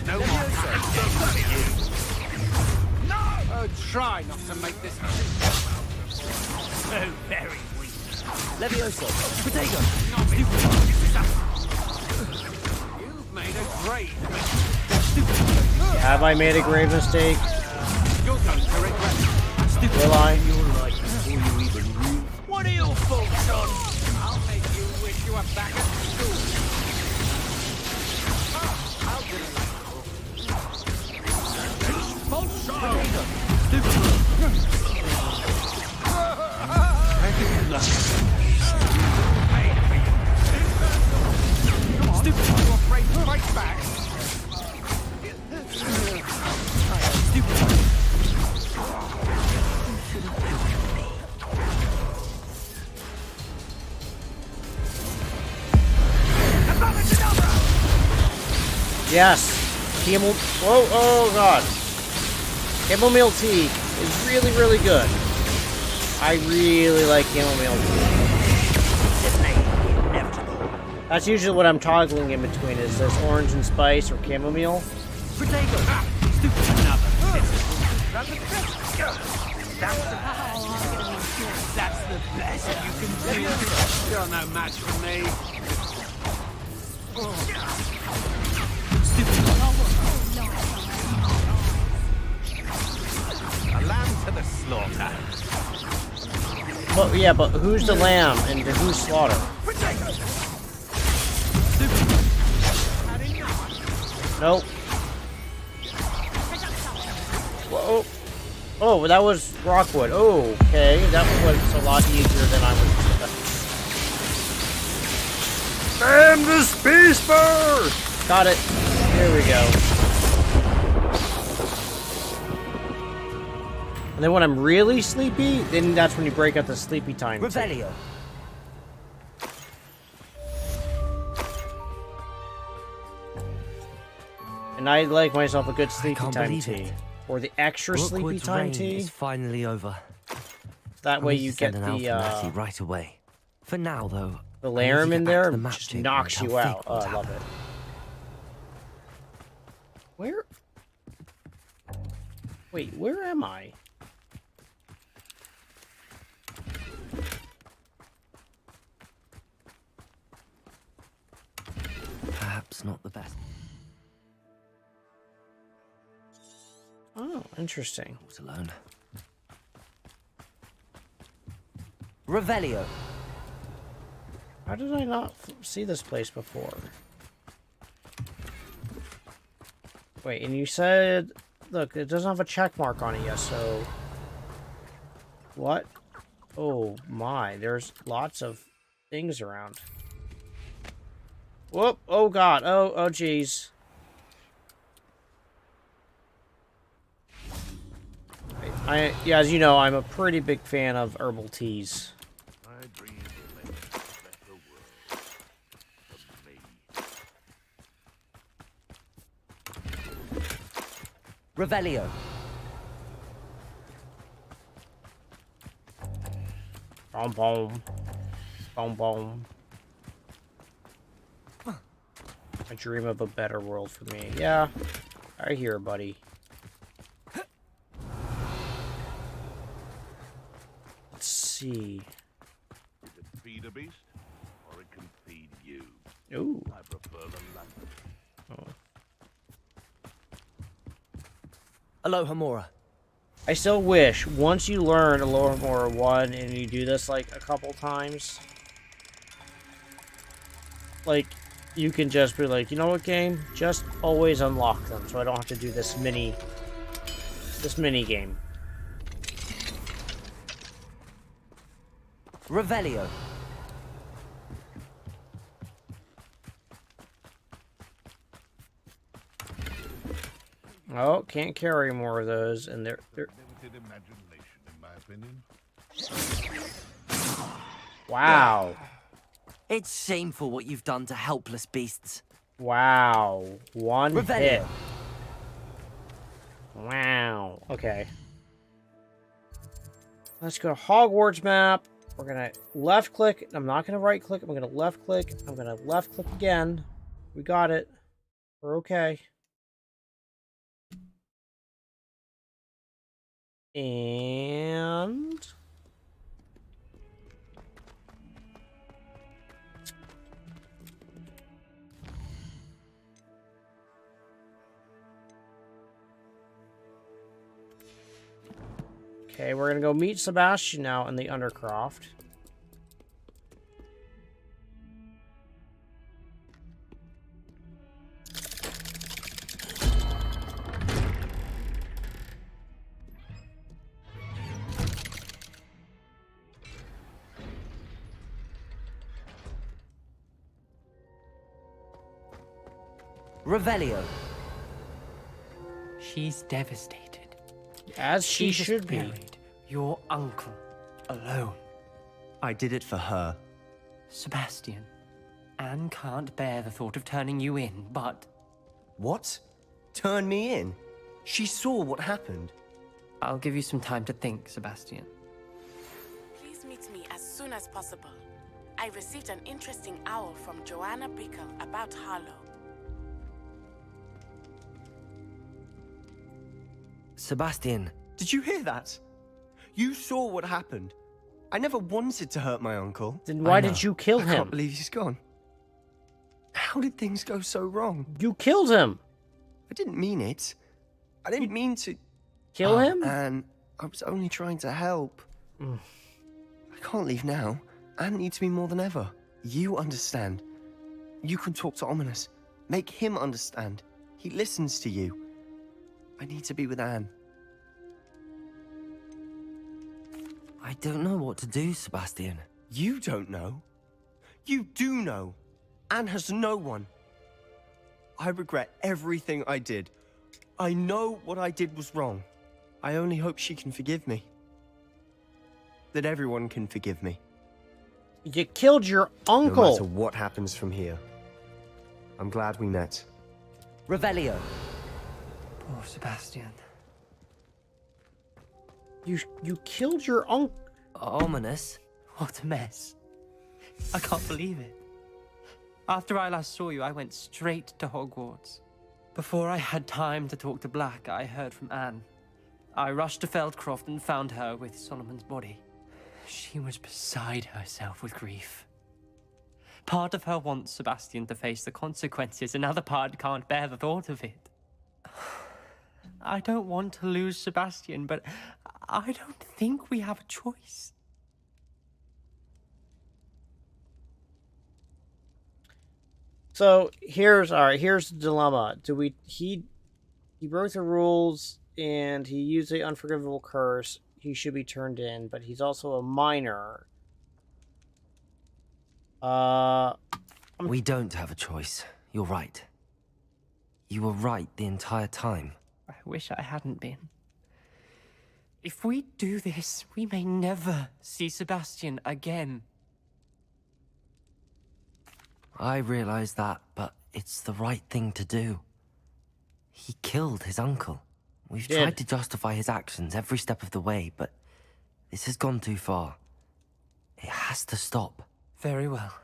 [SPEAKER 18] No more. No! Oh, try not to make this so very weak.
[SPEAKER 3] Levioso, potato.
[SPEAKER 18] You've made a great
[SPEAKER 1] Have I made a grave mistake?
[SPEAKER 18] You're going to regret it.
[SPEAKER 1] Will I?
[SPEAKER 18] What are your thoughts on? I'll make you wish you were back at school. I'll do it. False shot. Stupid. You're afraid to fight back.
[SPEAKER 1] Yes. Camel. Whoa! Oh God. Chamomile tea is really, really good. I really like chamomile tea. That's usually what I'm toggling in between. Is this orange and spice or chamomile?
[SPEAKER 18] Potato. That's the best you can do. You're no match for me. A lamb to the slaughter.
[SPEAKER 1] But yeah, but who's the lamb and who's slaughter? Nope. Whoa. Oh, that was Rockwood. Oh, okay. That was a lot easier than I was expecting. Bam the space bar! Got it. Here we go. And then when I'm really sleepy, then that's when you break out the sleepy time.
[SPEAKER 3] Revelio.
[SPEAKER 1] And I like myself a good sleepy time tea. Or the extra sleepy time tea.
[SPEAKER 3] Is finally over.
[SPEAKER 1] That way you get the
[SPEAKER 3] right away. For now, though,
[SPEAKER 1] the larum in there just knocks you out. Oh, I love it. Where? Wait, where am I?
[SPEAKER 3] Perhaps not the best.
[SPEAKER 1] Oh, interesting.
[SPEAKER 3] Not alone. Revelio.
[SPEAKER 1] How did I not see this place before? Wait, and you said... Look, it doesn't have a check mark on it yet, so... What? Oh my, there's lots of things around. Whoop! Oh God! Oh jeez. Wait, Yeah, as you know, I'm a pretty big fan of herbal teas.
[SPEAKER 3] Revelio.
[SPEAKER 1] Boom, boom. Boom, boom. I dream of a better world for me. Yeah, I hear, buddy. Let's see.
[SPEAKER 21] It can feed a beast, or it can feed you.
[SPEAKER 1] Ooh.
[SPEAKER 21] I prefer the latter.
[SPEAKER 1] Oh.
[SPEAKER 3] Alohomora.
[SPEAKER 1] I still wish, once you learn Alohomora 1 and you do this like a couple times, like, you can just be like, you know what, game? Just always unlock them so I don't have to do this mini game.
[SPEAKER 3] Revelio.
[SPEAKER 1] Oh, can't carry more of those, and they're...
[SPEAKER 21] Limited imagination, in my opinion.
[SPEAKER 1] Wow.
[SPEAKER 3] It's shameful what you've done to helpless beasts.
[SPEAKER 1] Wow. One
[SPEAKER 3] Revelio.
[SPEAKER 1] hit. Wow. Okay. Let's go to Hogwarts map. We're gonna left click. I'm not gonna right click. I'm gonna left click. I'm gonna left click again. We got it. We're okay. And... okay, we're gonna go meet Sebastian now in the Undercroft.
[SPEAKER 3] Revelio.
[SPEAKER 15] She's devastated.
[SPEAKER 1] As she should be.
[SPEAKER 15] Buried your uncle alone.
[SPEAKER 19] I did it for her.
[SPEAKER 15] Sebastian, Anne can't bear the thought of turning you in, but...
[SPEAKER 19] What? Turn me in? She saw what happened.
[SPEAKER 15] I'll give you some time to think, Sebastian.
[SPEAKER 2] Please meet me as soon as possible. I received an interesting owl from Joanna Bickle about Harlow.
[SPEAKER 3] Sebastian.
[SPEAKER 19] Did you hear that? You saw what happened. I never wanted to hurt my uncle.
[SPEAKER 1] Then why did you kill him?
[SPEAKER 19] I can't believe he's gone. How did things go so wrong?
[SPEAKER 1] You killed him.
[SPEAKER 19] I didn't mean it. I didn't mean to...
[SPEAKER 1] Kill him?
[SPEAKER 19] Anne, I was only trying to help. I can't leave now. Anne needs me more than ever. You understand. You can talk to Ominous. Make him understand. He listens to you. I need to be with Anne.
[SPEAKER 3] I don't know what to do, Sebastian.
[SPEAKER 19] You don't know. You do know. Anne has no one. I regret everything I did. I know what I did was wrong. I only hope she can forgive me. That everyone can forgive me.
[SPEAKER 1] You killed your uncle.
[SPEAKER 19] No matter what happens from here. I'm glad we met.
[SPEAKER 3] Revelio.
[SPEAKER 15] Poor Sebastian.
[SPEAKER 1] You killed your uncle.
[SPEAKER 3] Ominous.
[SPEAKER 15] What a mess. I can't believe it. After I last saw you, I went straight to Hogwarts. Before I had time to talk to Black, I heard from Anne. I rushed to Feldcroft and found her with Solomon's body. She was beside herself with grief. Part of her wants Sebastian to face the consequences, another part can't bear the thought of it. I don't want to lose Sebastian, but I don't think we have a choice.
[SPEAKER 1] So here's the dilemma. He broke the rules and he used the unforgivable curse. He should be turned in, but he's also a minor.
[SPEAKER 3] We don't have a choice. You're right. You were right the entire time.
[SPEAKER 15] I wish I hadn't been. If we do this, we may never see Sebastian again.
[SPEAKER 3] I realize that, but it's the right thing to do. He killed his uncle. We've tried to justify his actions every step of the way, but this has gone too far. It has to stop.
[SPEAKER 15] Very well.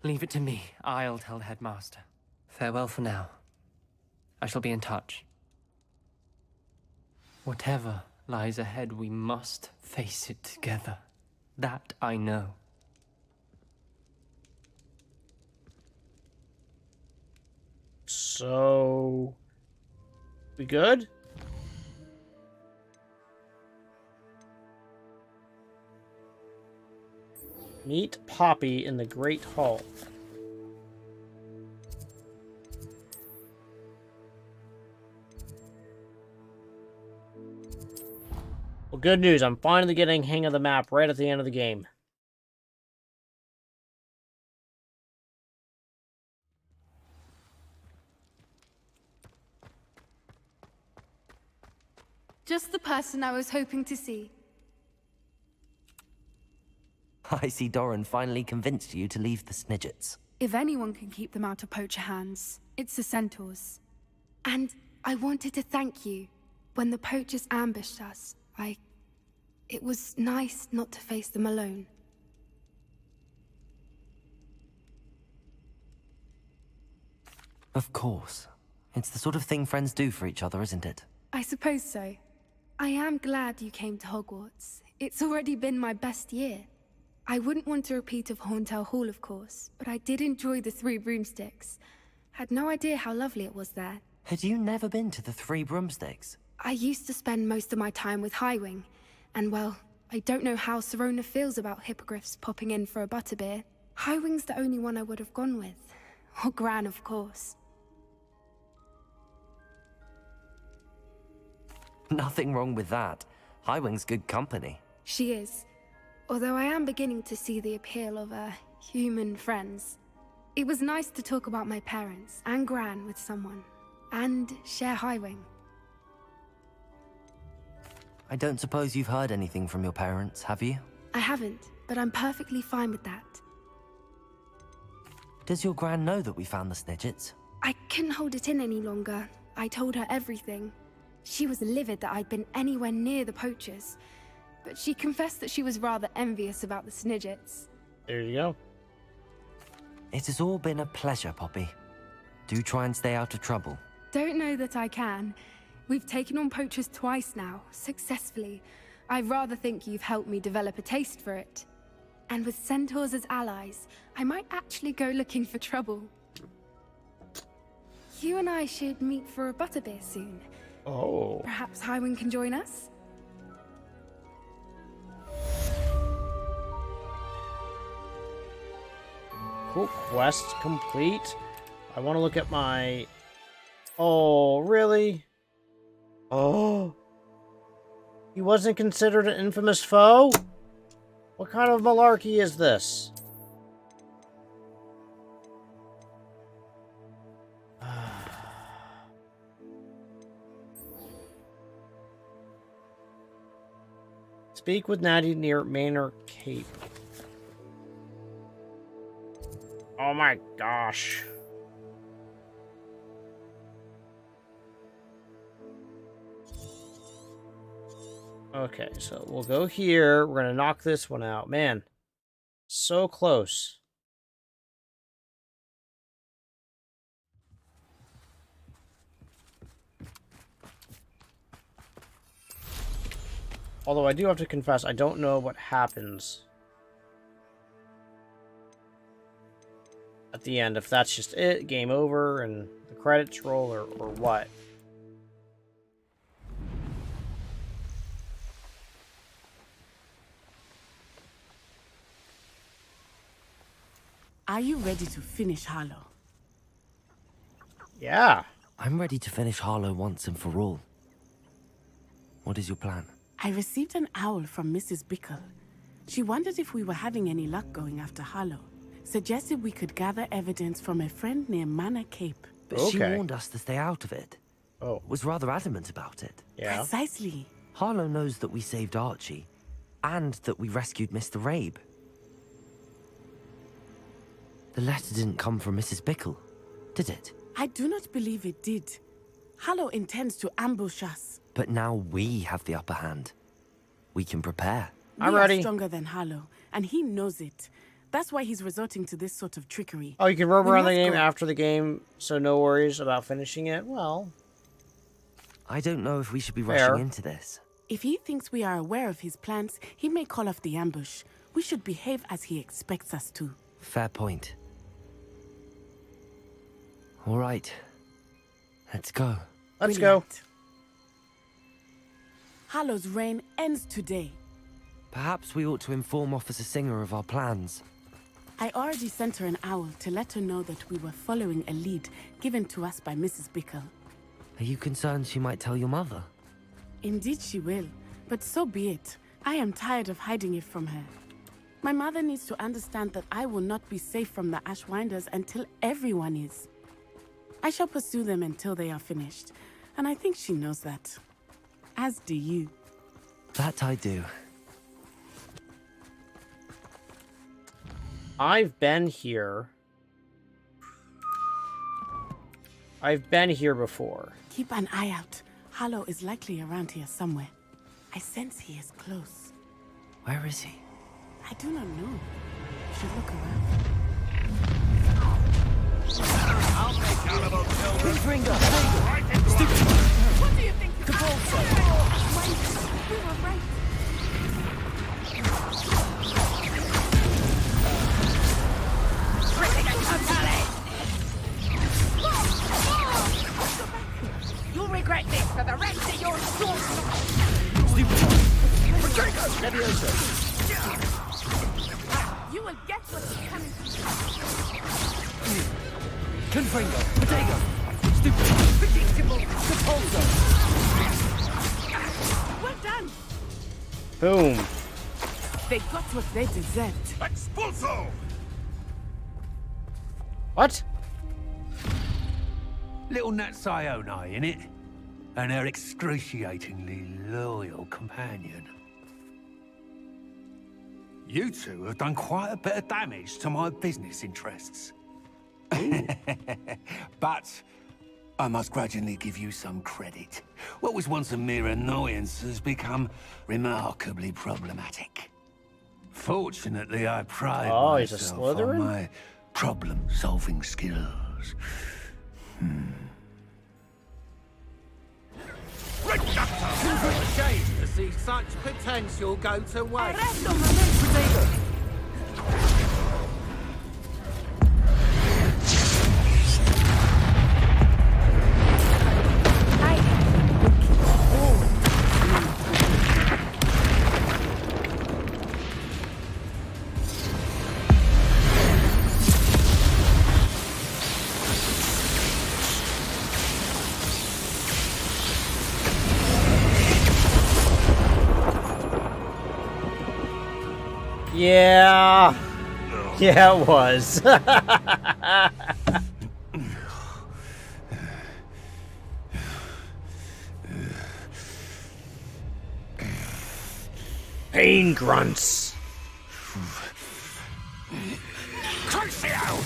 [SPEAKER 15] Leave it to me. I'll tell the headmaster. Farewell for now. I shall be in touch. Whatever lies ahead, we must face it together. That I know.
[SPEAKER 1] So... we good? Meet Poppy in the Great Hall. Well, good news. I'm finally getting hang of the map right at the end of the game.
[SPEAKER 9] Just the person I was hoping to see.
[SPEAKER 3] I see Doran finally convinced you to leave the Snidgets.
[SPEAKER 9] If anyone can keep them out of poacher hands, it's the centaurs. And I wanted to thank you. When the poachers ambushed us, it was nice not to face them alone.
[SPEAKER 3] Of course. It's the sort of thing friends do for each other, isn't it?
[SPEAKER 9] I suppose so. I am glad you came to Hogwarts. It's already been my best year. I wouldn't want a repeat of Horntail Hall, of course, but I did enjoy the Three Broomsticks. Had no idea how lovely it was there.
[SPEAKER 3] Had you never been to the Three Broomsticks?
[SPEAKER 9] I used to spend most of my time with Highwing, and well, I don't know how Serona feels about hippogriffs popping in for a butterbeer. Highwing's the only one I would have gone with. Or Gran, of course.
[SPEAKER 3] Nothing wrong with that. Highwing's good company.
[SPEAKER 9] She is. Although I am beginning to see the appeal of, human friends. It was nice to talk about my parents and Gran with someone. And share Highwing.
[SPEAKER 3] I don't suppose you've heard anything from your parents, have you?
[SPEAKER 9] I haven't, but I'm perfectly fine with that.
[SPEAKER 3] Does your Gran know that we found the Snidgets?
[SPEAKER 9] I couldn't hold it in any longer. I told her everything. She was livid that I'd been anywhere near the poachers, but she confessed that she was rather envious about the Snidgets.
[SPEAKER 1] There you go.
[SPEAKER 3] It has all been a pleasure, Poppy. Do try and stay out of trouble.
[SPEAKER 9] Don't know that I can. We've taken on poachers twice now, successfully. I rather think you've helped me develop a taste for it. And with centaurs as allies, I might actually go looking for trouble. You and I should meet for a butterbeer soon.
[SPEAKER 1] Oh.
[SPEAKER 9] Perhaps Highwing can join us?
[SPEAKER 1] Cool. Quest complete. I want to look at my... Oh, really? Oh. He wasn't considered an infamous foe? What kind of malarkey is this? Speak with Natty near Manor Cape. Oh my gosh. Okay, so we'll go here. We're gonna knock this one out. Man, so close. Although I do have to confess, I don't know what happens at the end. If that's just it, game over, and the credits roll, or what.
[SPEAKER 2] Are you ready to finish Harlow?
[SPEAKER 1] Yeah.
[SPEAKER 3] I'm ready to finish Harlow once and for all. What is your plan?
[SPEAKER 2] I received an owl from Mrs. Bickle. She wondered if we were having any luck going after Harlow. Suggested we could gather evidence from a friend near Manor Cape.
[SPEAKER 3] But she warned us to stay out of it.
[SPEAKER 1] Oh.
[SPEAKER 3] Was rather adamant about it.
[SPEAKER 2] Yeah. Precisely.
[SPEAKER 3] Harlow knows that we saved Archie, and that we rescued Mr. Rabe. The letter didn't come from Mrs. Bickle, did it?
[SPEAKER 2] I do not believe it did. Harlow intends to ambush us.
[SPEAKER 3] But now we have the upper hand. We can prepare.
[SPEAKER 1] I'm
[SPEAKER 2] we
[SPEAKER 1] ready.
[SPEAKER 2] are stronger than Harlow, and he knows it. That's why he's resorting to this sort of trickery.
[SPEAKER 1] Oh, you can roam
[SPEAKER 2] We
[SPEAKER 1] around the
[SPEAKER 2] must
[SPEAKER 1] game
[SPEAKER 2] go.
[SPEAKER 1] after the game, so no worries about finishing it. Well,
[SPEAKER 3] I don't know if we should be
[SPEAKER 1] fair.
[SPEAKER 3] rushing into this.
[SPEAKER 2] If he thinks we are aware of his plans, he may call off the ambush. We should behave as he expects us to.
[SPEAKER 3] Fair point. All right. Let's go.
[SPEAKER 1] Let's go.
[SPEAKER 2] Harlow's reign ends today.
[SPEAKER 3] Perhaps we ought to inform Officer Singer of our plans.
[SPEAKER 2] I already sent her an owl to let her know that we were following a lead given to us by Mrs. Bickle.
[SPEAKER 3] Are you concerned she might tell your mother?
[SPEAKER 2] Indeed she will, but so be it. I am tired of hiding it from her. My mother needs to understand that I will not be safe from the Ashwinders until everyone is. I shall pursue them until they are finished, and I think she knows that. As do you.
[SPEAKER 3] That I do.
[SPEAKER 1] I've been here. I've been here before.
[SPEAKER 2] Keep an eye out. Harlow is likely around here somewhere. I sense he is close.
[SPEAKER 3] Where is he?
[SPEAKER 2] I do not know. You should look around.
[SPEAKER 8] I'll make Cannibal children.
[SPEAKER 2] Finger! What do you think? We were right.
[SPEAKER 7] You'll regret this for the rest of your short
[SPEAKER 2] You will get what is coming to you.
[SPEAKER 8] Confringo. Potato. Stupid. Predictable. Repulsor.
[SPEAKER 2] Well done.
[SPEAKER 1] Boom.
[SPEAKER 2] They got what they deserved.
[SPEAKER 21] Expulso!
[SPEAKER 1] What?
[SPEAKER 14] Little Nat Sione, innit? And her excruciatingly loyal companion. You two have done quite a bit of damage to my business interests. But I must grudgingly give you some credit. What was once a mere annoyance has become remarkably problematic. Fortunately, I pride
[SPEAKER 1] he's a
[SPEAKER 14] myself
[SPEAKER 1] Slytherin?
[SPEAKER 14] on my problem-solving skills.
[SPEAKER 8] Shame to see such potential go to waste.
[SPEAKER 1] Yeah. Yeah, it was. Pain grunts.
[SPEAKER 8] Crucio!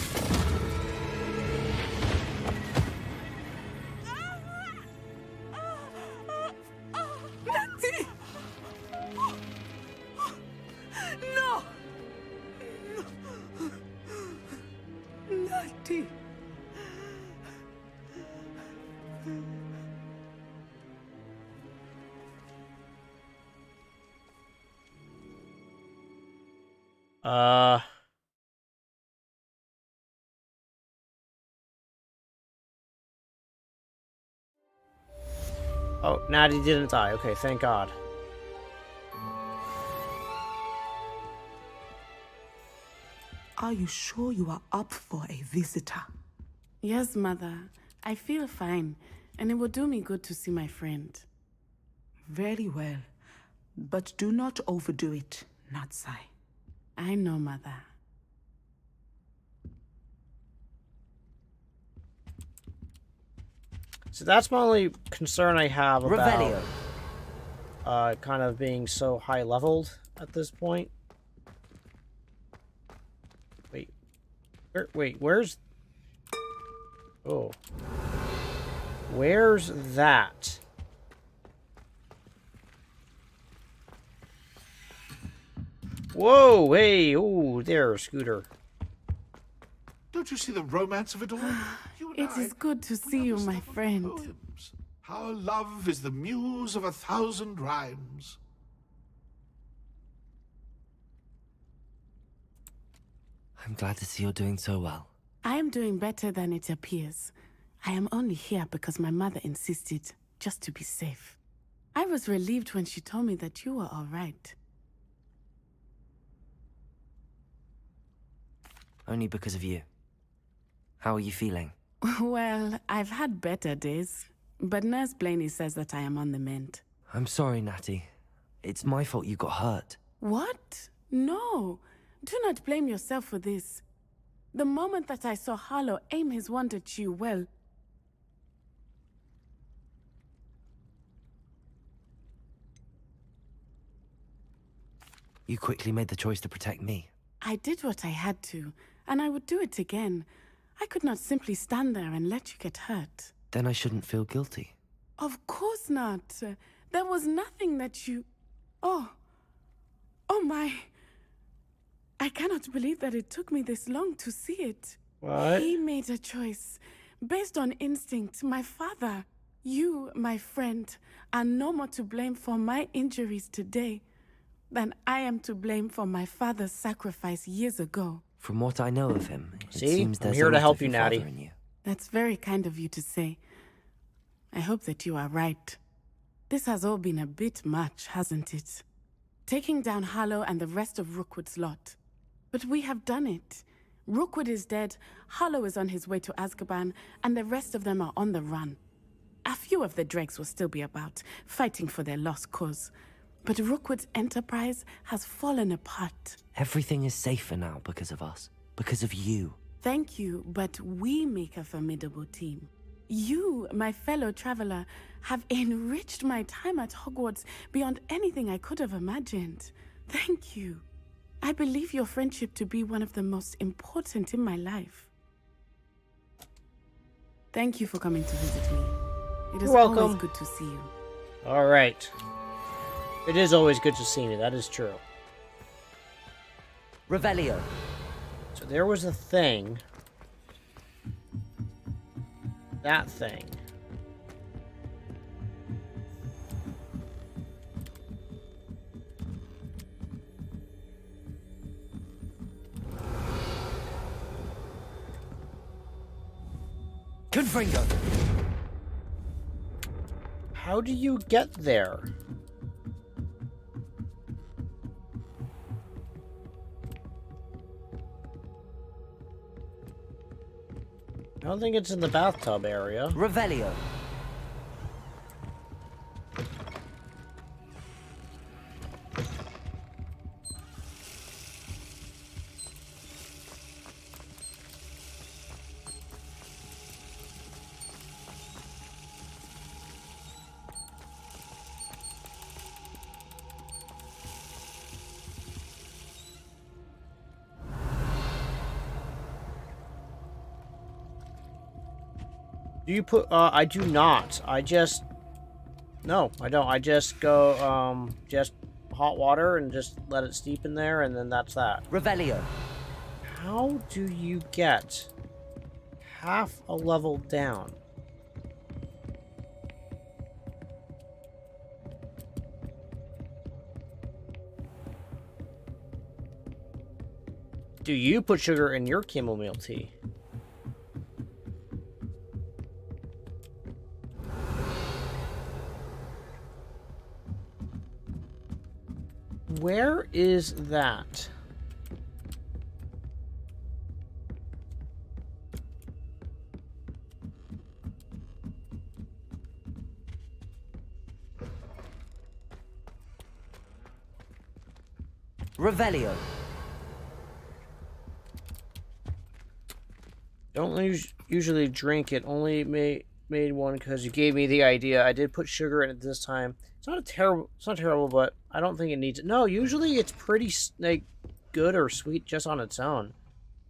[SPEAKER 2] Natty! No! Natty!
[SPEAKER 1] Oh, Natty didn't die. Okay, thank God.
[SPEAKER 5] Are you sure you are up for a visitor?
[SPEAKER 2] Yes, Mother. I feel fine, and it will do me good to see my friend.
[SPEAKER 5] Very well. But do not overdo it, Natsai.
[SPEAKER 2] I know, Mother.
[SPEAKER 1] So that's my only concern I have about...
[SPEAKER 3] Revelio.
[SPEAKER 1] kind of being so high leveled at this point. Wait, where's... Oh. Where's that? Whoa, hey, oh, there, Scooter.
[SPEAKER 21] Don't you see the romance of it all?
[SPEAKER 2] It is good to see you, my friend.
[SPEAKER 21] Poems. How love is the muse of 1,000 rhymes.
[SPEAKER 3] I'm glad to see you're doing so well.
[SPEAKER 2] I am doing better than it appears. I am only here because my mother insisted, just to be safe. I was relieved when she told me that you were all right.
[SPEAKER 3] Only because of you. How are you feeling?
[SPEAKER 2] Well, I've had better days, but Nurse Blaney says that I am on the mend.
[SPEAKER 3] I'm sorry, Natty. It's my fault you got hurt.
[SPEAKER 2] What? No. Do not blame yourself for this. The moment that I saw Harlow aim his wand at you, well...
[SPEAKER 3] You quickly made the choice to protect me.
[SPEAKER 2] I did what I had to, and I would do it again. I could not simply stand there and let you get hurt.
[SPEAKER 3] Then I shouldn't feel guilty.
[SPEAKER 2] Of course not. There was nothing that you... Oh. Oh my... I cannot believe that it took me this long to see it.
[SPEAKER 1] What?
[SPEAKER 2] He made a choice. Based on instinct, my father. You, my friend, are no more to blame for my injuries today than I am to blame for my father's sacrifice years ago.
[SPEAKER 3] From what I know of him, it
[SPEAKER 1] See?
[SPEAKER 3] seems
[SPEAKER 1] I'm
[SPEAKER 3] there's
[SPEAKER 1] here
[SPEAKER 3] a
[SPEAKER 1] to
[SPEAKER 3] lot
[SPEAKER 1] help
[SPEAKER 3] of
[SPEAKER 1] you,
[SPEAKER 3] your father
[SPEAKER 1] Natty.
[SPEAKER 3] in you.
[SPEAKER 2] That's very kind of you to say. I hope that you are right. This has all been a bit much, hasn't it? Taking down Harlow and the rest of Rookwood's lot. But we have done it. Rookwood is dead, Harlow is on his way to Azkaban, and the rest of them are on the run. A few of the dregs will still be about, fighting for their lost cause. But Rookwood's enterprise has fallen apart.
[SPEAKER 3] Everything is safer now because of us. Because of you.
[SPEAKER 2] Thank you, but we make a formidable team. You, my fellow traveler, have enriched my time at Hogwarts beyond anything I could have imagined. Thank you. I believe your friendship to be one of the most important in my life. Thank you for coming to visit me. It is
[SPEAKER 1] You're welcome.
[SPEAKER 2] always good to see you.
[SPEAKER 1] All right. It is always good to see you. That is true.
[SPEAKER 3] Revelio.
[SPEAKER 1] So there was a thing. That thing.
[SPEAKER 3] Confringo.
[SPEAKER 1] How do you get there? I don't think it's in the bathtub area.
[SPEAKER 3] Revelio.
[SPEAKER 1] Do you put, I do not. I just, no, I don't. I just go, just hot water and just let it steep in there, and then that's that.
[SPEAKER 3] Revelio.
[SPEAKER 1] How do you get half a level down? Do you put sugar in your chamomile tea? Where is that?
[SPEAKER 3] Revelio.
[SPEAKER 1] Don't usually drink it. Only may made one because you gave me the idea. I did put sugar in it this time. It's not terrible, but I don't think it needs it. No, usually it's pretty like good or sweet just on its own.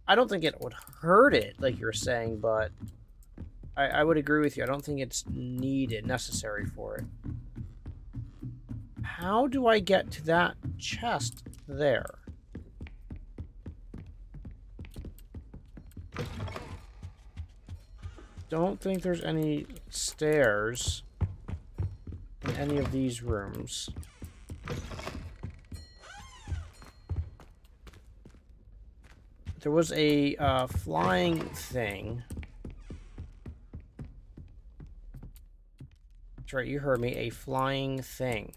[SPEAKER 1] I don't think it would hurt it, like you're saying, but I would agree with you. I don't think it's necessary for it. How do I get to that chest there? Don't think there's any stairs in any of these rooms. There was a flying thing. That's right, you heard me. A flying thing.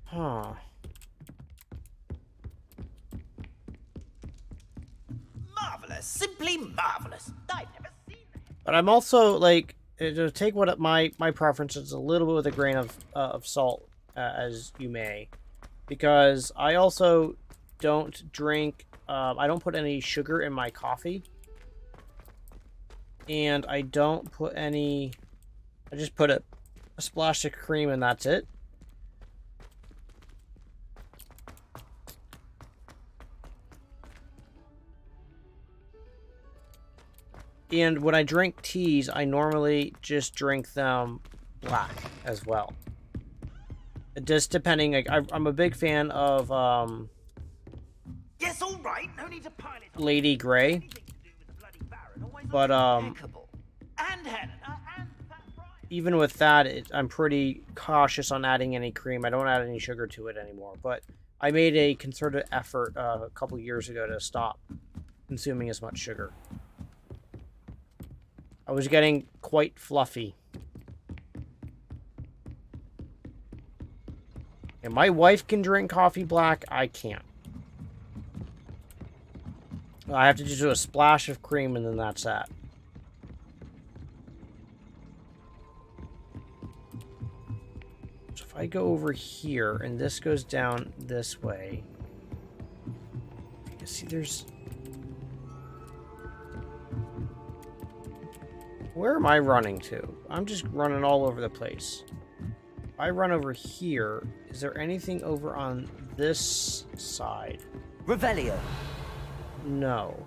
[SPEAKER 1] Huh.
[SPEAKER 4] Marvelous. Simply marvelous. I've never seen
[SPEAKER 1] But I'm also, like, to take what my preference is a little bit with a grain of salt, as you may. Because I also don't drink, I don't put any sugar in my coffee. And I don't put any, I just put a splash of cream and that's it. And when I drink teas, I normally just drink them black as well. Just depending, like, I'm a big fan of
[SPEAKER 4] Yes, all right. No need to pile it on.
[SPEAKER 1] Lady Grey, but
[SPEAKER 4] And Helena and
[SPEAKER 1] even with that, I'm pretty cautious on adding any cream. I don't add any sugar to it anymore. But I made a concerted effort a couple years ago to stop consuming as much sugar. I was getting quite fluffy. And my wife can drink coffee black, I can't. I have to just do a splash of cream and then that's that. So if I go over here and this goes down this way. You see there's... Where am I running to? I'm just running all over the place. If I run over here, is there anything over on this side?
[SPEAKER 3] Revelio.
[SPEAKER 1] No.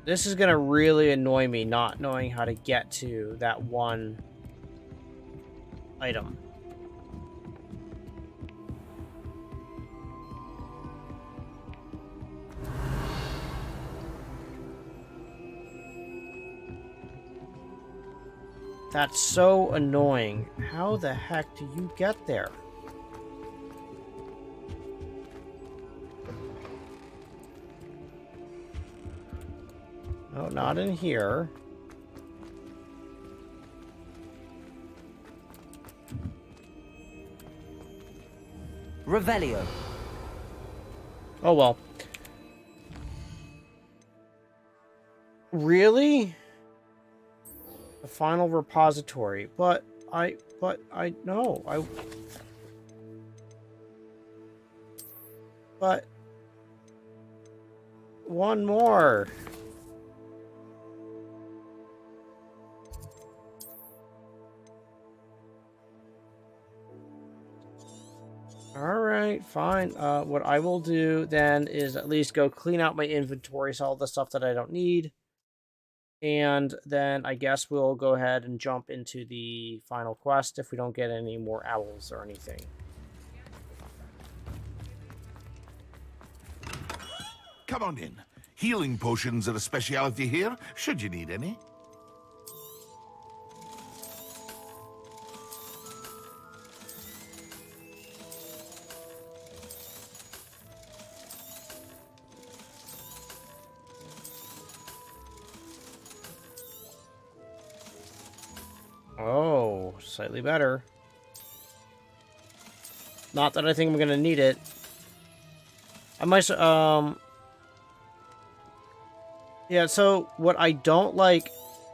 [SPEAKER 1] This is gonna really annoy me not knowing how to get to that one item. That's so annoying. How the heck do you get there? No, not in here.
[SPEAKER 3] Revelio.
[SPEAKER 1] Oh well. Really? The final repository. But one more. Alright, fine. What I will do then is at least go clean out my inventory, so all the stuff that I don't need. And then I guess we'll go ahead and jump into the final quest if we don't get any more owls or anything.
[SPEAKER 21] Come on in. Healing potions are a speciality here, should you need any.
[SPEAKER 1] Oh, slightly better. Not that I think I'm gonna need it. I might, Yeah, so what I don't like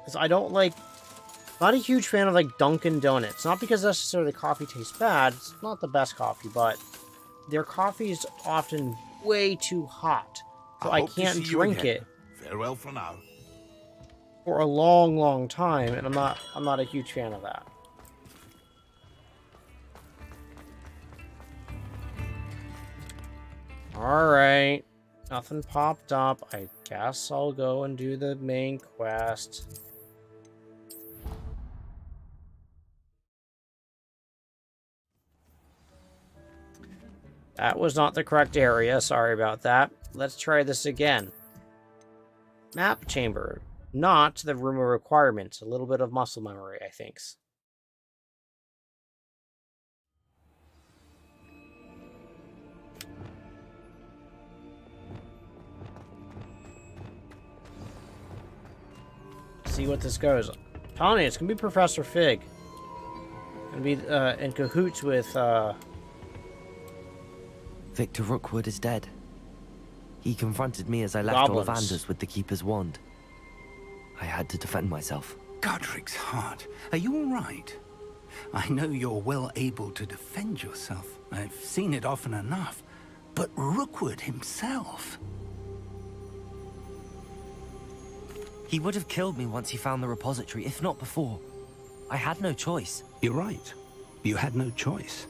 [SPEAKER 1] is not a huge fan of like Dunkin' Donuts. Not because necessarily the coffee tastes bad. It's not the best coffee, but their coffee is often way too hot. So I
[SPEAKER 21] hope to
[SPEAKER 1] can't
[SPEAKER 21] see you
[SPEAKER 1] drink
[SPEAKER 21] again.
[SPEAKER 1] it
[SPEAKER 21] Farewell for now.
[SPEAKER 1] for a long, long time, and I'm not a huge fan of that. Alright. Nothing popped up. I guess I'll go and do the main quest. That was not the correct area. Sorry about that. Let's try this again. Map chamber. Not the room of requirements. A little bit of muscle memory, I think. See what this goes. Tony, it's gonna be Professor Fig. Gonna be in cahoots with
[SPEAKER 3] Victor Rookwood is dead. He confronted me as I left
[SPEAKER 1] Goblins.
[SPEAKER 3] Ollivander's with the Keeper's wand. I had to defend myself.
[SPEAKER 14] Godric's heart, are you all right? I know you're well able to defend yourself. I've seen it often enough. But Rookwood himself...
[SPEAKER 3] He would have killed me once he found the repository, if not before. I had no choice.
[SPEAKER 14] You're right. You had no choice.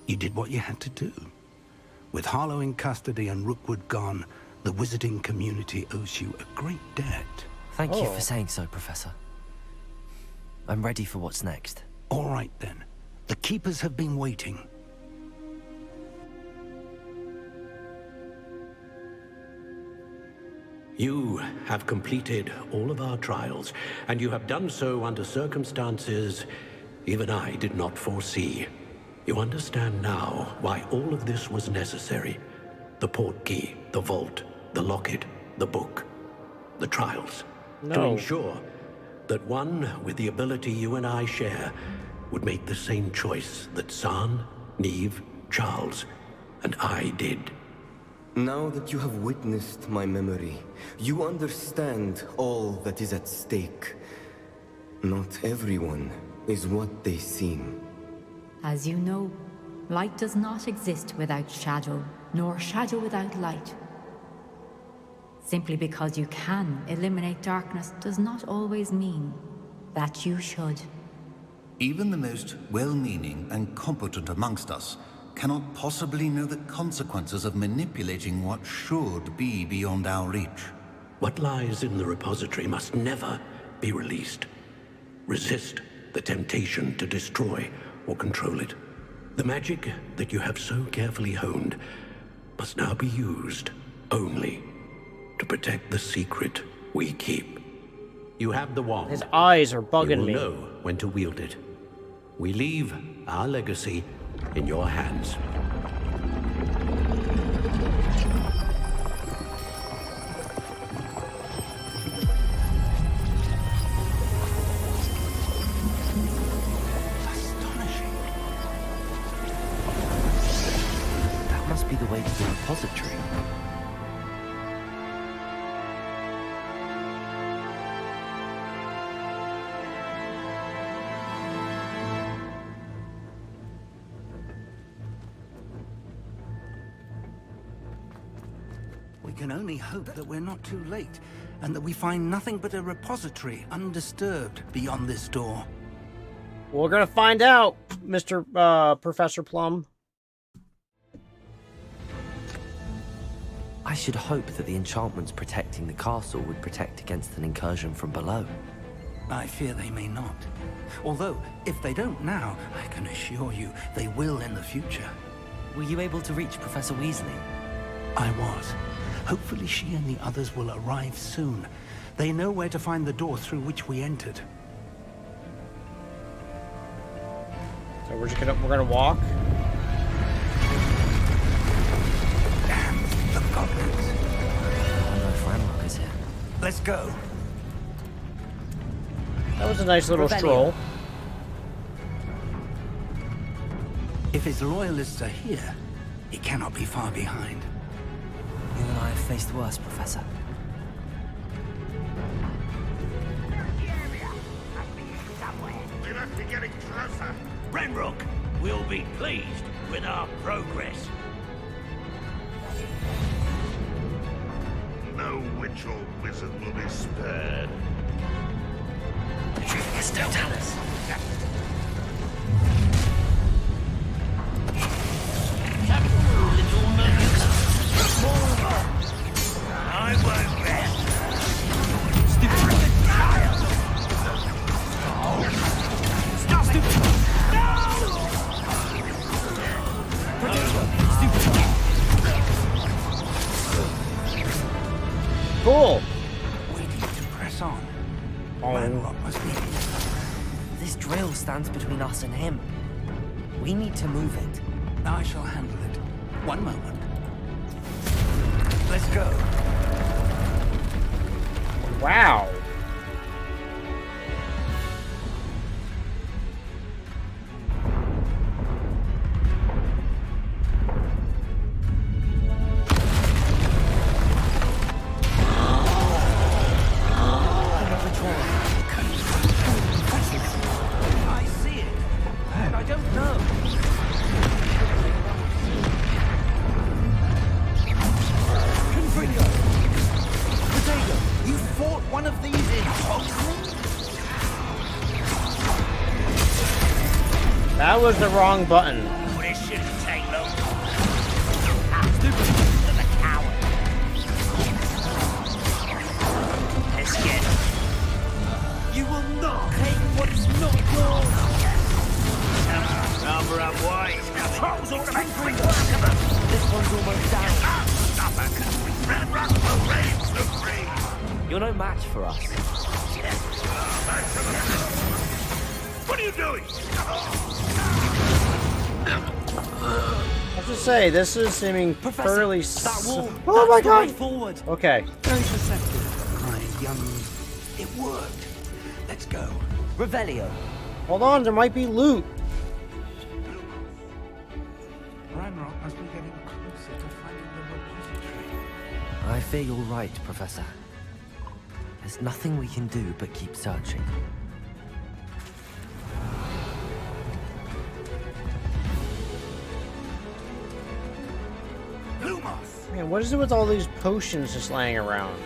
[SPEAKER 14] You did what you had to do. With Harlow in custody and Rookwood gone, the wizarding community owes you a great debt.
[SPEAKER 3] Thank you for saying so, Professor. I'm ready for what's next.
[SPEAKER 14] All right, then. The Keepers have been waiting.
[SPEAKER 10] You have completed all of our trials, and you have done so under circumstances even I did not foresee. You understand now why all of this was necessary. The portkey, the vault, the locket, the book, the trials. To ensure that one with the ability you and I share would make the same choice that San, Neve, Charles, and I did.
[SPEAKER 13] Now that you have witnessed my memory, you understand all that is at stake. Not everyone is what they seem.
[SPEAKER 6] As you know, light does not exist without shadow, nor shadow without light. Simply because you can eliminate darkness does not always mean that you should.
[SPEAKER 22] Even the most well-meaning and competent amongst us cannot possibly know the consequences of manipulating what should be beyond our reach.
[SPEAKER 10] What lies in the repository must never be released. Resist the temptation to destroy or control it. The magic that you have so carefully honed must now be used only to protect the secret we keep. You have the wand.
[SPEAKER 1] His eyes are bugging me.
[SPEAKER 10] You will know when to wield it. We leave our legacy in your hands.
[SPEAKER 3] That must be the way to the repository.
[SPEAKER 14] We can only hope that we're not too late, and that we find nothing but a repository undisturbed beyond this door.
[SPEAKER 1] We're gonna find out, Mr. Professor Plum.
[SPEAKER 3] I should hope that the enchantments protecting the castle would protect against an incursion from below.
[SPEAKER 14] I fear they may not. Although, if they don't now, I can assure you they will in the future.
[SPEAKER 3] Were you able to reach Professor Weasley?
[SPEAKER 14] I was. Hopefully she and the others will arrive soon. They know where to find the door through which we entered.
[SPEAKER 1] So we're gonna walk.
[SPEAKER 14] Damn the goblins.
[SPEAKER 3] I wonder if Ranrock is here.
[SPEAKER 14] Let's go.
[SPEAKER 1] That was a nice little stroll.
[SPEAKER 14] If his loyalists are here, he cannot be far behind.
[SPEAKER 3] You and I have faced worse, Professor.
[SPEAKER 21] pleased with our progress. No witch or wizard will be spared.
[SPEAKER 3] Don't tell us.
[SPEAKER 21] I won't rest.
[SPEAKER 3] Stop it!
[SPEAKER 1] Cool.
[SPEAKER 14] We need to press on.
[SPEAKER 1] Oh.
[SPEAKER 14] Ranrock must be.
[SPEAKER 3] This drill stands between us and him. We need to move it.
[SPEAKER 14] I shall handle it. One moment. Let's go.
[SPEAKER 1] Wow.
[SPEAKER 14] I see it, and I don't know. Confringo! Potato, you fought one of these in Hogwarts?
[SPEAKER 1] That was the wrong button.
[SPEAKER 21] Well, this shouldn't take long.
[SPEAKER 14] Stupid.
[SPEAKER 21] The coward. Let's get him.
[SPEAKER 14] You will not take what is not yours.
[SPEAKER 21] Number up wise. Controls automatic workable.
[SPEAKER 3] This one's almost down.
[SPEAKER 21] Stop it. Ranrock will reign supreme.
[SPEAKER 3] You're no match for us.
[SPEAKER 21] What are you doing?
[SPEAKER 1] I have to say, this is seeming fairly.
[SPEAKER 3] That wall.
[SPEAKER 1] Oh my
[SPEAKER 3] That's the way
[SPEAKER 1] god!
[SPEAKER 3] forward.
[SPEAKER 1] Okay.
[SPEAKER 14] Very perceptive, my young. It worked. Let's go.
[SPEAKER 3] Revelio.
[SPEAKER 1] Hold on, there might be loot.
[SPEAKER 14] Ranrock must be getting closer to finding the repository.
[SPEAKER 3] I fear you're right, Professor. There's nothing we can do but keep searching.
[SPEAKER 1] Man, what is it with all these potions just laying around?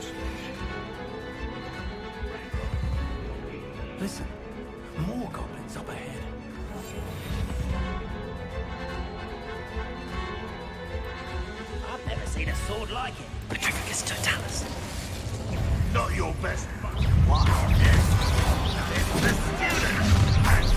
[SPEAKER 14] Listen, more goblins up ahead.
[SPEAKER 21] I've never seen a sword like it.
[SPEAKER 3] Petrificus Totalis.
[SPEAKER 21] Not your best, but why? It's the student and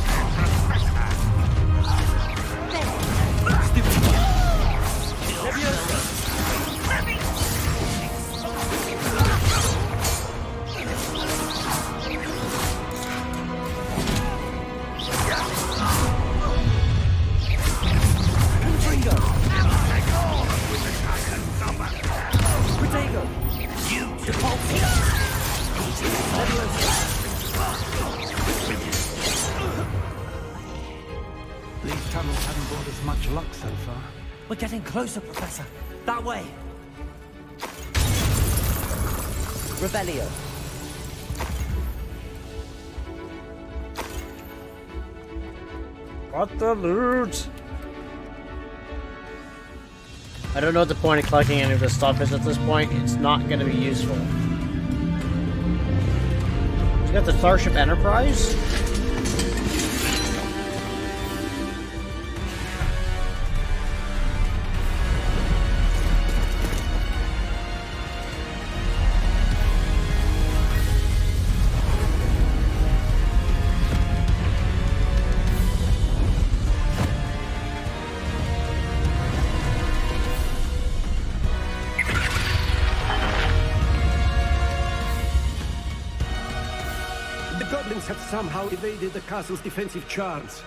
[SPEAKER 14] These tunnels haven't brought us much luck so far.
[SPEAKER 3] We're getting closer, Professor. That way. Revelio.
[SPEAKER 1] Got the loot. I don't know what the point of collecting any of this stuff is at this point. It's not going to be useful. You got the Starship Enterprise?
[SPEAKER 11] Have somehow evaded the castle's defensive charms.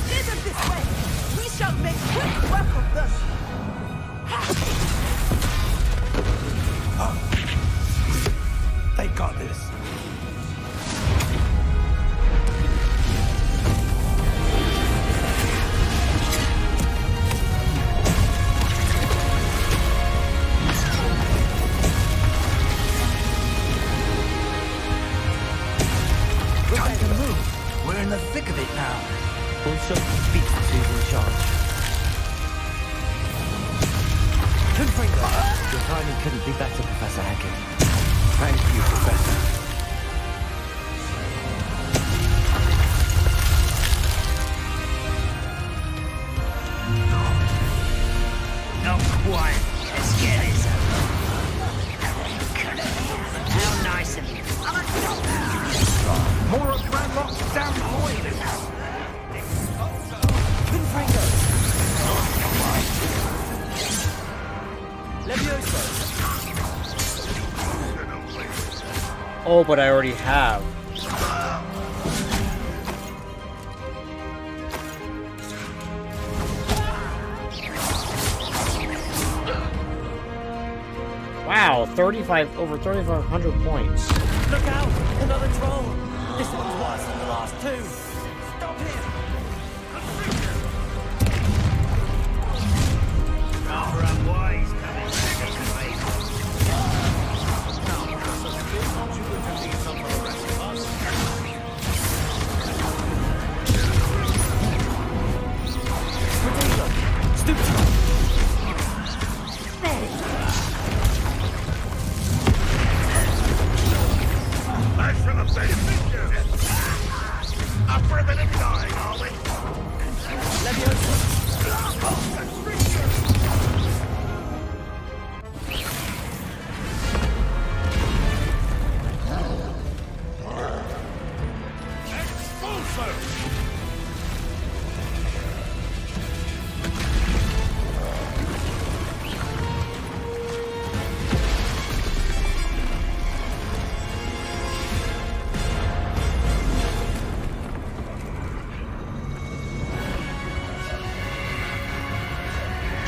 [SPEAKER 7] Steer them this way! We shall make quick work of them!
[SPEAKER 14] They got this. the thick of it now.
[SPEAKER 3] Also, speak to who's in charge. Your timing couldn't be better, Professor Hackett.
[SPEAKER 14] Thank you, Professor.
[SPEAKER 21] Not quite as scary as how nice of you.
[SPEAKER 14] More of Ranrock's damn boilers.
[SPEAKER 1] Oh, but I already have. Wow, over 3,500 points.
[SPEAKER 3] Look out! Another troll! This one's worse than the last two! Stop him!
[SPEAKER 21] Rather unwise coming back this way. That's from a better picture. Up for a bit of dying, are we?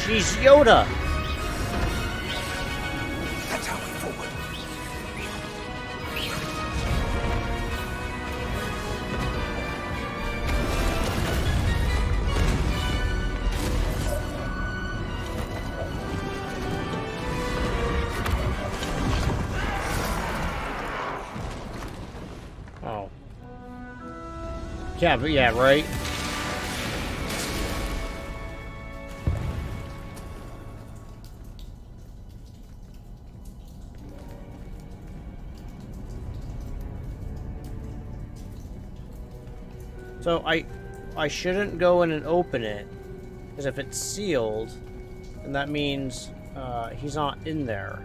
[SPEAKER 1] Jeez, Yoda!
[SPEAKER 14] That's how we forward.
[SPEAKER 1] Oh. Yeah, but yeah, right? So I shouldn't go in and open it, because if it's sealed, then that means he's not in there.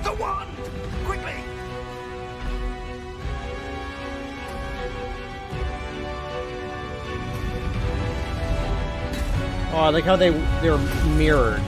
[SPEAKER 14] The wand! Quickly!
[SPEAKER 1] Oh, I like how they're mirrored.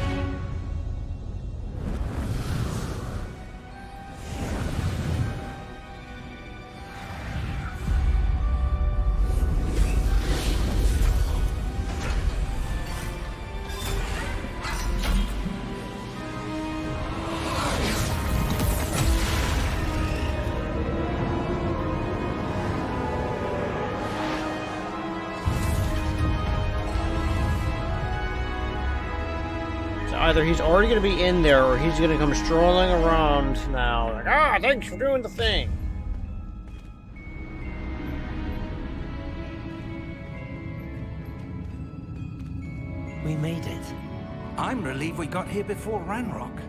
[SPEAKER 1] Either he's already going to be in there, or he's going to come strolling around now. Like, thanks for doing the thing.
[SPEAKER 3] We made it.
[SPEAKER 14] I'm relieved we got here before Ranrock.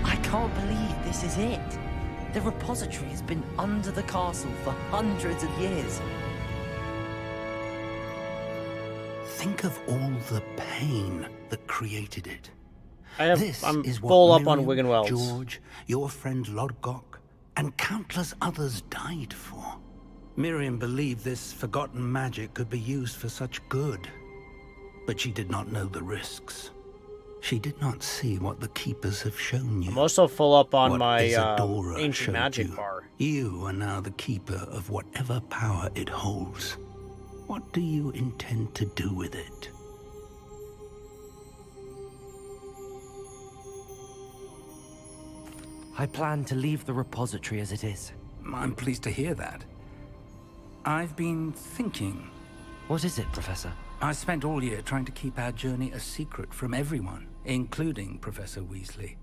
[SPEAKER 3] I can't believe this is it. The repository has been under the castle for hundreds of years.
[SPEAKER 14] Think of all the pain that created it.
[SPEAKER 1] I'm full up on Wiggenwelds.
[SPEAKER 14] George, your friend Lodgok, and countless others died for. Miriam believed this forgotten magic could be used for such good, but she did not know the risks. She did not see what the Keepers have shown you.
[SPEAKER 1] I'm also full up on
[SPEAKER 14] What
[SPEAKER 1] my
[SPEAKER 14] Isadora
[SPEAKER 1] ancient
[SPEAKER 14] showed
[SPEAKER 1] magic
[SPEAKER 14] you.
[SPEAKER 1] bar.
[SPEAKER 14] You are now the Keeper of whatever power it holds. What do you intend to do with it?
[SPEAKER 3] I plan to leave the repository as it is.
[SPEAKER 14] I'm pleased to hear that. I've been thinking.
[SPEAKER 3] What is it, Professor?
[SPEAKER 14] I spent all year trying to keep our journey a secret from everyone, including Professor Weasley.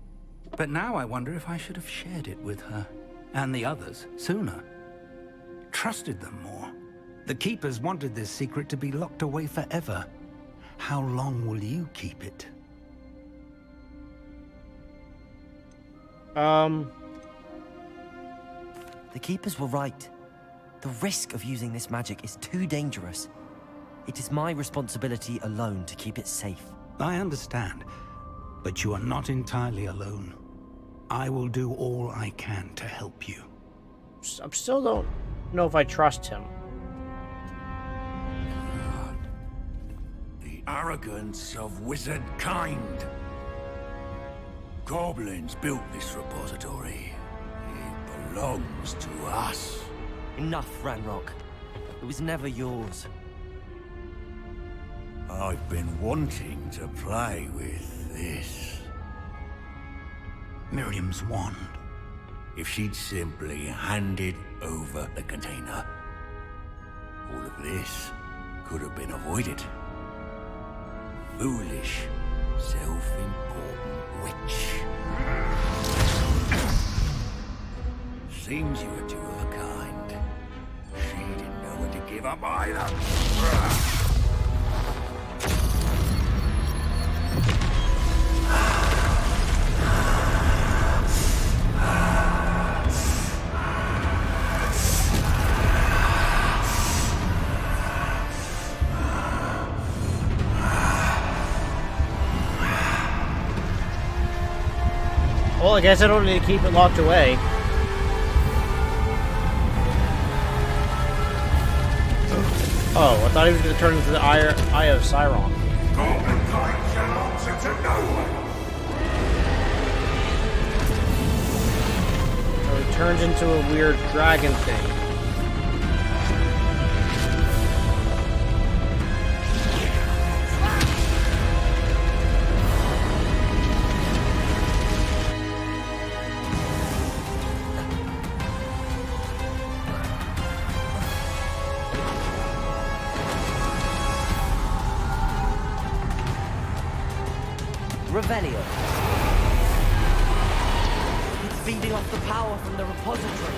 [SPEAKER 14] But now I wonder if I should have shared it with her, and the others, sooner. Trusted them more. The Keepers wanted this secret to be locked away forever. How long will you keep it?
[SPEAKER 3] The Keepers were right. The risk of using this magic is too dangerous. It is my responsibility alone to keep it safe.
[SPEAKER 14] I understand, but you are not entirely alone. I will do all I can to help you.
[SPEAKER 1] I still don't know if I trust him.
[SPEAKER 21] The arrogance of wizard kind. Goblins built this repository. It belongs to us.
[SPEAKER 3] Enough, Ranrock. It was never yours.
[SPEAKER 21] I've been wanting to play with this.
[SPEAKER 14] Miriam's wand.
[SPEAKER 21] If she'd simply handed over the container, all of this could have been avoided. Foolish, self-important witch. Seems you were two of a kind. She didn't know when to give up either.
[SPEAKER 1] Well, I guess I don't need to keep it locked away. Oh, I thought he was going to turn into the Eye of Sauron.
[SPEAKER 21] Goblin kind shall answer to no one.
[SPEAKER 1] So he turns into a weird dragon thing.
[SPEAKER 3] Revelio. It's feeding off the power from the repository.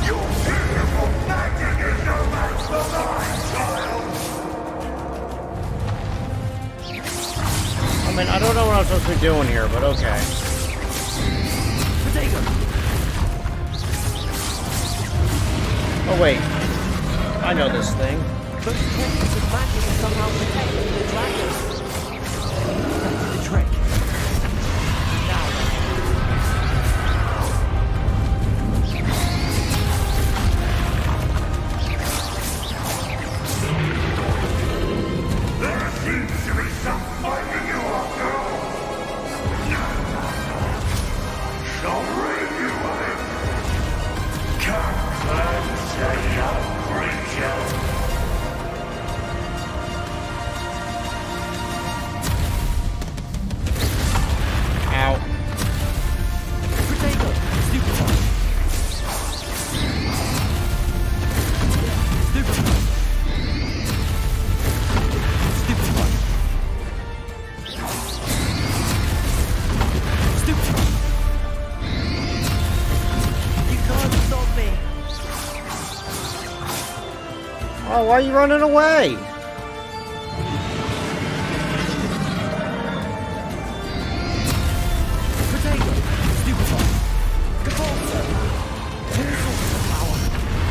[SPEAKER 21] Your beautiful magic is no match for mine, child!
[SPEAKER 1] I mean, I don't know what I'm supposed to be doing here, but okay.
[SPEAKER 3] Potato.
[SPEAKER 1] Oh wait, I know this thing.
[SPEAKER 3] But the magic is somehow protecting the dragon. That's the trick. Now
[SPEAKER 21] There seems to be some finding you after all. Shall rid you of it. Come cleanse the young creature.
[SPEAKER 1] Ow.
[SPEAKER 3] Potato. Stupid one. Stupid one. Stupid one. Stupid one. You can't stop me.
[SPEAKER 1] Oh, why are you running away?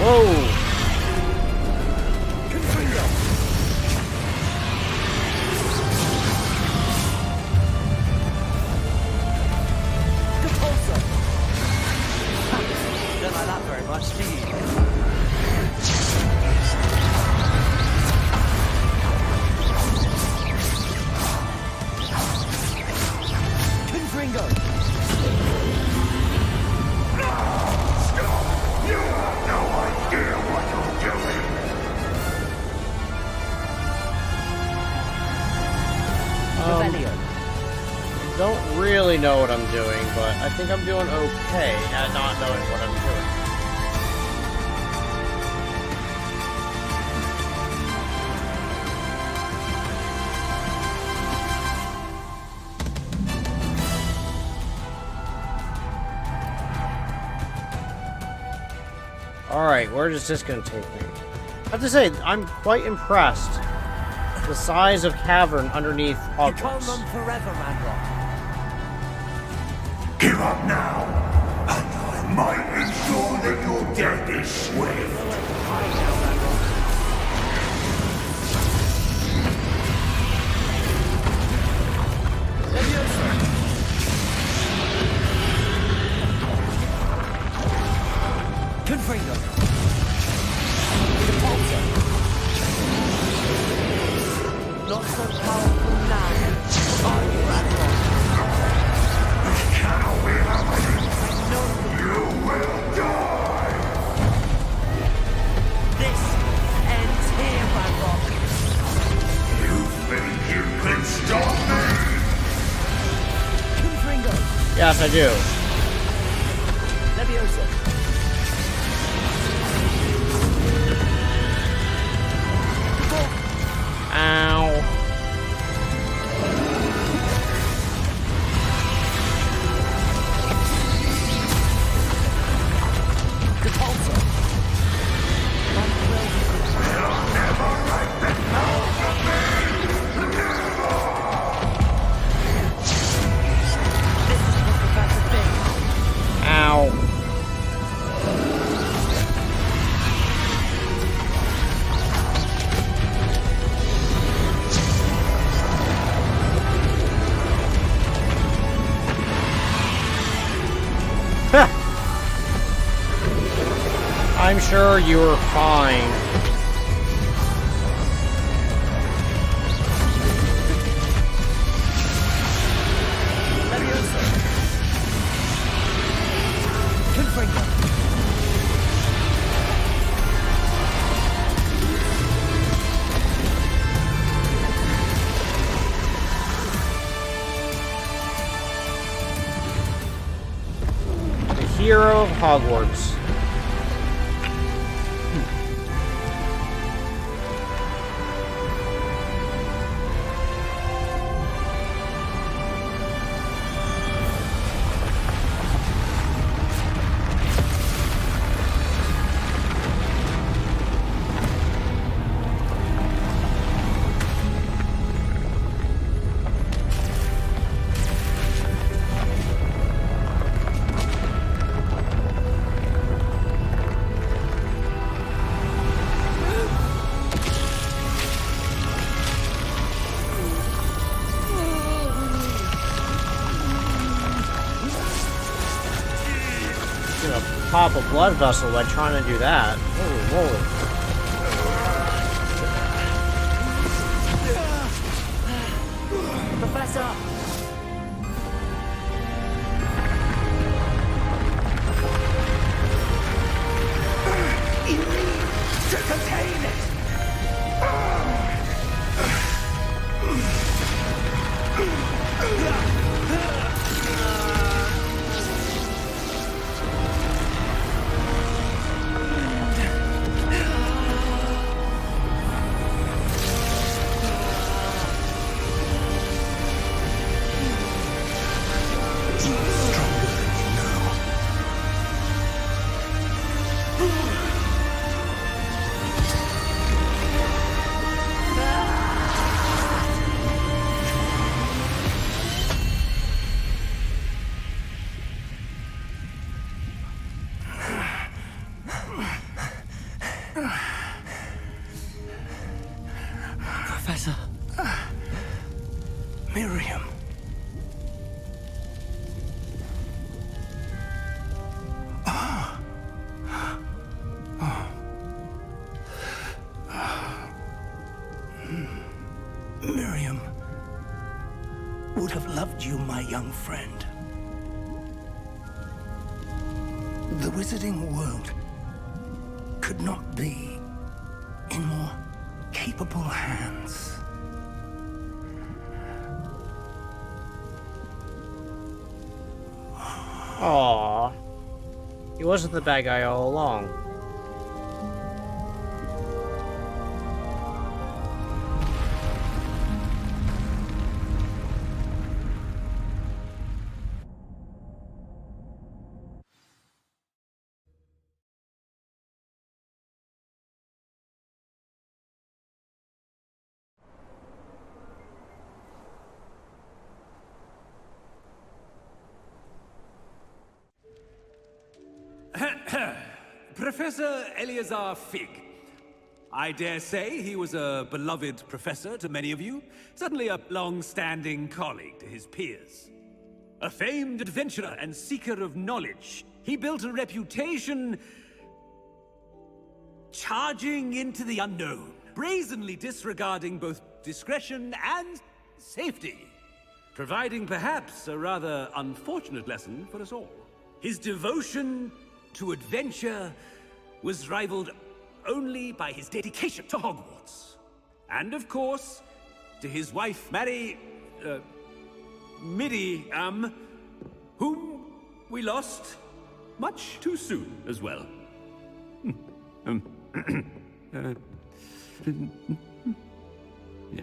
[SPEAKER 1] Whoa!
[SPEAKER 3] Don't like that very much, do you? Confringo!
[SPEAKER 21] You have no idea what you're doing!
[SPEAKER 3] Revelio.
[SPEAKER 1] Don't really know what I'm doing, but I think I'm doing okay at not knowing what I'm doing. Alright, where is this going to take me? I have to say, I'm quite impressed. The size of cavern underneath Hogwarts.
[SPEAKER 8] You can't run forever, Ranrock.
[SPEAKER 21] Give up now, and I might ensure that your death is swift.
[SPEAKER 8] Confringo. Not so powerful now. Are you, Ranrock?
[SPEAKER 21] This cannot be happening. You will die.
[SPEAKER 8] This ends here, Ranrock.
[SPEAKER 21] You think you can stop me?
[SPEAKER 8] Confringo.
[SPEAKER 1] Yes, I do.
[SPEAKER 8] Leviosa.
[SPEAKER 1] Ow. Ow. I'm sure you're fine. The hero of Hogwarts. Pop a blood vessel by trying to do that. Holy moly.
[SPEAKER 8] Professor!
[SPEAKER 21] You need to contain it.
[SPEAKER 8] Professor.
[SPEAKER 14] Miriam. Miriam would have loved you, my young friend. The wizarding world could not be in more capable hands.
[SPEAKER 1] Aww. He wasn't the bad guy all along.
[SPEAKER 12] Professor Eleazar Fig. I dare say he was a beloved professor to many of you, certainly a long-standing colleague to his peers. A famed adventurer and seeker of knowledge, he built a reputation charging into the unknown, brazenly disregarding both discretion and safety, providing perhaps a rather unfortunate lesson for us all. His devotion to adventure was rivaled only by his dedication to Hogwarts. And of course, to his wife, Midi, whom we lost much too soon as well. Yeah.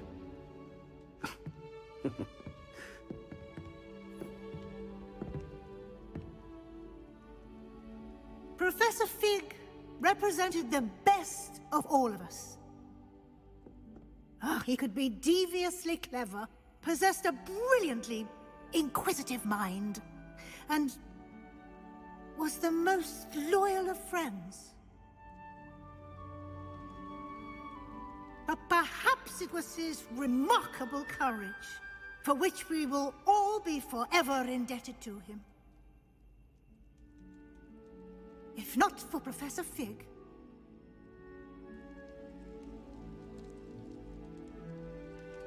[SPEAKER 17] Professor Fig represented the best of all of us. He could be deviously clever, possessed a brilliantly inquisitive mind, and was the most loyal of friends. But perhaps it was his remarkable courage, for which we will all be forever indebted to him. If not for Professor Fig,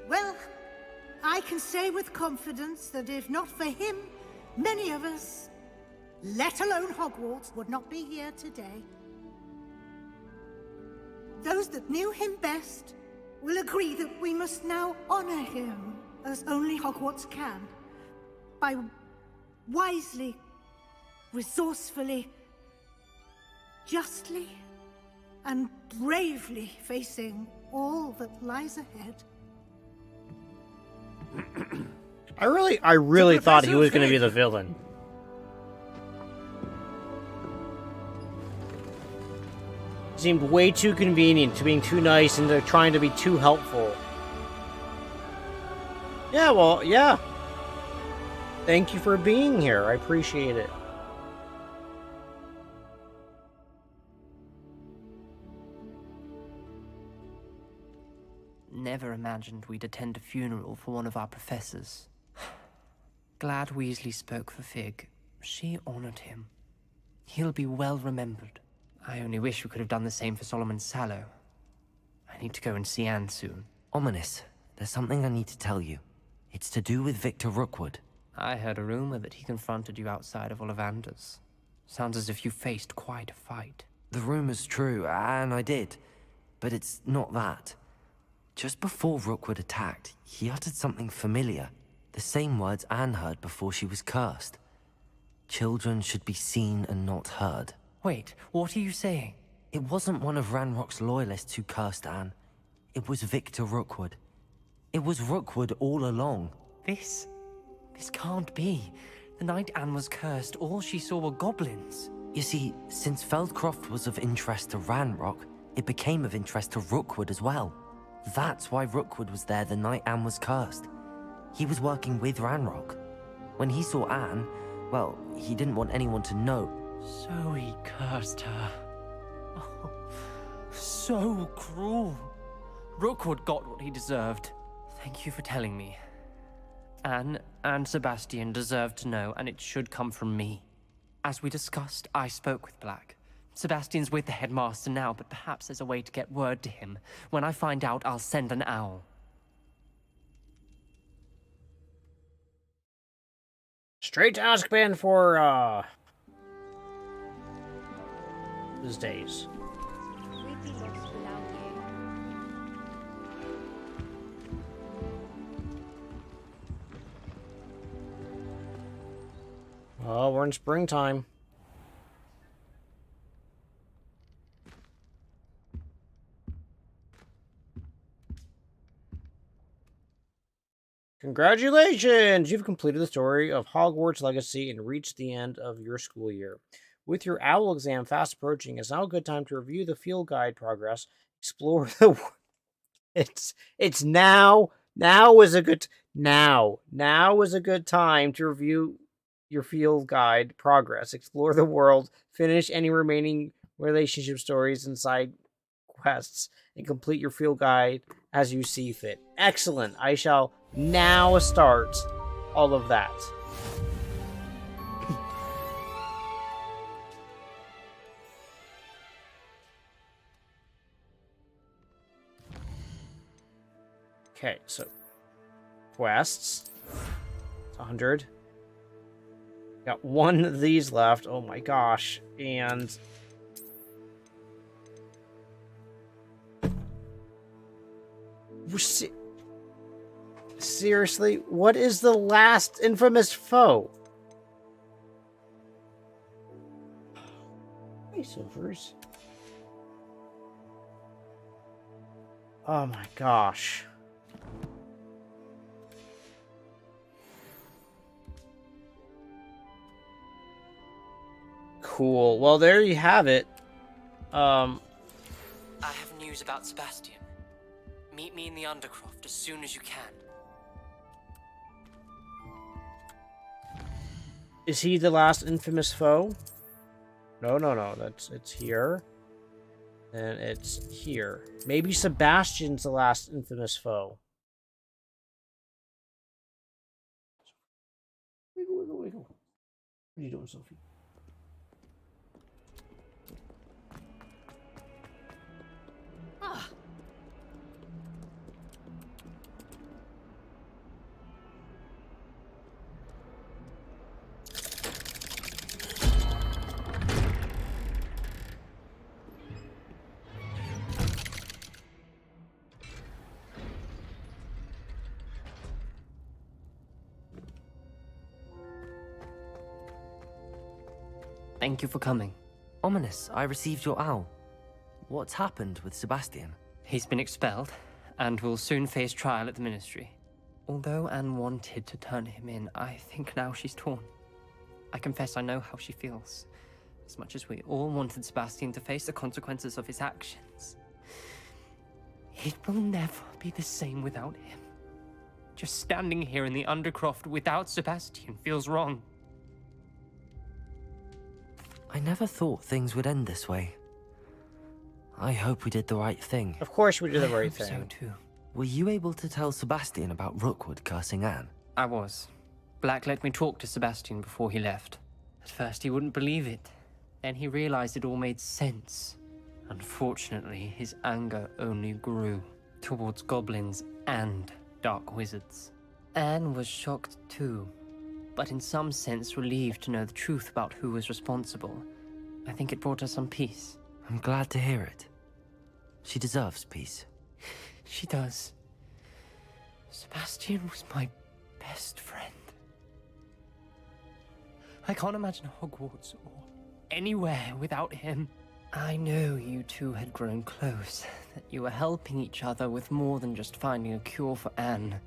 [SPEAKER 17] well, I can say with confidence that if not for him, many of us, let alone Hogwarts, would not be here today. Those that knew him best will agree that we must now honor him as only Hogwarts can, by wisely, resourcefully, justly, and bravely facing all that lies ahead.
[SPEAKER 1] I really thought he was going to be the villain. Seemed way too convenient, to being too nice and to trying to be too helpful. Yeah, well, yeah. Thank you for being here. I appreciate it.
[SPEAKER 15] Never imagined we'd attend a funeral for one of our professors. Glad Weasley spoke for Fig. She honored him. He'll be well remembered. I only wish we could have done the same for Solomon Sallow. I need to go and see Anne soon.
[SPEAKER 3] Ominous, there's something I need to tell you. It's to do with Victor Rookwood.
[SPEAKER 15] I heard a rumor that he confronted you outside of Ollivander's. Sounds as if you faced quite a fight.
[SPEAKER 3] The rumor's true, and I did. But it's not that. Just before Rookwood attacked, he uttered something familiar. The same words Anne heard before she was cursed. Children should be seen and not heard.
[SPEAKER 15] Wait, what are you saying?
[SPEAKER 3] It wasn't one of Ranrock's loyalists who cursed Anne. It was Victor Rookwood. It was Rookwood all along.
[SPEAKER 15] This can't be. The night Anne was cursed, all she saw were goblins.
[SPEAKER 3] You see, since Feldcroft was of interest to Ranrock, it became of interest to Rookwood as well. That's why Rookwood was there the night Anne was cursed. He was working with Ranrock. When he saw Anne, well, he didn't want anyone to know.
[SPEAKER 15] So he cursed her. Oh, so cruel. Rookwood got what he deserved. Thank you for telling me. Anne and Sebastian deserve to know, and it should come from me. As we discussed, I spoke with Black. Sebastian's with the headmaster now, but perhaps there's a way to get word to him. When I find out, I'll send an owl.
[SPEAKER 1] Straight to Azkaban for, his days.
[SPEAKER 23] We'd be lost without you.
[SPEAKER 1] Oh, we're in springtime. Congratulations! You've completed the story of Hogwarts Legacy and reached the end of your school year. With your OWL exam fast approaching, it's now a good time to review the field guide progress, explore the... Now is a good time to review your field guide progress, explore the world, finish any remaining relationship stories and side quests and complete your field guide as you see fit. Excellent. I shall now start all of that. Okay, so quests. 100. Got one of these left. Oh my gosh. And seriously, what is the last infamous foe? Voiceovers. Oh my gosh. Cool. Well, there you have it.
[SPEAKER 15] I have news about Sebastian. Meet me in the Undercroft as soon as you can.
[SPEAKER 1] Is he the last infamous foe? No. It's here. And it's here. Maybe Sebastian's the last infamous foe. Wiggle. What are you doing, Sophie?
[SPEAKER 7] Ah.
[SPEAKER 3] Thank you for coming. Ominous, I received your owl. What's happened with Sebastian?
[SPEAKER 15] He's been expelled, and will soon face trial at the Ministry. Although Anne wanted to turn him in, I think now she's torn. I confess I know how she feels. As much as we all wanted Sebastian to face the consequences of his actions. It will never be the same without him. Just standing here in the Undercroft without Sebastian feels wrong.
[SPEAKER 3] I never thought things would end this way. I hope we did the right thing.
[SPEAKER 1] Of course we did the right
[SPEAKER 15] So
[SPEAKER 1] thing.
[SPEAKER 15] too.
[SPEAKER 3] Were you able to tell Sebastian about Rookwood cursing Anne?
[SPEAKER 15] I was. Black let me talk to Sebastian before he left. At first he wouldn't believe it. Then he realized it all made sense. Unfortunately, his anger only grew towards goblins and dark wizards. Anne was shocked too, but in some sense relieved to know the truth about who was responsible. I think it brought her some peace.
[SPEAKER 3] I'm glad to hear it. She deserves peace.
[SPEAKER 15] She does. Sebastian was my best friend. I can't imagine Hogwarts or anywhere without him. I know you two had grown close, that you were helping each other with more than just finding a cure for Anne.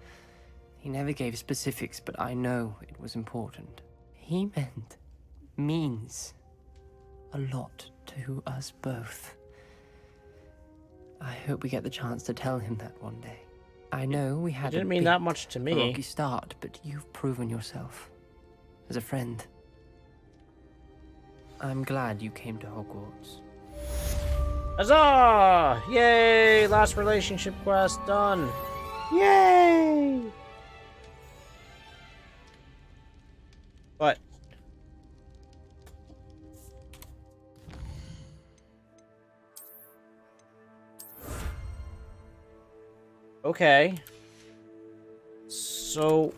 [SPEAKER 15] He never gave specifics, but I know it was important. He means a lot to us both. I hope we get the chance to tell him that one day. I know we had
[SPEAKER 1] Didn't mean that much to
[SPEAKER 15] a
[SPEAKER 1] me.
[SPEAKER 15] rocky start, but you've proven yourself as a friend. I'm glad you came to Hogwarts.
[SPEAKER 1] Huzzah! Yay! Last relationship quest done. Yay! But okay. So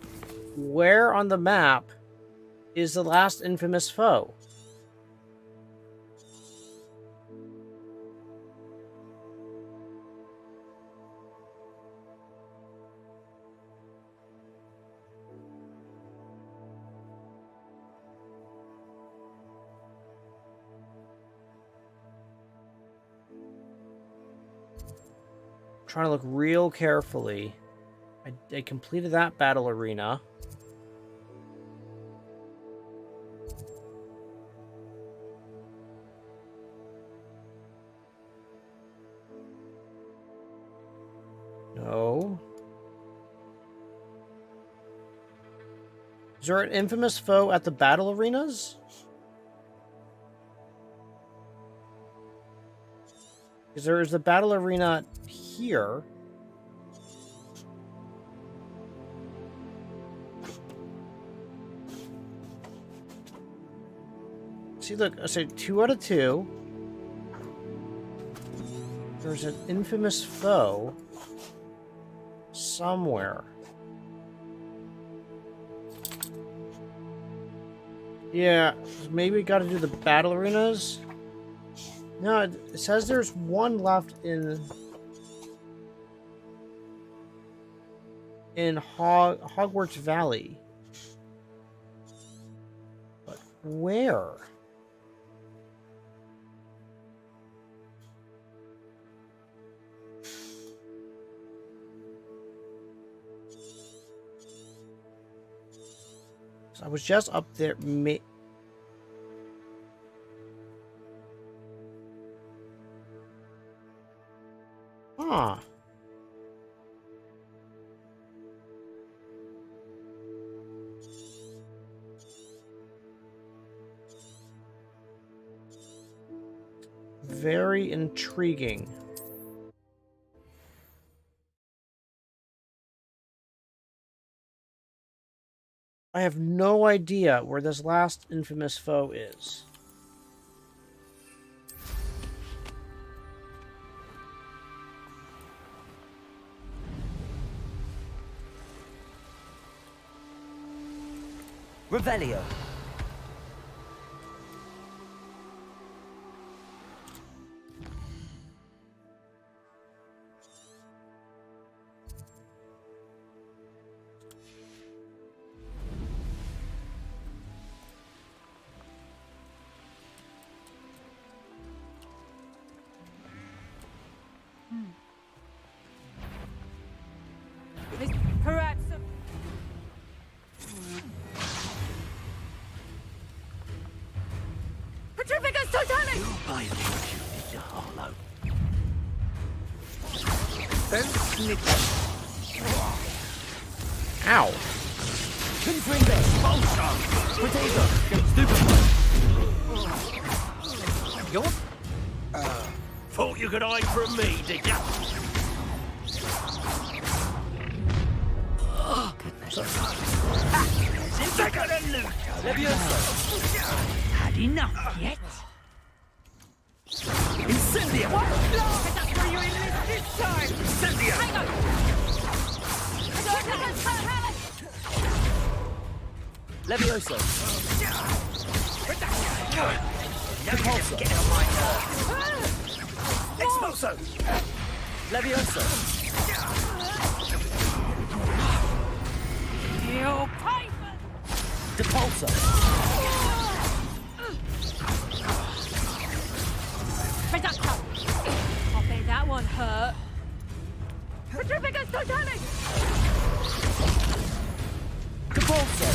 [SPEAKER 1] where on the map is the last infamous foe? Trying to look real carefully. I completed that battle arena. No. Is there an infamous foe at the battle arenas? Because there is the battle arena here. See, look, I said 2 out of 2. There's an infamous foe somewhere. Yeah, maybe we gotta do the battle arenas. No, it says there's one left in Hogwarts Valley. But where? So I was just up there. Huh. Very intriguing. I have no idea where this last infamous foe is.
[SPEAKER 3] Revelio.
[SPEAKER 1] Ow.
[SPEAKER 10] Thought you could hide from me, did ya?
[SPEAKER 3] Oh, goodness.
[SPEAKER 7] Had enough yet?
[SPEAKER 10] Incendia!
[SPEAKER 7] That's where you enlist this time!
[SPEAKER 10] Incendia!
[SPEAKER 7] Hang on!
[SPEAKER 3] Levioso.
[SPEAKER 10] Repulsor. Get on my nerves. Expulso.
[SPEAKER 3] Levioso.
[SPEAKER 7] You piper!
[SPEAKER 3] Depulso.
[SPEAKER 7] Reducto! I bet that one hurt. Petrificus Totalis!
[SPEAKER 3] Depulso.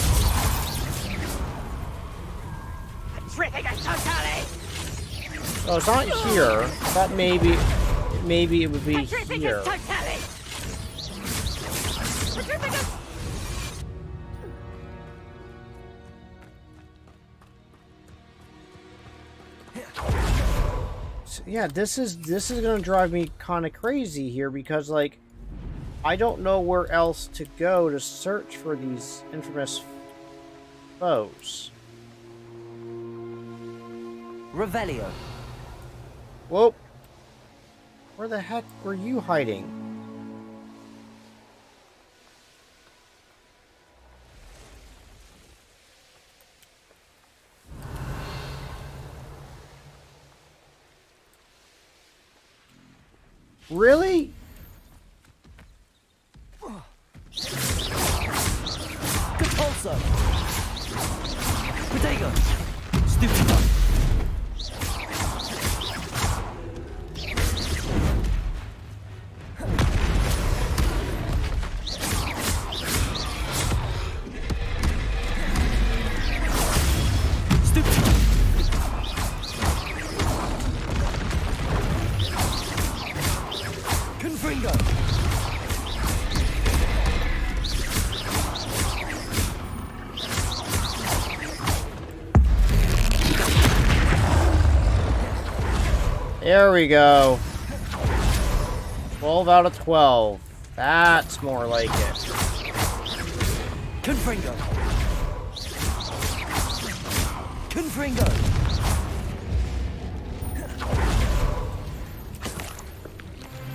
[SPEAKER 7] Petrificus Totalis!
[SPEAKER 1] Oh, it's not here. I thought maybe it would be here.
[SPEAKER 7] Petrificus Totalis! Petrificus!
[SPEAKER 1] Yeah, this is gonna drive me kind of crazy here because, like, I don't know where else to go to search for these infamous foes.
[SPEAKER 3] Revelio.
[SPEAKER 1] Whoa! Where the heck were you hiding? Really?
[SPEAKER 3] Compulso. Bodega. Stupid.
[SPEAKER 1] There we go. 12 out of 12. That's more like it.
[SPEAKER 19] Confringo. Confringo.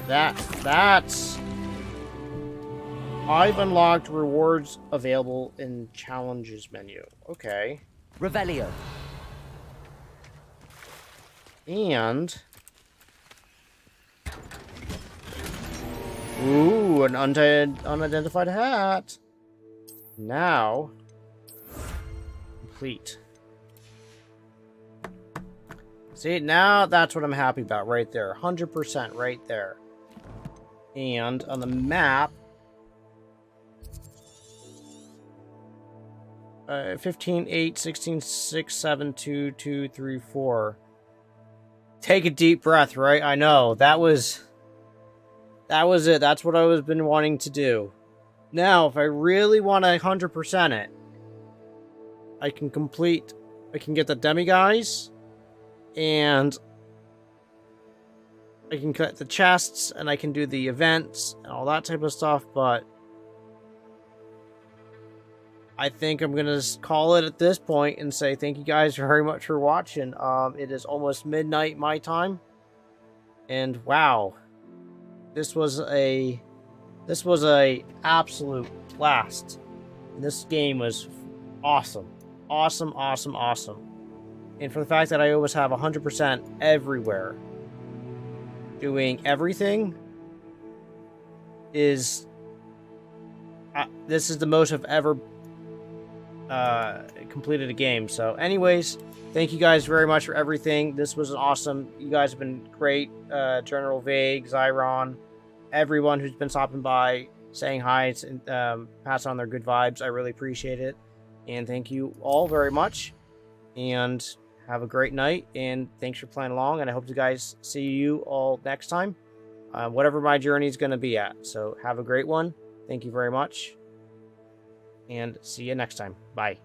[SPEAKER 1] That's... I've unlocked rewards available in challenges menu. Okay.
[SPEAKER 19] Revelio.
[SPEAKER 1] And... Ooh, an unidentified hat. Now... Complete. See, now that's what I'm happy about right there. 100% right there. And on the map... 15, 8, 16, 6, 7, 2, 2, 3, 4. Take a deep breath, right? I know. That was it. That's what I was been wanting to do. Now, if I really want to 100% it, I can get the demi-guys, and I can cut the chests, and I can do the events, and all that type of stuff, but I think I'm going to call it at this point and say thank you guys very much for watching. It is almost midnight my time. And wow. This was a absolute blast. And this game was awesome. Awesome, awesome, awesome. And for the fact that I always have 100% everywhere doing everything is... this is the most I've ever completed a game. So anyways, thank you guys very much for everything. This was awesome. You guys have been great. General Vague, Zyron, everyone who's been stopping by, saying hi, and pass on their good vibes. I really appreciate it. And thank you all very much. And have a great night. And thanks for playing along. And I hope to guys see you all next time. Whatever my journey is going to be at. So have a great one. Thank you very much. And see you next time. Bye.